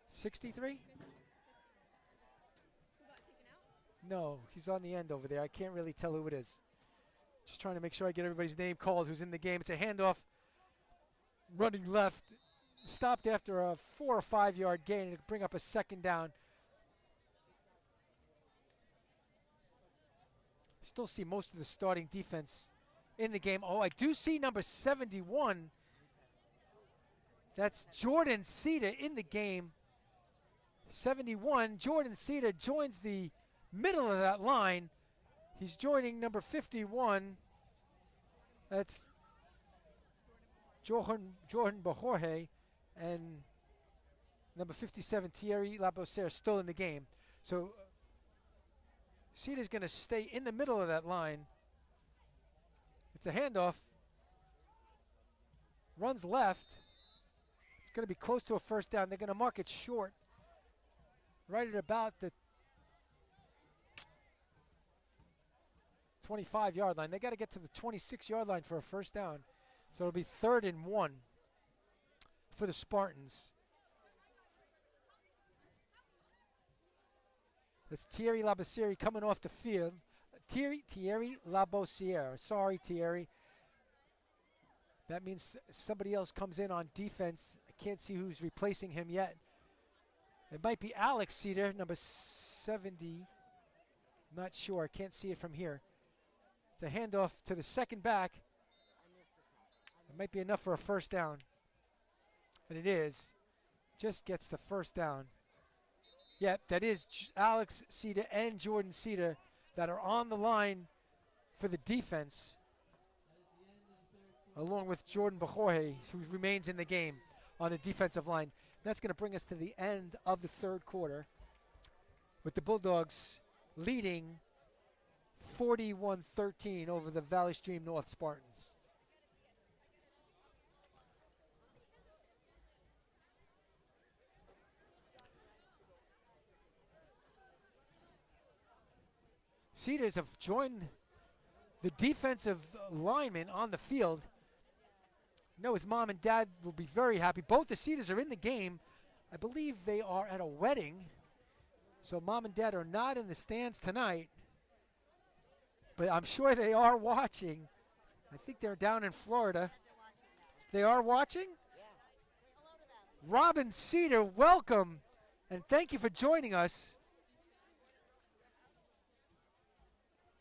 63? No, he's on the end over there. I can't really tell who it is. Just trying to make sure I get everybody's name called who's in the game. It's a handoff. Running left, stopped after a 4 or 5 yard gain and bring up a second down. Still see most of the starting defense in the game. Oh, I do see number 71. That's Jordan Cedar in the game. 71, Jordan Cedar joins the middle of that line. He's joining number 51. That's Jordan Bajorge, and number 57, Thierry Labosser, still in the game. So Cedar's going to stay in the middle of that line. It's a handoff. Runs left. It's going to be close to a first down. They're going to mark it short, right at about the 25-yard line. They got to get to the 26-yard line for a first down. So it'll be 3rd and 1 for the Spartans. That's Thierry Labossiere coming off the field. Thierry Labossiere. Sorry, Thierry. That means somebody else comes in on defense. I can't see who's replacing him yet. It might be Alex Cedar, number 70. Not sure. Can't see it from here. It's a handoff to the second back. It might be enough for a first down. And it is. Just gets the first down. Yep, that is Alex Cedar and Jordan Cedar that are on the line for the defense, along with Jordan Bajorge, who remains in the game on the defensive line. That's going to bring us to the end of the third quarter, with the Bulldogs leading 41-13 over the Valley Stream North Spartans. Cedars have joined the defensive linemen on the field. I know his mom and dad will be very happy. Both the Cedars are in the game. I believe they are at a wedding. So mom and dad are not in the stands tonight. But I'm sure they are watching. I think they're down in Florida. They are watching? Yeah. Robin Cedar, welcome. And thank you for joining us.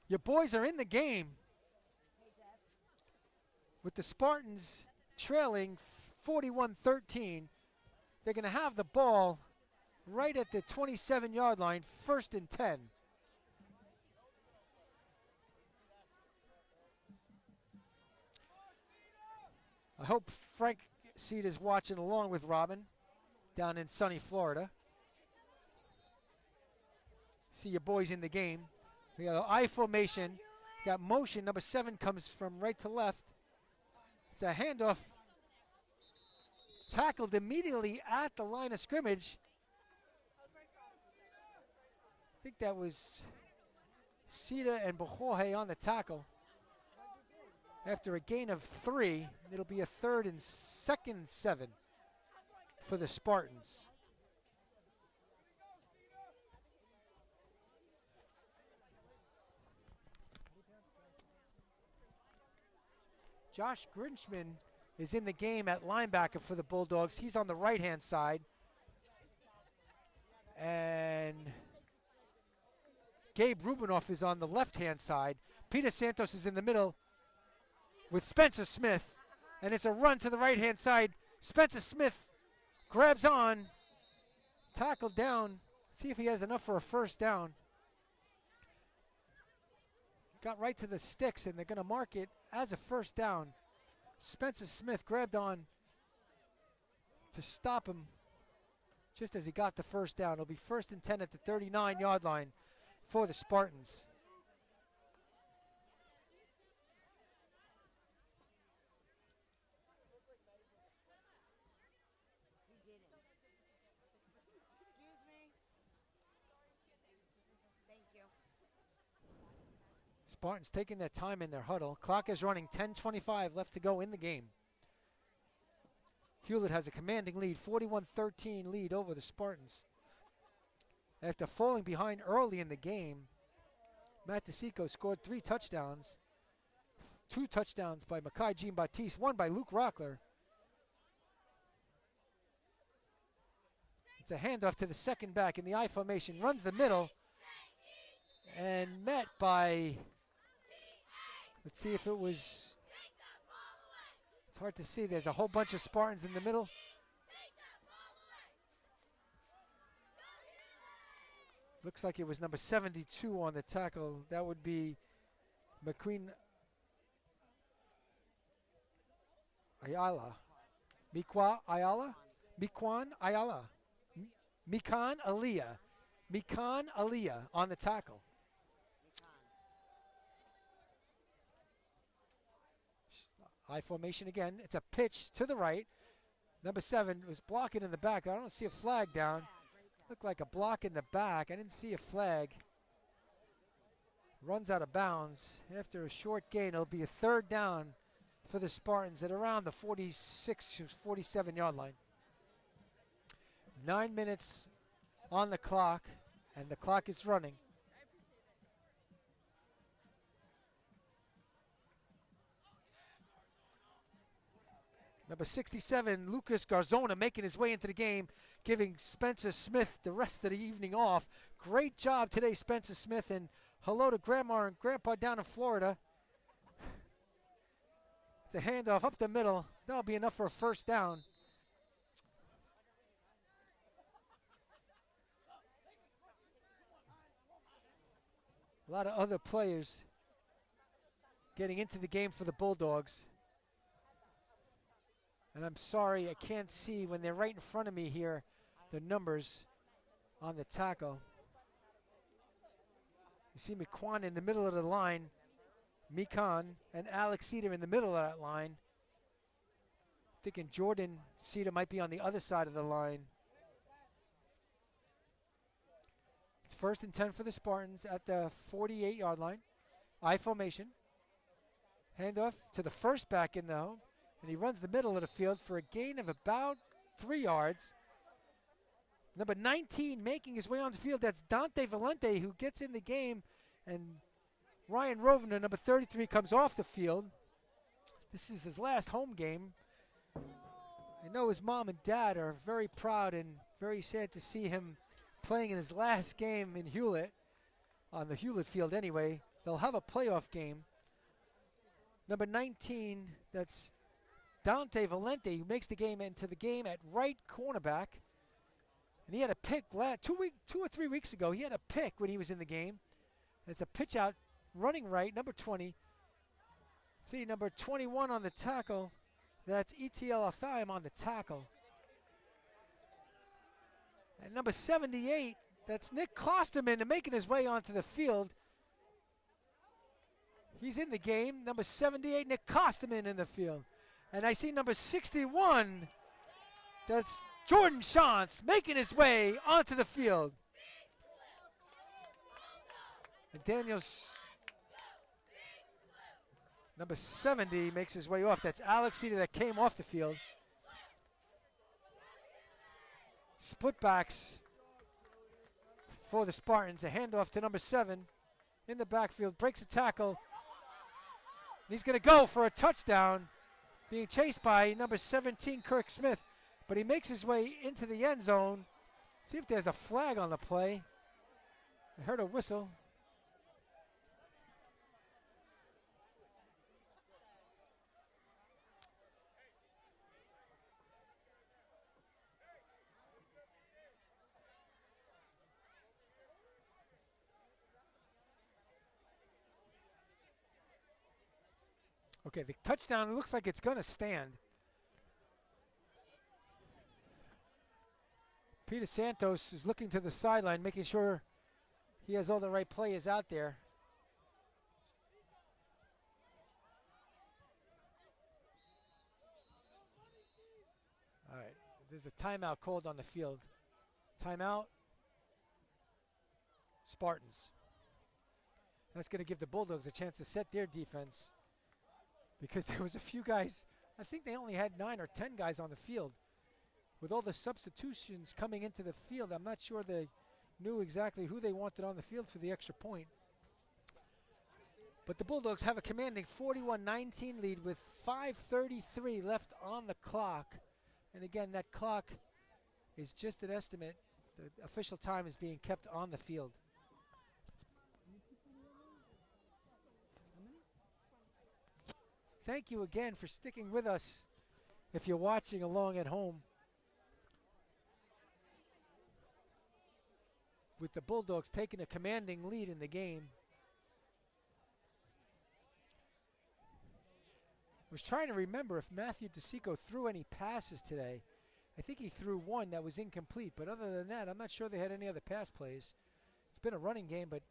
Your boys are in the game with the Spartans trailing 41-13. They're going to have the ball right at the 27-yard line, 1st and 10. I hope Frank Seed is watching along with Robin down in sunny Florida. See your boys in the game. We got an I formation. Got motion. Number 7 comes from right to left. It's a handoff. Tackled immediately at the line of scrimmage. I think that was Sita and Bojorge on the tackle. After a gain of 3, it'll be a 3rd and 2nd 7 for the Spartans. Josh Grinchman is in the game at linebacker for the Bulldogs. He's on the right-hand side. And Gabe Rubinoff is on the left-hand side. Peter Santos is in the middle with Spencer Smith. And it's a run to the right-hand side. Spencer Smith grabs on, tackled down. See if he has enough for a first down. Got right to the sticks, and they're going to mark it as a first down. Spencer Smith grabbed on to stop him just as he got the first down. It'll be 1st and 10 at the 39-yard line for the Spartans. Spartans taking their time in their huddle. Clock is running, 10:25 left to go in the game. Hewlett has a commanding lead, 41-13 lead over the Spartans. After falling behind early in the game, Matt DeSico scored 3 touchdowns. 2 touchdowns by Makai Jean-Baptiste, 1 by Luke Rockler. It's a handoff to the second back in the I formation, runs the middle, and met by... Let's see if it was, it's hard to see. There's a whole bunch of Spartans in the middle. Looks like it was number 72 on the tackle. That would be McQueen Ayala. Mikan Ayala? Mikan Aliyah. Mikan Aliyah on the tackle. I formation again. It's a pitch to the right. Number 7 was blocking in the back. I don't see a flag down. Looked like a block in the back. I didn't see a flag. Runs out of bounds. After a short gain, it'll be a 3rd down for the Spartans at around the 46, 47-yard line. 9 minutes on the clock, and the clock is running. Number 67, Lucas Garzona, making his way into the game, giving Spencer Smith the rest of the evening off. Great job today, Spencer Smith, and hello to Grandma and Grandpa down in Florida. It's a handoff up the middle. That'll be enough for a first down. A lot of other players getting into the game for the Bulldogs. And I'm sorry, I can't see when they're right in front of me here, the numbers on the tackle. You see McQuan in the middle of the line, Mikan and Alex Cedar in the middle of that line. Thinking Jordan Cedar might be on the other side of the line. It's 1st and 10 for the Spartans at the 48-yard line. I formation. Handoff to the first back in the home. And he runs the middle of the field for a gain of about 3 yards. Number 19 making his way on the field. That's Dante Valente, who gets in the game. And Ryan Rovner, number 33, comes off the field. This is his last home game. I know his mom and dad are very proud and very sad to see him playing in his last game in Hewlett, on the Hewlett field anyway. They'll have a playoff game. Number 19, that's Dante Valente, who makes the game into the game at right cornerback. And he had a pick 2 or 3 weeks ago. He had a pick when he was in the game. And it's a pitch out, running right, number 20. See, number 21 on the tackle. That's ETL Athaim on the tackle. And number 78, that's Nick Klosterman making his way onto the field. He's in the game. Number 78, Nick Klosterman in the field. And I see number 61, that's Jordan Shantz making his way onto the field. And Daniels, number 70, makes his way off. That's Alex Cedar that came off the field. Split backs for the Spartans. A handoff to number 7 in the backfield. Breaks a tackle. And he's going to go for a touchdown, being chased by number 17, Kirk Smith. But he makes his way into the end zone. See if there's a flag on the play. I heard a whistle. Okay, the touchdown looks like it's going to stand. Peter Santos is looking to the sideline, making sure he has all the right players out there. All right, there's a timeout called on the field. Timeout, Spartans. That's going to give the Bulldogs a chance to set their defense, because there was a few guys, I think they only had 9 or 10 guys on the field. With all the substitutions coming into the field, I'm not sure they knew exactly who they wanted on the field for the extra point. But the Bulldogs have a commanding 41-19 lead with 5:33 left on the clock. And again, that clock is just an estimate. The official time is being kept on the field. Thank you again for sticking with us if you're watching along at home. With the Bulldogs taking a commanding lead in the game. I was trying to remember if Matthew DeSico threw any passes today. I think he threw one that was incomplete, but other than that, I'm not sure they had any other pass plays. It's been a running game, but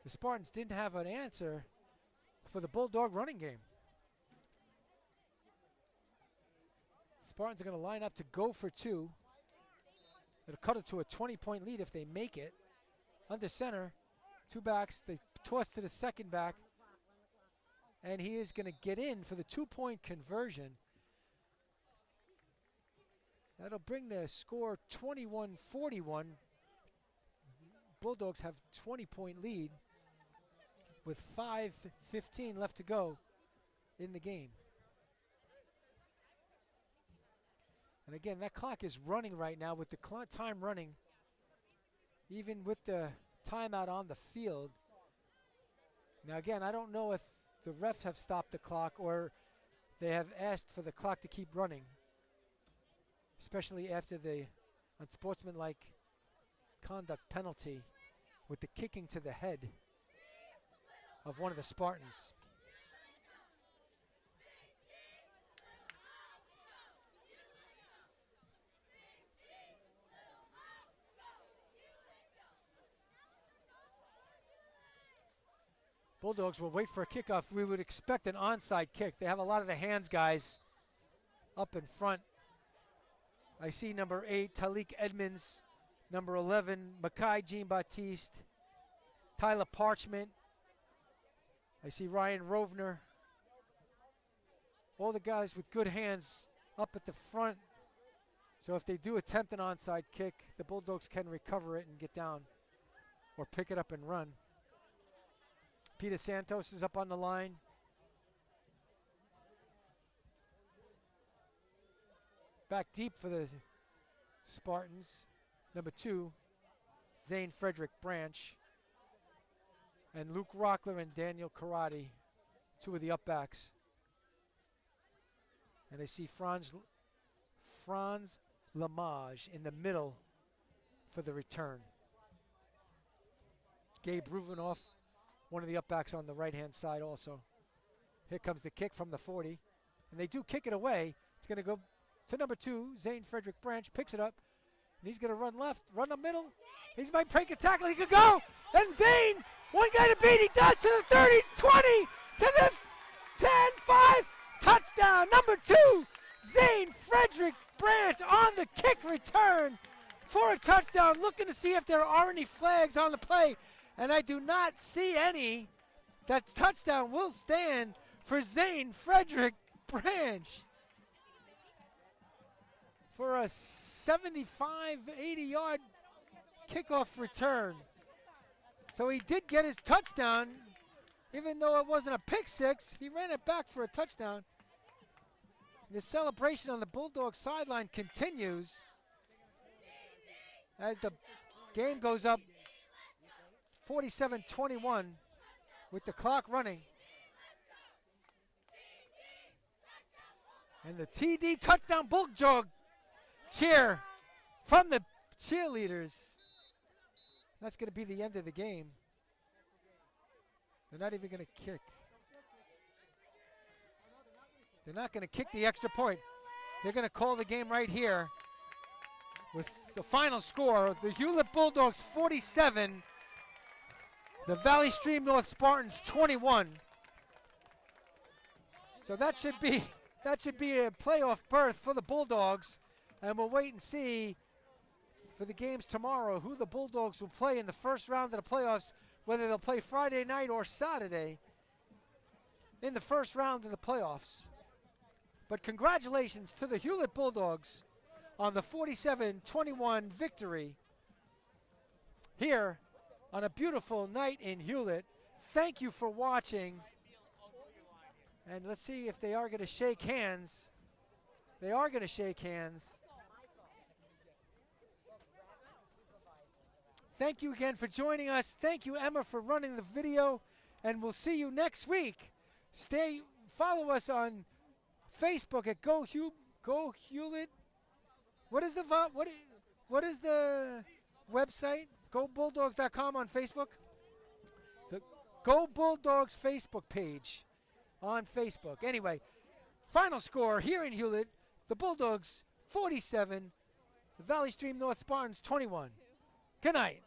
the Spartans didn't have an answer for the Bulldog running game. Spartans are going to line up to go for 2. It'll cut it to a 20-point lead if they make it. Under center, 2 backs. They toss to the second back. And he is going to get in for the 2-point conversion. That'll bring the score 21-41. Bulldogs have 20-point lead with 5:15 left to go in the game. And again, that clock is running right now with the time running, even with the timeout on the field. Now again, I don't know if the refs have stopped the clock or they have asked for the clock to keep running, especially after the unsportsmanlike conduct penalty with the kicking to the head of one of the Spartans. Bulldogs will wait for a kickoff. We would expect an onside kick. They have a lot of the hands guys up in front. I see number 8, Talik Edmonds, number 11, Makai Jean-Baptiste, Tyler Parchment. I see Ryan Rovner. All the guys with good hands up at the front. So if they do attempt an onside kick, the Bulldogs can recover it and get down or pick it up and run. Peter Santos is up on the line. Back deep for the Spartans. Number 2, Zane Frederick Branch. And Luke Rockler and Daniel Karate, 2 of the upbacks. And I see Franz Lamage in the middle for the return. Gabe Ruvenoff, one of the upbacks on the right-hand side also. Here comes the kick from the 40. and they do kick it away. It's going to go to number 2, Zane Frederick Branch, picks it up, and he's going to run left, run the middle. He might break a tackle. He could go, and Zane, one guy to beat. He does to the 30, 20, to the 10, 5, touchdown. Number 2, Zane Frederick Branch on the kick return for a touchdown. Looking to see if there are any flags on the play, and I do not see any. That touchdown will stand for Zane Frederick Branch for a 75, 80-yard kickoff return. So he did get his touchdown, even though it wasn't a pick six. He ran it back for a touchdown. The celebration on the Bulldogs sideline continues as the game goes up 47-21 with the clock running. And the TD touchdown Bulldog cheer from the cheerleaders. That's going to be the end of the game. They're not even going to kick. They're not going to kick the extra point. They're going to call the game right here with the final score. The Hewlett Bulldogs 47, the Valley Stream North Spartans 21. So that should be a playoff berth for the Bulldogs, and we'll wait and see for the games tomorrow who the Bulldogs will play in the first round of the playoffs, whether they'll play Friday night or Saturday in the first round of the playoffs. But congratulations to the Hewlett Bulldogs on the 47-21 victory here on a beautiful night in Hewlett. Thank you for watching. And let's see if they are going to shake hands. They are going to shake hands. Thank you again for joining us. Thank you, Emma, for running the video. And we'll see you next week. Follow us on Facebook at Go Hewlett. What is the website? GoBulldogs.com on Facebook. The Go Bulldogs Facebook page on Facebook. Anyway, final score here in Hewlett: the Bulldogs 47, the Valley Stream North Spartans 21. Good night.